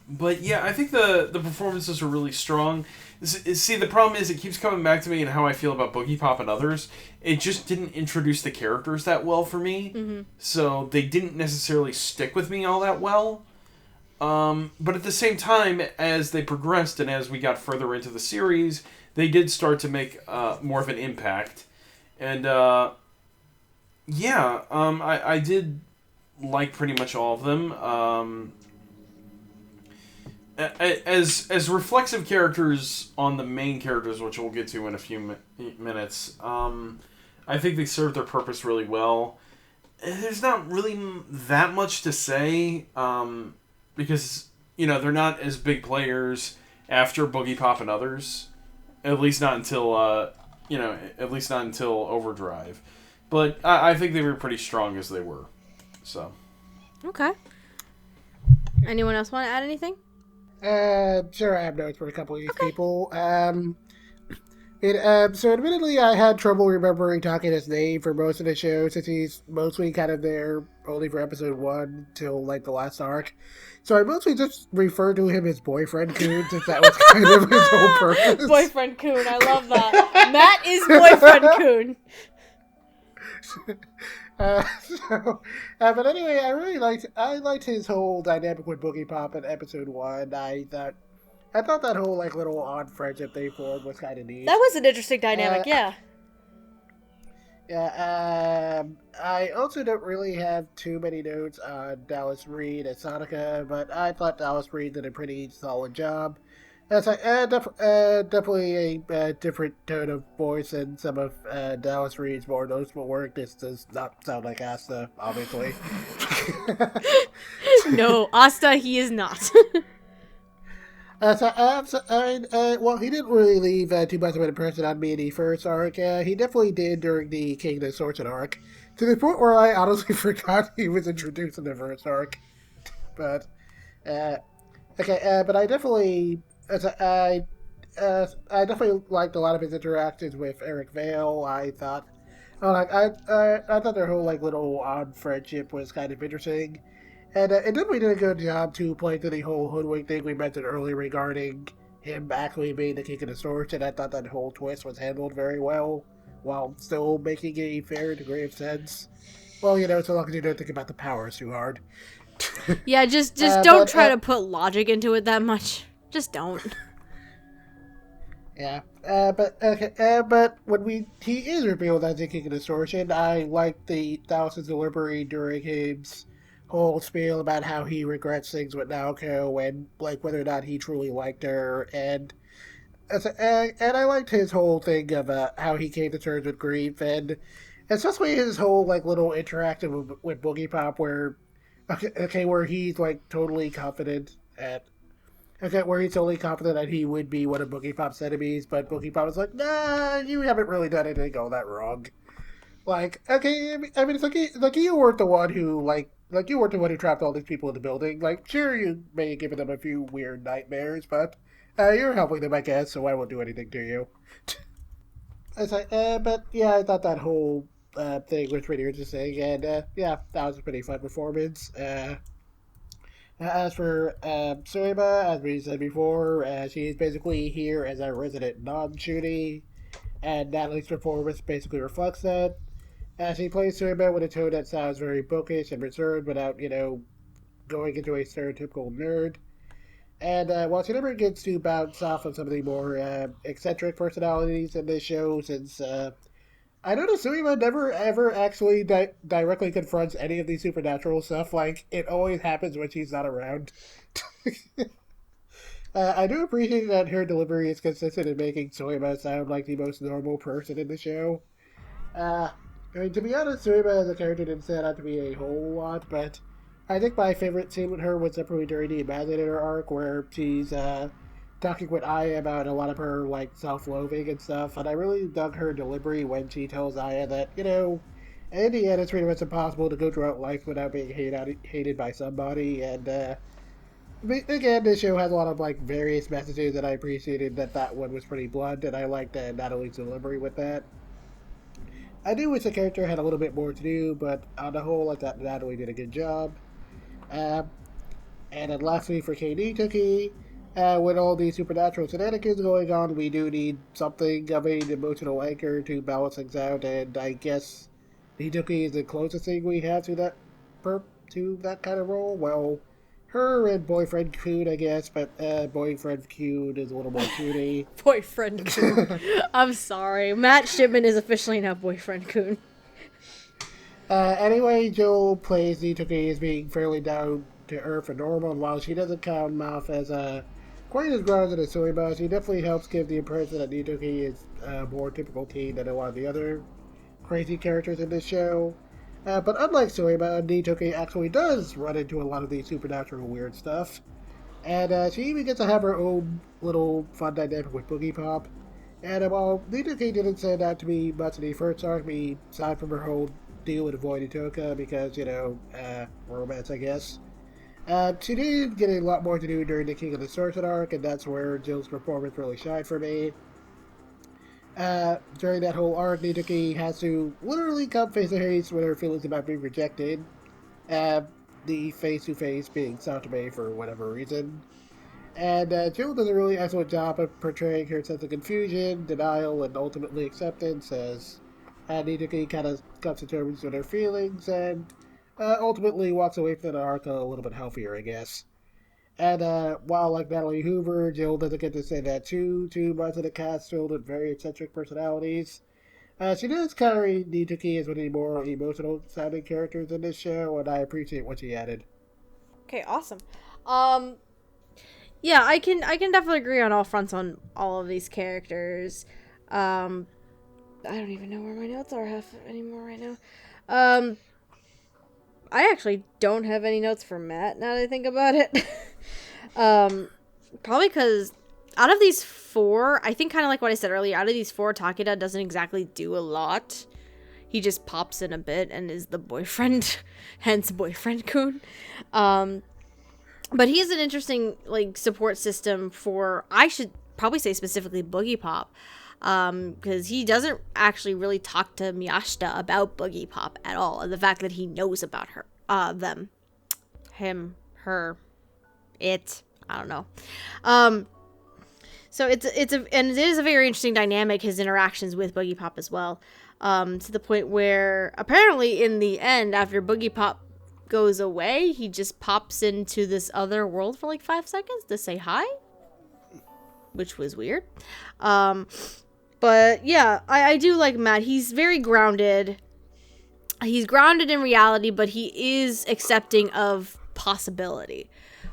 But yeah, I think the performances are really strong. See, the problem is it keeps coming back to me and how I feel about Boogiepop and Others. It just didn't introduce the characters that well for me, so they didn't necessarily stick with me all that well. But at the same time, as they progressed and as we got further into the series, they did start to make more of an impact. And, I did like pretty much all of them. As reflexive characters on the main characters, which we'll get to in a few minutes, I think they served their purpose really well. There's not really that much to say, because, they're not as big players after Boogiepop and Others. At least not until, Overdrive. But I think they were pretty strong as they were. So. Okay. Anyone else want to add anything? Sure, I have notes for a couple of these people. So admittedly, I had trouble remembering talking his name for most of the show, since he's mostly kind of there only for episode 1 till, like, the last arc. So I mostly just refer to him as Boyfriend Coon, since that was kind of his whole purpose. Boyfriend Coon, I love that. Matt is Boyfriend Coon. But anyway, I liked his whole dynamic with Boogiepop in episode 1. I thought that whole, like, little odd friendship they formed was kind of neat. That was an interesting dynamic, yeah. Yeah, I also don't really have too many notes on Dallas Reed and Sonica, but I thought Dallas Reed did a pretty solid job. Definitely a different tone of voice than some of Dallas Reed's more noticeable work. This does not sound like Asta, obviously. No, Asta, he is not. Well, he didn't really leave too much of an impression on me in the first arc. He definitely did during the King of the Sorcerer arc, to the point where I honestly forgot he was introduced in the first arc. But, but I definitely liked a lot of his interactions with Eric Vale. I thought their whole like little odd friendship was kind of interesting. And it definitely did a good job to play to the whole hoodwink thing we mentioned earlier regarding him actually being the King of the Swords, and I thought that whole twist was handled very well, while still making a fair degree of sense. Well, so long as you don't think about the powers too hard. Yeah, just don't try to put logic into it that much. Just don't. Yeah, but when he is revealed as the King of the Swords, and I like the Thousands delivery during his whole spiel about how he regrets things with Naoko and like whether or not he truly liked her, and I liked his whole thing of how he came to terms with grief, and especially his whole like little interaction with Boogiepop where where he's like totally confident that he would be one of Boogiepop's enemies, but Boogiepop was like, nah, you haven't really done anything all that wrong. Like, okay, I mean, it's like you weren't the one who you weren't the one who trapped all these people in the building. Like, sure, you may have given them a few weird nightmares, but you're helping them, I guess, so I won't do anything to you. But yeah, I thought that whole thing was pretty interesting, and yeah, that was a pretty fun performance. As for Suima, as we said before, she's basically here as a resident non-shooty, and Natalie's performance basically reflects that. She plays Suima with a tone that sounds very bookish and reserved without, going into a stereotypical nerd. And while she never gets to bounce off of some of the more eccentric personalities in this show, since I noticed Suima never ever actually directly confronts any of the supernatural stuff. Like, it always happens when she's not around. I do appreciate that her delivery is consistent in making Suima sound like the most normal person in the show. I mean, to be honest, Suima as a character didn't set out to be a whole lot, but I think my favorite scene with her was definitely during the Imaginator arc, where she's talking with Aya about a lot of her like self-loathing and stuff, and I really dug her delivery when she tells Aya that, in the end, it's pretty much impossible to go throughout life without being hated by somebody, and again, this show has a lot of like various messages, and I appreciated that one was pretty blunt, and I liked Natalie's delivery with that. I do wish the character had a little bit more to do, but on the whole, I thought Natalie did a good job. And then lastly, for KD Tookie, with all these supernatural shenanigans going on, we do need something of an emotional anchor to balance things out, and I guess Tookie is the closest thing we have to that kind of role. Well, her and Boyfriend Coon, I guess, but Boyfriend Coon is a little more shooty. Boyfriend Coon. I'm sorry. Matt Shipman is officially now Boyfriend Coon. Anyway, Joel plays Nitoki as being fairly down to earth and normal, and while she doesn't come off as quite as grounded as Suima, she definitely helps give the impression that Nitoki is a more typical teen than a lot of the other crazy characters in this show. But unlike Suima, Nitoki actually does run into a lot of the supernatural weird stuff. And she even gets to have her own little fun dynamic with Boogiepop. And while Nitoki didn't stand out to me much in the first arc, aside from her whole deal with avoiding Toka because, romance, I guess. She did get a lot more to do during the King of Distortion arc, and that's where Jill's performance really shined for me. During that whole arc, Nidoki has to literally come face to face with her feelings about being rejected. The face-to-face being Satome for whatever reason. And Jill does a really excellent job of portraying her sense of confusion, denial, and ultimately acceptance as Nidoki kind of comes to terms with her feelings and ultimately walks away from the arc a little bit healthier, I guess. And while, like Natalie Hoover, Jill doesn't get to say that too much of the cast filled with very eccentric personalities. She does carry Nidoki as one of the more emotional sounding characters in this show, and I appreciate what she added. Okay, awesome. Yeah, I can definitely agree on all fronts on all of these characters. I don't even know where my notes are anymore right now. I actually don't have any notes for Matt now that I think about it. Probably because out of these four, I think kind of like what I said earlier, out of these four, Takeda doesn't exactly do a lot. He just pops in a bit and is the boyfriend, hence boyfriend Kun. But he is an interesting like support system for, I should probably say specifically Boogiepop, because he doesn't actually really talk to Miyashita about Boogiepop at all, and the fact that he knows about her, them, him, her, it, I don't know. So it is a very interesting dynamic, his interactions with Boogiepop as well, to the point where apparently in the end, after Boogiepop goes away, he just pops into this other world for like 5 seconds to say hi, which was weird. But yeah, I do like Matt. He's very grounded. He's grounded in reality, but he is accepting of possibility,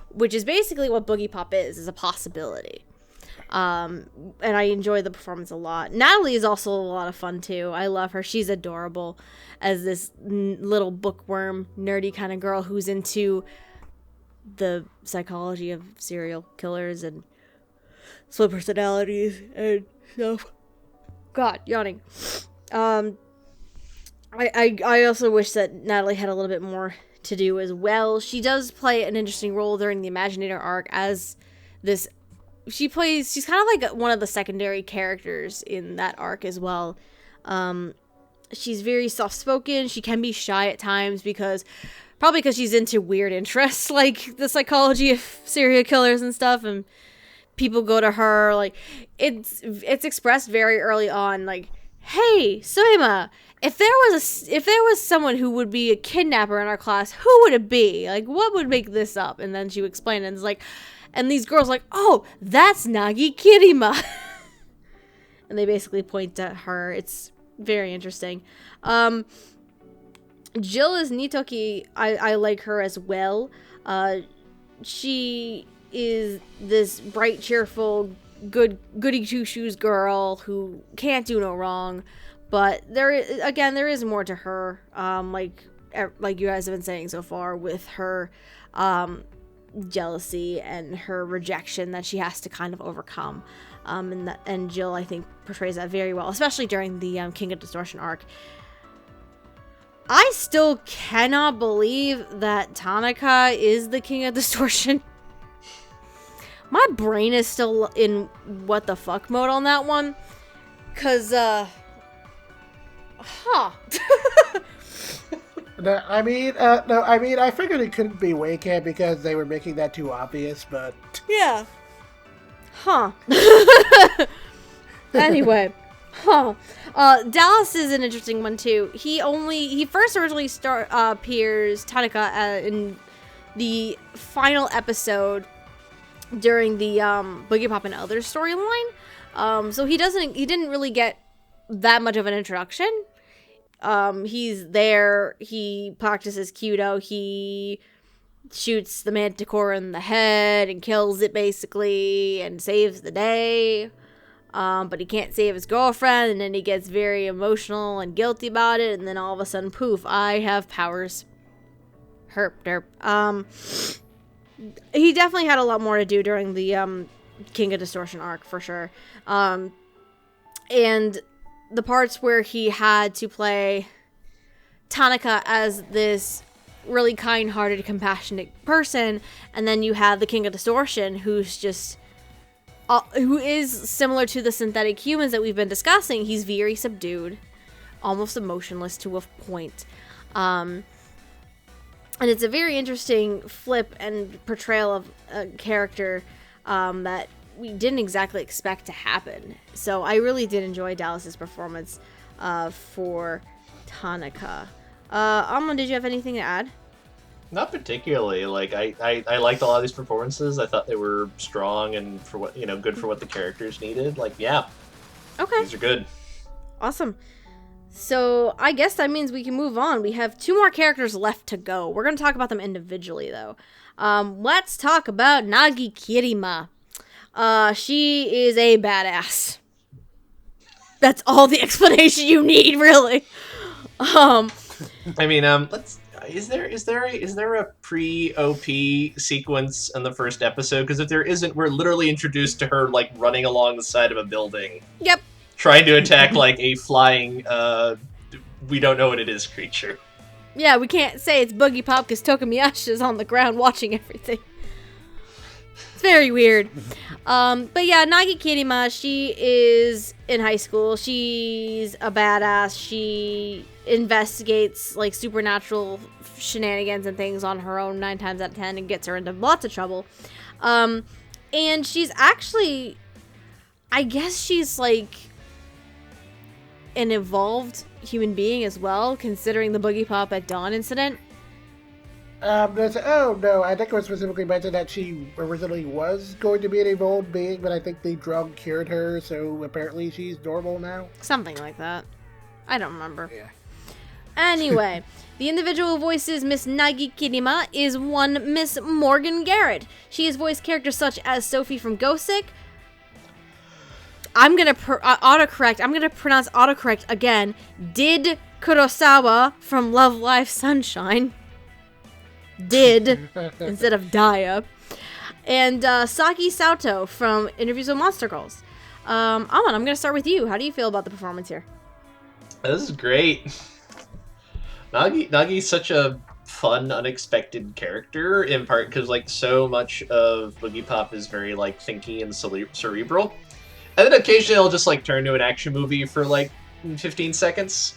which is basically what Boogiepop is a possibility. And I enjoy the performance a lot. Natalie is also a lot of fun too. I love her. She's adorable as this little bookworm, nerdy kind of girl who's into the psychology of serial killers and split personalities and stuff. God, yawning. I also wish that Natalie had a little bit more to do as well. She does play an interesting role during the Imaginator arc as this. She's kind of like one of the secondary characters in that arc as well. She's very soft-spoken. She can be shy at times probably because she's into weird interests like the psychology of serial killers and stuff, and people go to her. Like it's expressed very early on, like, hey, Soima, if there was someone who would be a kidnapper in our class, who would it be? Like, what would make this up? And then she would explain it, and it's like, and these girls like, oh, that's Nagi Kirima. And they basically point at her. It's very interesting. Jill is Nitoki. I like her as well. She is this bright, cheerful, goody two-shoes girl who can't do no wrong. But there is more to her. Like you guys have been saying so far, with her jealousy and her rejection that she has to kind of overcome. And Jill, I think, portrays that very well, especially during the King of Distortion arc. I still cannot believe that Tanaka is the King of Distortion. My brain is still in what the fuck mode on that one. Cause, No, I figured it couldn't be Waycam because they were making that too obvious, but... Yeah. Huh. Anyway. Huh. Dallas is an interesting one, too. He first originally appears, Tanaka, in the final episode during the Boogiepop and Others storyline. So he didn't really get that much of an introduction. He's there, he practices Kyudo, he shoots the manticore in the head and kills it basically and saves the day. But he can't save his girlfriend, and then he gets very emotional and guilty about it, and then all of a sudden, poof, I have powers. Herp derp. He definitely had a lot more to do during the King of Distortion arc, for sure. And the parts where he had to play Tanaka as this really kind-hearted, compassionate person, and then you have the King of Distortion, who's just who is similar to the synthetic humans that we've been discussing. He's very subdued, almost emotionless to a point. And it's a very interesting flip and portrayal of a character that we didn't exactly expect to happen. So I really did enjoy Dallas's performance for Tanaka. Amon, did you have anything to add? Not particularly. Like I liked a lot of these performances. I thought they were strong and for what good for what the characters needed. Like, yeah. Okay. These are good. Awesome. So I guess that means we can move on. We have 2 more characters left to go. We're going to talk about them individually, though. Let's talk about Nagi Kirima. She is a badass. That's all the explanation you need, really. I mean, is there a pre-OP sequence in the first episode? Because if there isn't, we're literally introduced to her like running along the side of a building. Yep. Trying to attack like a flying we don't know what it is creature. Yeah, we can't say it's Boogiepop because Tokamiyashi's on the ground watching everything. It's very weird. But yeah, Nagi Kirima, she is in high school. She's a badass. She investigates like supernatural shenanigans and things on her own 9 times out of 10 and gets her into lots of trouble. And she's actually, I guess she's like an evolved human being as well, considering the Boogiepop at Dawn incident. Oh no, I think it was specifically mentioned that she originally was going to be an evolved being, but I think the drug cured her, so apparently she's normal now. Something like that. I don't remember. Yeah. Anyway, the individual who voices Miss Nagi Kirima is one Miss Morgan Garrett. She has voiced characters such as Sophie from Ghostsick. I'm gonna autocorrect. I'm gonna pronounce autocorrect again. Did Kurosawa from Love Live Sunshine. Did instead of Daya. And Saki Sato from Interviews with Monster Girls. Amon, I'm gonna start with you. How do you feel about the performance here? This is great. Nagi's such a fun, unexpected character, in part because like so much of Boogiepop is very like thinky and cerebral. And then occasionally it'll just like turn to an action movie for like 15 seconds.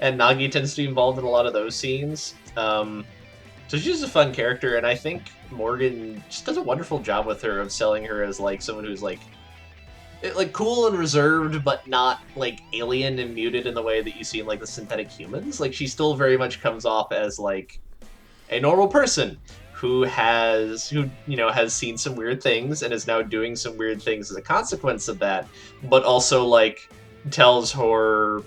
And Nagi tends to be involved in a lot of those scenes. So she's just a fun character, and I think Morgan just does a wonderful job with her of selling her as like someone who's like cool and reserved, but not like alien and muted in the way that you see in like the synthetic humans. Like she still very much comes off as like a normal person who has seen some weird things and is now doing some weird things as a consequence of that, but also like tells her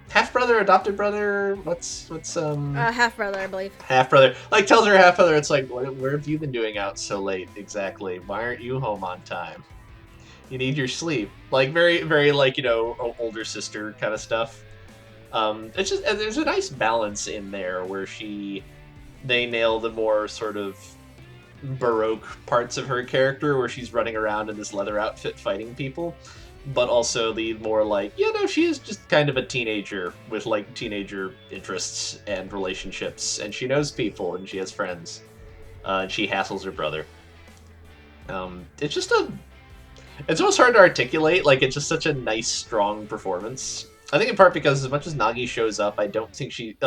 half-brother, adopted brother, what's Half-brother, I believe. Half-brother. Like, tells her half-brother, it's like, where have you been doing out so late, exactly? Why aren't you home on time? You need your sleep. Like, very, very, like, older sister kind of stuff. It's just, there's a nice balance in there where they nail the more sort of Baroque parts of her character, where she's running around in this leather outfit fighting people. But also the more like, she is just kind of a teenager with like teenager interests and relationships, and she knows people and she has friends, and she hassles her brother. It's almost hard to articulate. Like, it's just such a nice, strong performance. I think in part because as much as Nagi shows up, I don't think she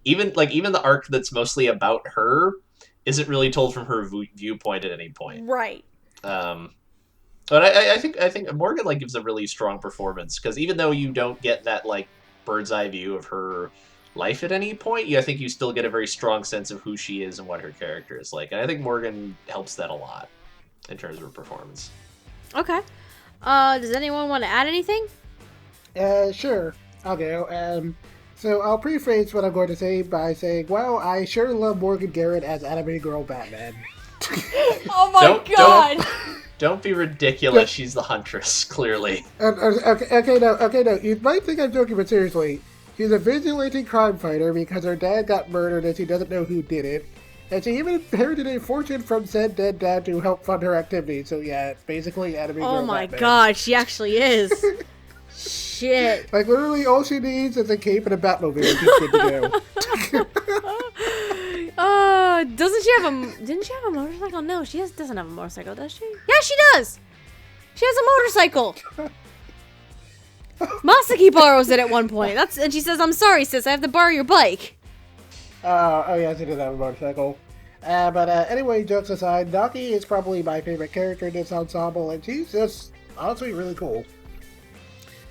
even the arc that's mostly about her isn't really told from her viewpoint at any point. Right. But I think Morgan gives a really strong performance, because even though you don't get that bird's eye view of her life at any point, I think you still get a very strong sense of who she is and what her character is like. And I think Morgan helps that a lot in terms of her performance. Okay. Does anyone want to add anything? Sure. I'll go. So I'll preface what I'm going to say by saying, wow, I sure love Morgan Garrett as Anime Girl Batman. Oh my god! Don't be ridiculous. She's the Huntress, clearly. Okay, no. You might think I'm joking, but seriously. She's a vigilante crime fighter because her dad got murdered and she doesn't know who did it. And she even inherited a fortune from said dead dad to help fund her activities. So yeah, it's basically Anime Girl Batman. Oh my god, she actually is. Shit. Literally all she needs is a cape and a Batmobile. She's good to go. Doesn't she have a? Didn't she have a motorcycle? No, she doesn't have a motorcycle, does she? Yeah, she does. She has a motorcycle. Masaki borrows it at one point. And she says, "I'm sorry, sis. I have to borrow your bike." Oh yeah, she did have a motorcycle. But anyway, jokes aside, Nagi is probably my favorite character in this ensemble, and she's just honestly really cool.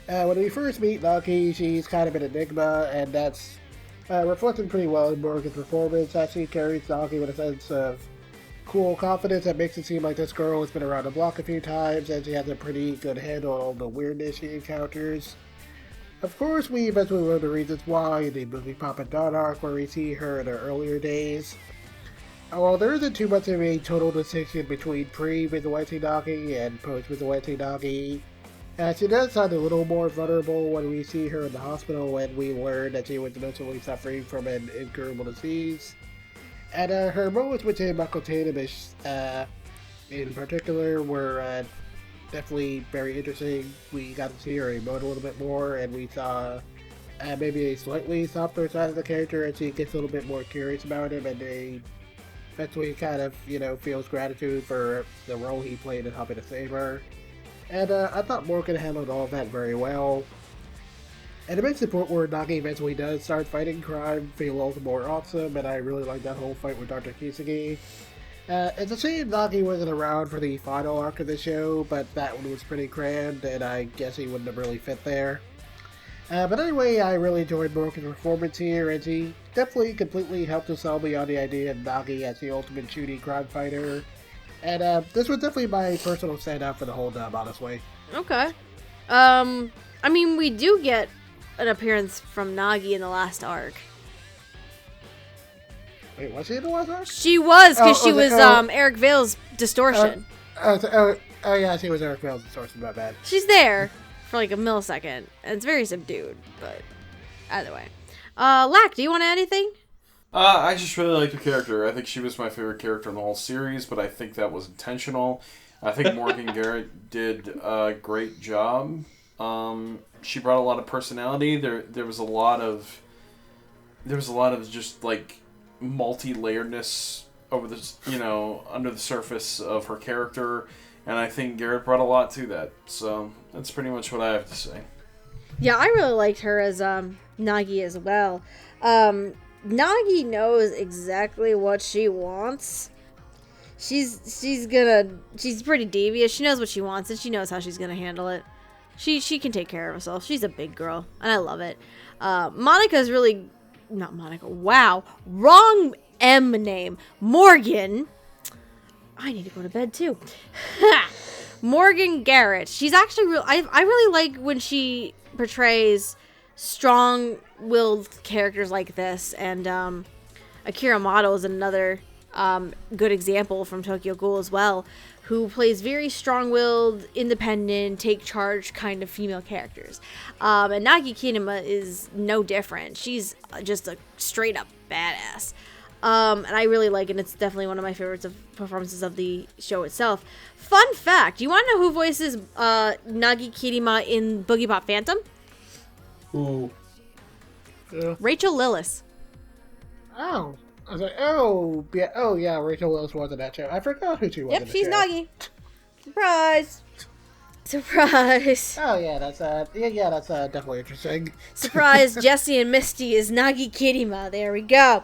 When we first meet Nagi, she's kind of an enigma, and that's reflected pretty well in Morgan's performance, as she carries Nagi with a sense of cool confidence that makes it seem like this girl has been around the block a few times, and she has a pretty good handle on the weirdness she encounters. Of course, we eventually learn the reasons why in the Boogiepop and Others arc, where we see her in her earlier days. While there isn't too much of a total distinction between pre-Vigilante Nagi and post-Vigilante Nagi, she does sound a little more vulnerable when we see her in the hospital when we learn that she was eventually suffering from an incurable disease. And her moments with Mako Tanamish, in particular, were definitely very interesting. We got to see her emote a little bit more, and we saw maybe a slightly softer side of the character as she gets a little bit more curious about him, and eventually kind of, feels gratitude for the role he played in helping to save her. And I thought Morgan handled all of that very well. And it makes the point where Nagi eventually does start fighting crime feel all the more awesome, and I really like that whole fight with Dr. Kisagi. It's a shame Nagi wasn't around for the final arc of the show, but that one was pretty grand, and I guess he wouldn't have really fit there. But anyway, I really enjoyed Morgan's performance here, and he definitely completely helped to sell me on the idea of Nagi as the ultimate shooty crime fighter. And this was definitely my personal standout for the whole dub, honestly. Okay. I mean, we do get an appearance from Nagi in the last arc. Wait, was she in the last arc? She was, because she was Eric Vale's distortion. Yeah, she was Eric Vale's distortion, my bad. She's there for like a millisecond, and it's very subdued, but either way. Lac, do you want to add anything? I just really liked her character. I think she was my favorite character in the whole series, but I think that was intentional. I think Morgan Garrett did a great job. She brought a lot of personality. There was a lot of just like multi-layeredness over this, under the surface of her character, and I think Garrett brought a lot to that. So that's pretty much what I have to say. Yeah, I really liked her as Nagi as well. Nagi knows exactly what she wants. She's pretty devious. She knows what she wants, and she knows how she's gonna handle it. She can take care of herself. She's a big girl, and I love it. Monica's really not Monica. Wow, wrong M name. Morgan. I need to go to bed too. Morgan Garrett. She's actually real. I really like when she portrays strong-willed characters like this, and Akira Mato is another good example from Tokyo Ghoul as well, who plays very strong-willed, independent, take-charge kind of female characters. And Nagi Kirima is no different. She's just a straight-up badass. And I really like it. It's definitely one of my favorites of performances of the show itself. Fun fact, you want to know who voices Nagi Kirima in Boogiepop Phantom? Ooh. Rachel Lillis. Oh. I was like, yeah, Rachel Willis was in that show. I forgot who she was in the show. Yep, she's Nagi. Surprise! Surprise! Oh, yeah, that's definitely interesting. Surprise, Jessie and Misty is Nagi Kirima. There we go.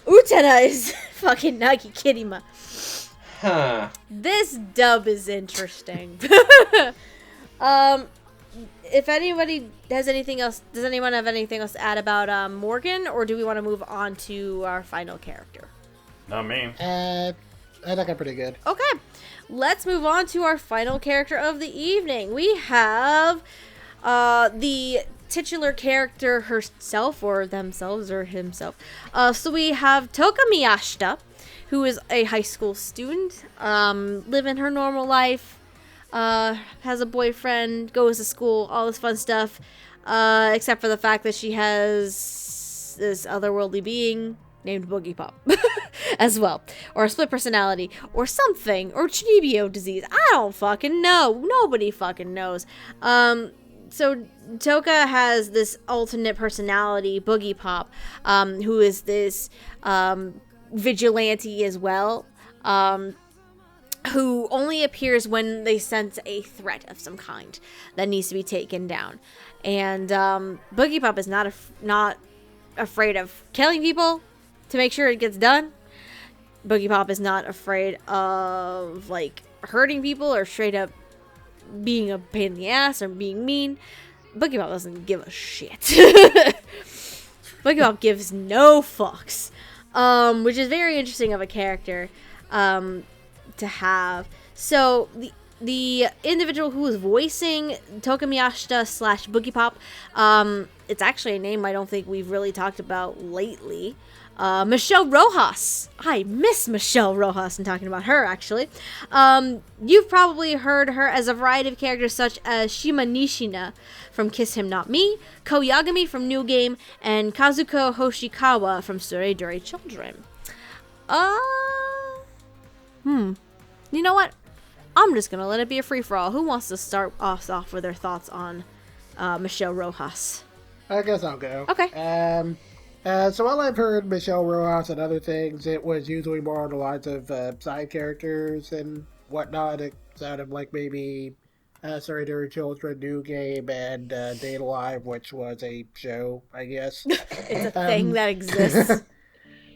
Utena is fucking Nagi Kirima. Huh. This dub is interesting. If anybody has anything else, does anyone have anything else to add about Morgan, or do we want to move on to our final character? Not me. I think I'm pretty good. Okay, let's move on to our final character of the evening. We have the titular character herself, or themselves, or himself. So we have Toka Miyashita, who is a high school student, living her normal life. Has a boyfriend, goes to school, all this fun stuff, except for the fact that she has this otherworldly being named Boogiepop as well, or a split personality, or something, or Chibio disease. I don't fucking know. Nobody fucking knows. So Toka has this alternate personality, Boogiepop, who is this vigilante as well, who only appears when they sense a threat of some kind that needs to be taken down. And Boogiepop is not afraid of killing people to make sure it gets done. Boogiepop is not afraid of, like, hurting people or straight up being a pain in the ass or being mean. Boogiepop doesn't give a shit. Boogiepop gives no fucks, which is very interesting of a character to have. So the individual who is voicing Toka / Boogiepop, it's actually a name I don't think we've really talked about lately. Michelle Rojas. I miss Michelle Rojas and talking about her, actually. You've probably heard her as a variety of characters such as Shima Nishina from Kiss Him Not Me, Ko Yagami from New Game, and Kazuko Hoshikawa from Surreal Children. You know what? I'm just gonna let it be a free-for-all. Who wants to start us off with their thoughts on Michelle Rojas? I guess I'll go. Okay. So while I've heard Michelle Rojas and other things, it was usually more on the lines of side characters and whatnot. It sounded like maybe Surreal Children, New Game, and Date Alive, which was a show, I guess. It's a thing that exists.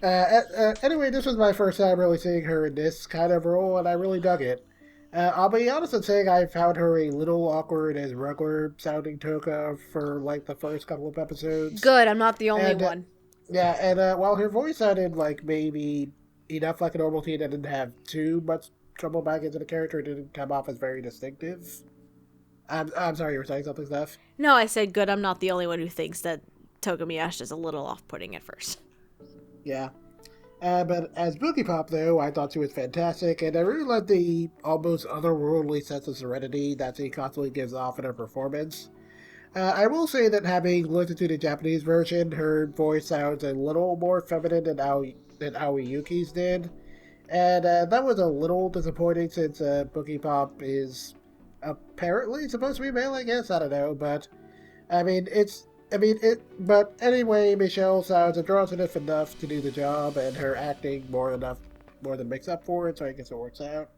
Anyway, this was my first time really seeing her in this kind of role, and I really dug it. I'll be honest in saying I found her a little awkward as regular-sounding Toka for, like, the first couple of episodes. Good, I'm not the only one. Yeah, and while her voice sounded like maybe enough like a normal teen that didn't have too much trouble back into the character, it didn't come off as very distinctive. I'm sorry, you were saying something, Steph? No, I said good, I'm not the only one who thinks that Toka is a little off-putting at first. Yeah. But as Boogiepop, though, I thought she was fantastic, and I really loved the almost otherworldly sense of serenity that she constantly gives off in her performance. I will say that having listened to the Japanese version, her voice sounds a little more feminine than Aoi Yuki's did, and that was a little disappointing since Boogiepop is apparently supposed to be male, I guess. I don't know, but but anyway, Michelle sounds androgynous enough to do the job, and her acting more than makes up for it, so I guess it works out.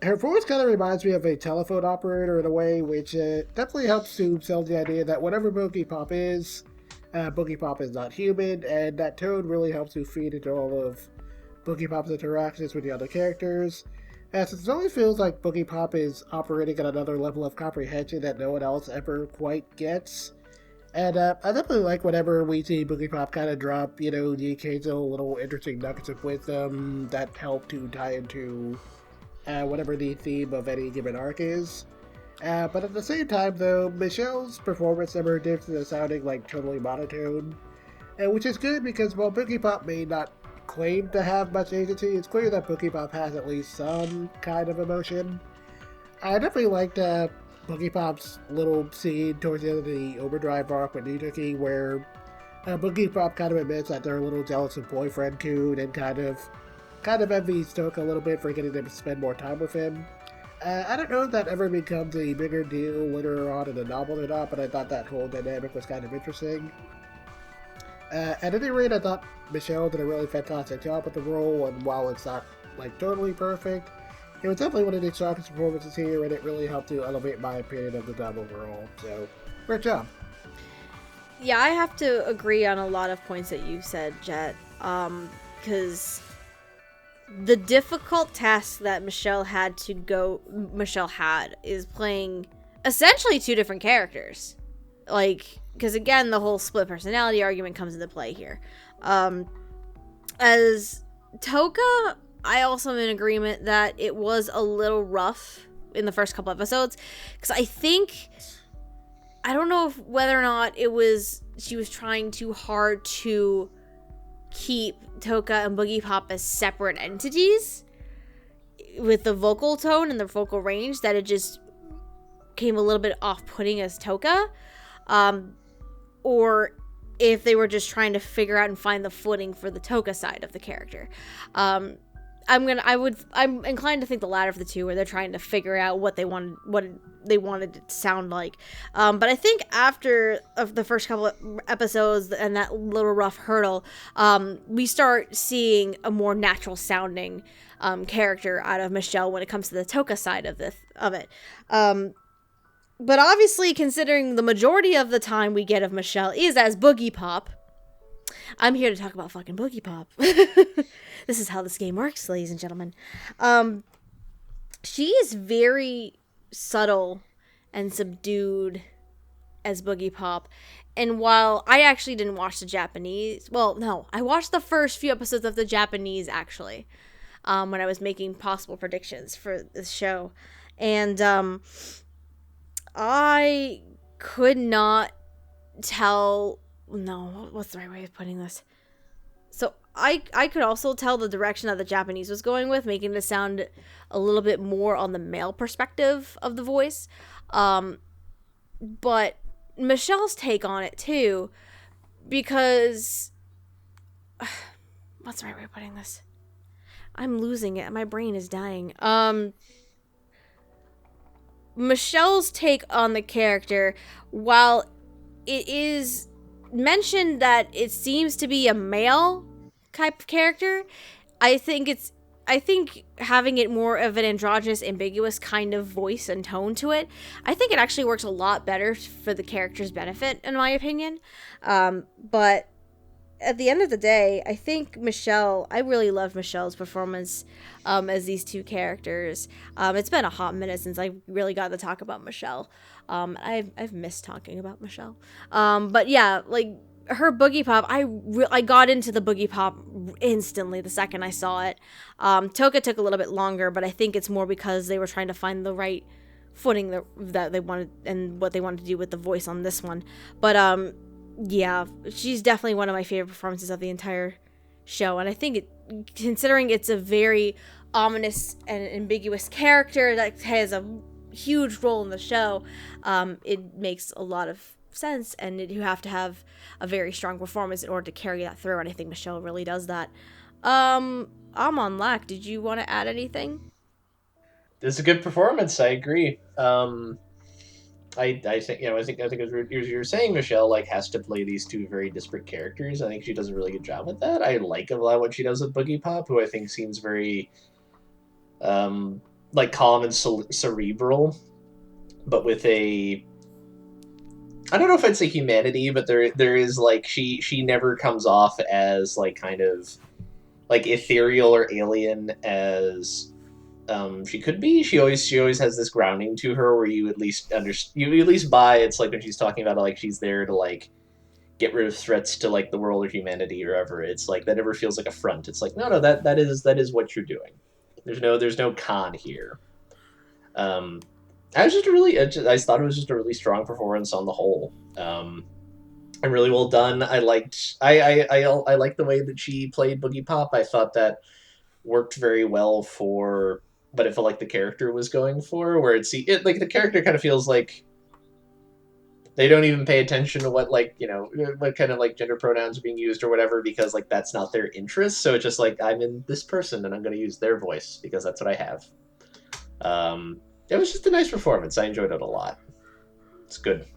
Her voice kind of reminds me of a telephone operator in a way, which definitely helps to sell the idea that whatever Boogiepop is not human, and that tone really helps to feed into all of Boogiepop's interactions with the other characters. Since it always feels like Boogiepop is operating at another level of comprehension that no one else ever quite gets. And I definitely like whenever we see Boogiepop kind of drop, the occasional little interesting nuggets of wisdom that help to tie into whatever the theme of any given arc is. But at the same time, though, Michelle's performance never dips into sounding like totally monotone. Which is good because while Boogiepop may not claim to have much agency, it's clear that Boogiepop has at least some kind of emotion. I definitely liked Boogiepop's little scene towards the end of the Overdrive arc with Nidaki, where Boogiepop kind of admits that they're a little jealous of boyfriend Kun and kind of envies Toka a little bit for getting them to spend more time with him. I don't know if that ever becomes a bigger deal later on in the novel or not, but I thought that whole dynamic was kind of interesting. At any rate, I thought Michelle did a really fantastic job with the role, and while it's not, totally perfect, it was definitely one of the strongest performances here, and it really helped to elevate my opinion of the dub overall, so, great job. Yeah, I have to agree on a lot of points that you said, Jet, because the difficult task that Michelle had is playing essentially two different characters. Because again, the whole split personality argument comes into play here. As Toka, I also am in agreement that it was a little rough in the first couple episodes. Because I don't know whether or not she was trying too hard to keep Toka and Boogiepop as separate entities with the vocal tone and the vocal range, that it just came a little bit off-putting as Toka. Or if they were just trying to figure out and find the footing for the Toka side of the character. I'm inclined to think the latter of the two, where they're trying to figure out what they wanted it to sound like. But I think after the first couple of episodes and that little rough hurdle, we start seeing a more natural sounding character out of Michelle when it comes to the Toka side of it. But obviously, considering the majority of the time we get of Michelle is as Boogiepop, I'm here to talk about fucking Boogiepop. This is how this game works, ladies and gentlemen. She is very subtle and subdued as Boogiepop. And while I actually didn't watch the Japanese... Well, no. I watched the first few episodes of the Japanese, actually. When I was making possible predictions for this show. And, I could not tell... No, what's the right way of putting this? So I could also tell the direction that the Japanese was going with, making it sound a little bit more on the male perspective of the voice. But Michelle's take on it too, because what's the right way of putting this? I'm losing it. My brain is dying. Michelle's take on the character, while it is mentioned that it seems to be a male type of character, I think having it more of an androgynous, ambiguous kind of voice and tone to it, I think it actually works a lot better for the character's benefit, in my opinion. But at the end of the day, I think I really loved Michelle's performance as these two characters. It's been a hot minute since I really got to talk about Michelle. I've missed talking about Michelle. But yeah, like her Boogiepop, I got into the Boogiepop instantly the second I saw it. Toka took a little bit longer, but I think it's more because they were trying to find the right footing that they wanted and what they wanted to do with the voice on this one. But yeah, she's definitely one of my favorite performances of the entire show, and I think considering it's a very ominous and ambiguous character that has a huge role in the show, it makes a lot of sense, and you have to have a very strong performance in order to carry that through, and I think Michelle really does that. Amon, Lac, did you want to add anything? This is a good performance. I agree. I think as you were saying, Michelle has to play these two very disparate characters. I think she does a really good job with that. I like a lot what she does with Boogiepop, who I think seems very calm and cerebral, but with a, I don't know if I'd say humanity, but there is she never comes off as kind of ethereal or alien as she could be. She always has this grounding to her where you at least buy. It's like when she's talking about she's there to get rid of threats to the world or humanity or whatever. It's that never feels like a front. It's no, that is what you're doing. There's no con here. I thought it was just a really strong performance on the whole. And really well done. I liked the way that she played Boogiepop. I thought that worked very well for what it felt like the character was going for, where the character kind of feels like they don't even pay attention to what what kind of gender pronouns are being used or whatever, because that's not their interest. So it's just I'm in this person and I'm going to use their voice because that's what I have. It was just a nice performance. I enjoyed it a lot. It's good.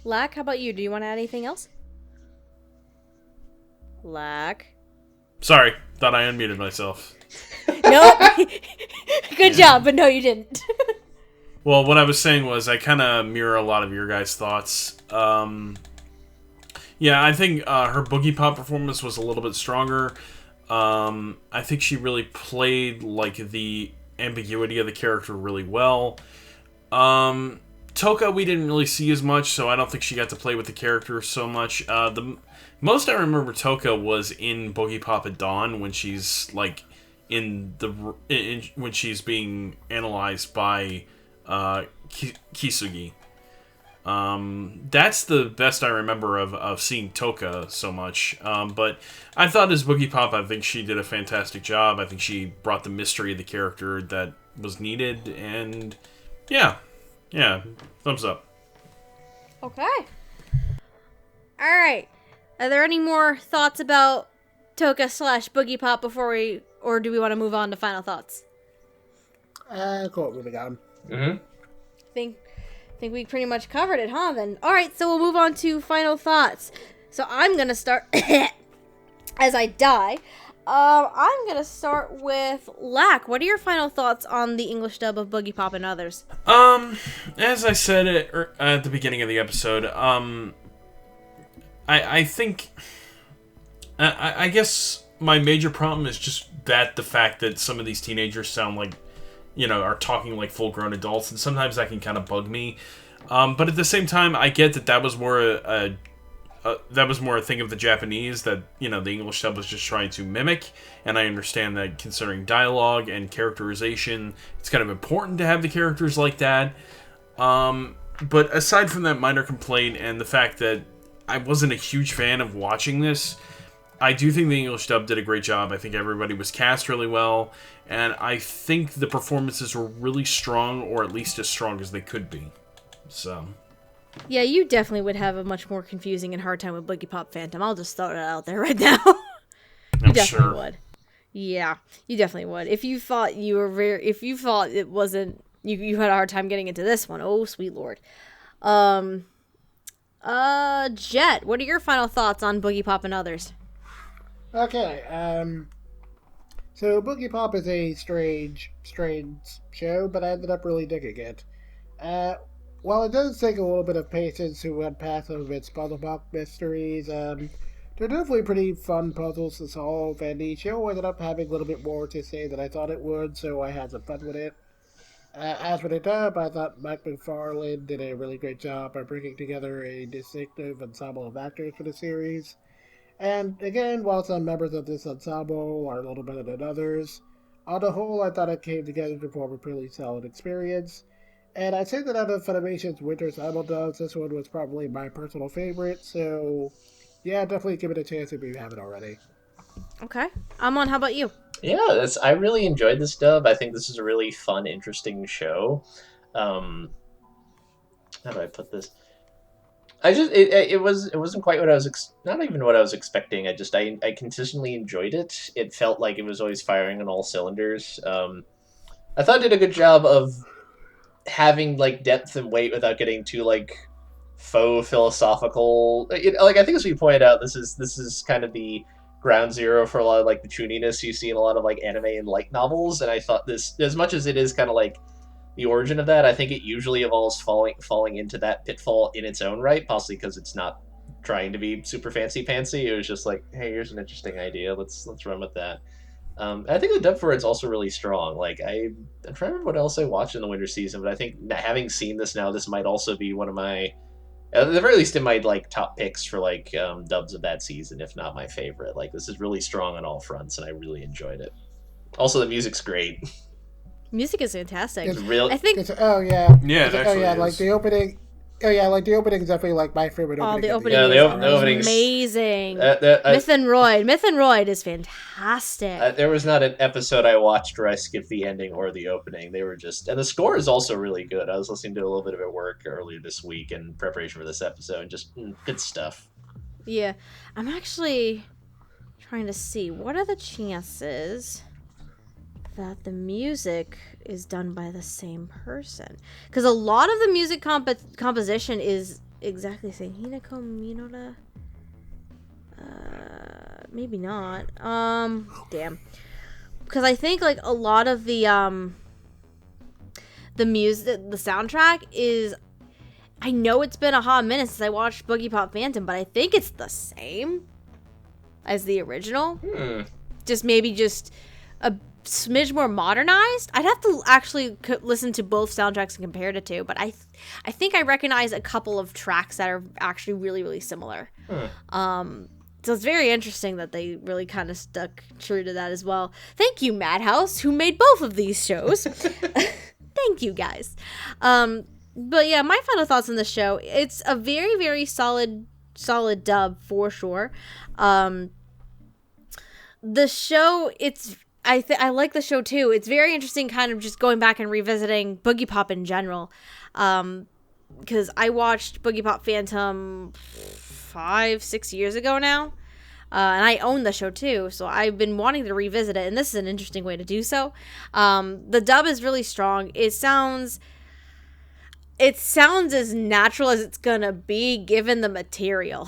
Lac, how about you? Do you want to add anything else? Lac. Sorry, thought I unmuted myself. Nope. Good job, but no, you didn't. Well, what I was saying was I kind of mirror a lot of your guys' thoughts. Yeah, I think her Boogiepop performance was a little bit stronger. I think she really played the ambiguity of the character really well. Toka we didn't really see as much, so I don't think she got to play with the character so much. The most I remember Toka was in Boogiepop at Dawn when she's when she's being analyzed by Kisugi. That's the best I remember of seeing Toka so much. But I thought as Boogiepop, I think she did a fantastic job. I think she brought the mystery of the character that was needed, and yeah, thumbs up. Okay. All right. Are there any more thoughts about Toka / Boogiepop or do we want to move on to final thoughts? Cool, moving on. Mm-hmm. Think we pretty much covered it, huh? Then all right, so we'll move on to final thoughts. So I'm gonna start as I die. I'm gonna start with Lac. What are your final thoughts on the English dub of Boogiepop and Others? As I said at the beginning of the episode, I think, I guess my major problem is just the fact that some of these teenagers sound like, are talking like full-grown adults, and sometimes that can kind of bug me. But at the same time, I get that was more a thing of the Japanese that, the English dub was just trying to mimic, and I understand that considering dialogue and characterization, it's kind of important to have the characters like that. But aside from that minor complaint and the fact that I wasn't a huge fan of watching this, I do think the English dub did a great job. I think everybody was cast really well, and I think the performances were really strong, or at least as strong as they could be. So... yeah, you definitely would have a much more confusing and hard time with Boogiepop Phantom. I'll just throw it out there right now. You definitely would. Yeah, you definitely would. If you thought it wasn't, you had a hard time getting into this one. Oh, sweet lord. Jet, what are your final thoughts on Boogiepop and Others? Okay, so Boogiepop is a strange show, but I ended up really digging it. While it does take a little bit of patience to unpack some of its puzzle box mysteries, they're definitely pretty fun puzzles to solve, and the show ended up having a little bit more to say than I thought it would, so I had some fun with it. As for the dub, I thought Mike McFarlane did a really great job by bringing together a distinctive ensemble of actors for the series. And again, while some members of this ensemble are a little better than others, on the whole, I thought it came together to form a pretty solid experience. And I'd say that out of Funimation's winter simuldubs, this one was probably my personal favorite, so yeah, definitely give it a chance if you haven't already. Okay. Amon, how about you? Yeah, I really enjoyed this dub. I think this is a really fun, interesting show. How do I put this? It wasn't quite what I was not even what I was expecting. I consistently enjoyed it. It felt like it was always firing on all cylinders. I thought it did a good job of having like depth and weight without getting too like faux philosophical. I think as we pointed out, this is kind of the ground zero for a lot of like the chuniness you see in a lot of like anime and light novels, and I thought this, as much as it is kind of like the origin of that, I think it usually involves falling into that pitfall in its own right, possibly because it's not trying to be super fancy pantsy. It was just like, hey, here's an interesting idea, let's run with that. I think the dub for it's also really strong. Like I'm trying to remember what else I watched in the winter season, but I think having seen this now, this might also be one of my, at the very least, in my like top picks for like dubs of that season, if not my favorite. Like this is really strong on all fronts, and I really enjoyed it. Also, the music's great. Music is fantastic. It's real. I think. Yeah, it actually is. Like the opening. Oh yeah, like the opening is definitely like my favorite opening. The opening is amazing. MYTH&ROID is fantastic. There was not an episode I watched where I skipped the ending or the opening. They were just, and the score is also really good. I was listening to a little bit of it at work earlier this week in preparation for this episode, and just good stuff. Yeah, I'm actually trying to see what are the chances that the music is done by the same person, because a lot of the music composition is exactly the same. Hinako Minora? Maybe not. Damn. Because I think like a lot of the music, the soundtrack is. I know it's been a hot minute since I watched Boogiepop Phantom, but I think it's the same as the original. Just a smidge more modernized. I'd have to actually listen to both soundtracks and compare the two, but I think I recognize a couple of tracks that are actually really, really similar. So it's very interesting that they really kind of stuck true to that as well. Thank you, Madhouse, who made both of these shows. Thank you, guys. But yeah, my final thoughts on the show. It's a very, very solid dub for sure. The show, I like the show too. It's very interesting, kind of just going back and revisiting Boogiepop in general. Because I watched Boogiepop Phantom 5-6 years ago now. and I own the show too, so I've been wanting to revisit it, and this is an interesting way to do so. The dub is really strong. It sounds as natural as it's gonna be given the material.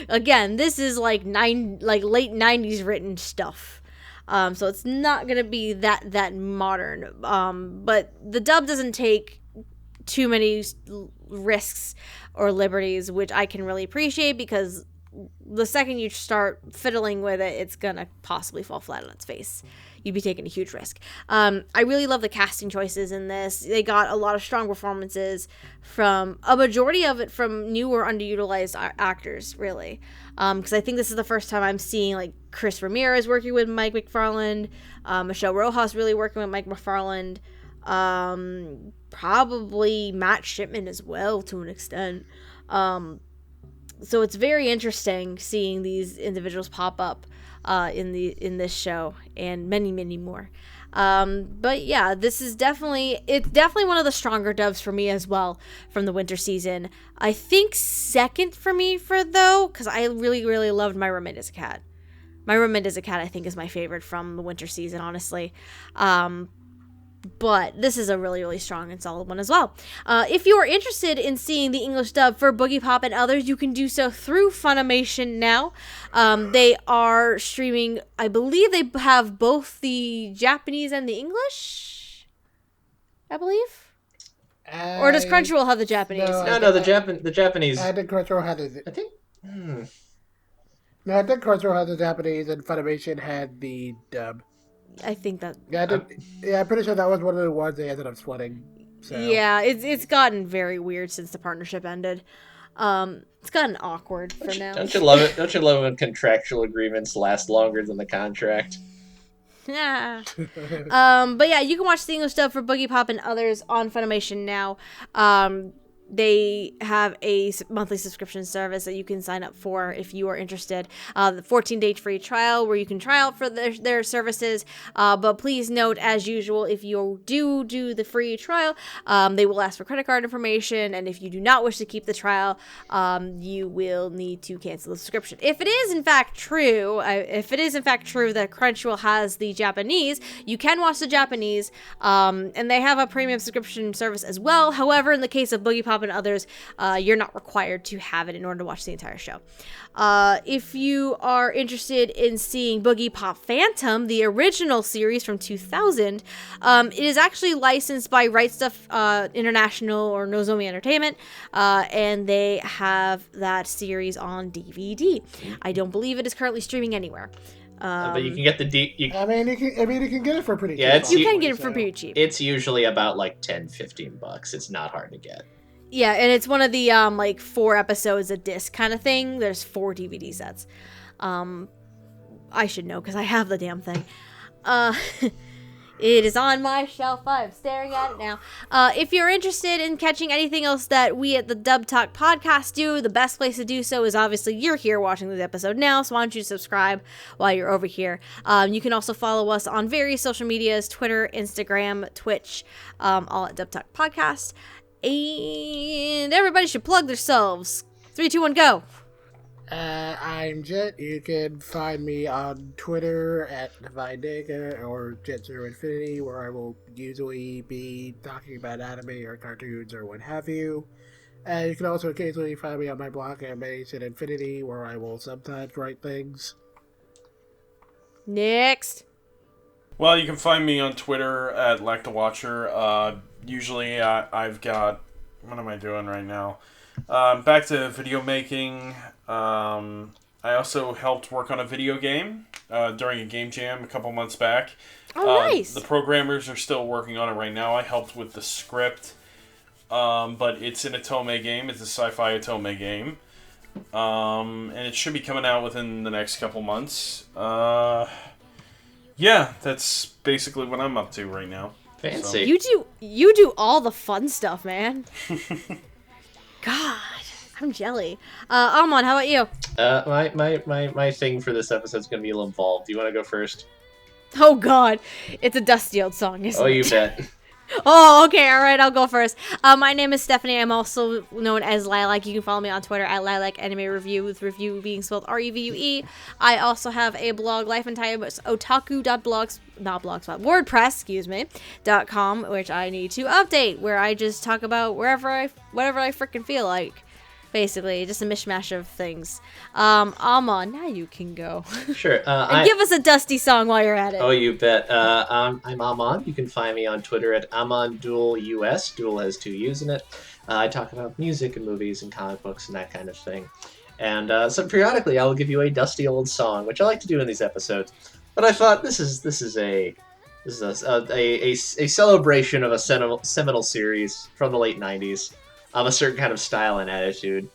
Again, this is like late 90s written stuff. So it's not gonna be that modern. But the dub doesn't take too many risks or liberties, which I can really appreciate, because the second you start fiddling with it, it's gonna possibly fall flat on its face. You'd be taking a huge risk. I really love the casting choices in this. They got a lot of strong performances from a majority of it from new or underutilized actors, really. Because I think this is the first time I'm seeing like Chris Ramirez working with Mike McFarland, Michelle Rojas really working with Mike McFarland, probably Matt Shipman as well to an extent. So it's very interesting seeing these individuals pop up in this show, and many more. But yeah, it's definitely one of the stronger dubs for me as well from the winter season. I think second for me because I really loved My Roommate is a Cat. My Roommate is a Cat, I think, is my favorite from the winter season, honestly. But this is a really strong and solid one as well. If you are interested in seeing the English dub for Boogiepop and Others, you can do so through Funimation now. They are streaming, I believe they have both the Japanese and the English, I believe. Or does Crunchyroll have the Japanese? No, the Japanese. I think Crunchyroll had it. I think. No, I think Crunchyroll had the Japanese and Funimation had the dub. I think that. Yeah, I'm pretty sure that was one of the ones they ended up splitting. So. Yeah, it's gotten very weird since the partnership ended. It's gotten awkward for now. Don't you love it? Don't you love when contractual agreements last longer than the contract? Yeah. But yeah, you can watch the English dub for Boogiepop and Others on Funimation now. They have a monthly subscription service that you can sign up for if you are interested. The 14-day free trial where you can try out for their services. But please note, as usual, if you do the free trial, they will ask for credit card information. And if you do not wish to keep the trial, you will need to cancel the subscription. If it is in fact true that Crunchyroll has the Japanese, you can watch the Japanese. And they have a premium subscription service as well. However, in the case of Boogiepop and Others, you're not required to have it in order to watch the entire show. If you are interested in seeing Boogiepop Phantom, the original series from 2000, it is actually licensed by Right Stuff International or Nozomi Entertainment, and they have that series on DVD. I don't believe it is currently streaming anywhere. But you can get the I mean, you can get it for pretty cheap. Yeah, you can get it for pretty cheap. It's usually about like $10-15. It's not hard to get. Yeah, and it's one of the like 4 episodes a disc kind of thing. There's 4 DVD sets. I should know because I have the damn thing. It is on my shelf. I'm staring at it now. If you're interested in catching anything else that we at the Dub Talk podcast do, the best place to do so is obviously you're here watching this episode now, so why don't you subscribe while you're over here. You can also follow us on various social medias, Twitter, Instagram, Twitch, all at Dub Talk podcast. And everybody should plug themselves. 3, 2, 1, go. I'm Jet. You can find me on Twitter at DivineDega or Jet0Infinity, where I will usually be talking about anime or cartoons or what have you. And you can also occasionally find me on my blog, Animation Infinity, where I will sometimes write things. Next. Well, you can find me on Twitter at LacTheWatcher. Usually I've got... What am I doing right now? Back to video making. I also helped work on a video game during a game jam a couple months back. Oh, nice. The programmers are still working on it right now. I helped with the script. But it's an Otome game. It's a sci-fi Otome game. And it should be coming out within the next couple months. Yeah, that's basically what I'm up to right now. Fancy. So. You do all the fun stuff, man. God, I'm jelly. Amon, how about you? My thing for this episode is gonna be a little involved. Do you want to go first? Oh God, it's a dusty old song, isn't it? Oh, you bet. Oh, okay, all right, I'll go first. My name is Stephanie. I'm also known as Lilac. You can follow me on Twitter at Lilac Anime Review, with review being spelled REVUE. I also have a blog, Life and Time, WordPress.com, which I need to update, where I just talk about whatever I freaking feel like. Basically, just a mishmash of things. Amon, now you can go. Sure. And give us a Dusty song while you're at it. Oh, you bet. I'm Amon. You can find me on Twitter at AmonDuelUS. Duel has 2 U's in it. I talk about music and movies and comic books and that kind of thing. And so periodically, I will give you a dusty old song, which I like to do in these episodes. But I thought this is a celebration of a seminal series from the late '90s. A certain kind of style and attitude,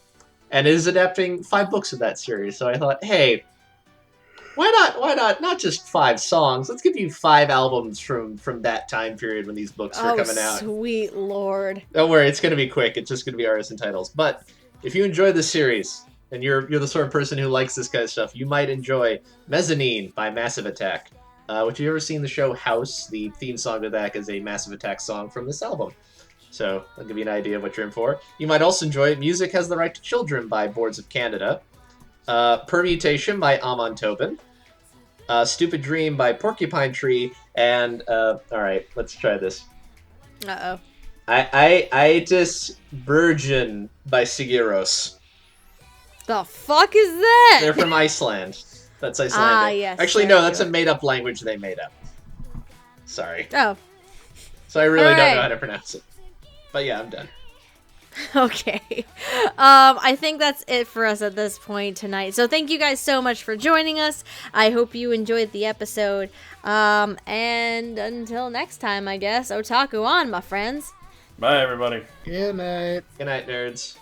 and it is adapting 5 books of that series. So I thought, hey, why not just 5 songs? Let's give you 5 albums from that time period when these books were coming out. Sweet lord! Don't worry, it's gonna be quick. It's just gonna be artists and titles. But if you enjoy the series and you're the sort of person who likes this kind of stuff, you might enjoy Mezzanine by Massive Attack. Which, if you've ever seen the show House, the theme song to that is a Massive Attack song from this album. So, I'll give you an idea of what you're in for. You might also enjoy Music Has the Right to Children by Boards of Canada, Permutation by Amon Tobin, Stupid Dream by Porcupine Tree, and, alright, let's try this. Uh-oh. Itis Virgin by Sigiros. The fuck is that? They're from Iceland. That's Icelandic. Ah, yes. Actually, no, that's a made-up language they made up. Sorry. Oh. So I really don't know how to pronounce it. But yeah, I'm done. Okay. I think that's it for us at this point tonight. So thank you guys so much for joining us. I hope you enjoyed the episode. And until next time, I guess, otaku on, my friends. Bye, everybody. Good night. Good night, nerds.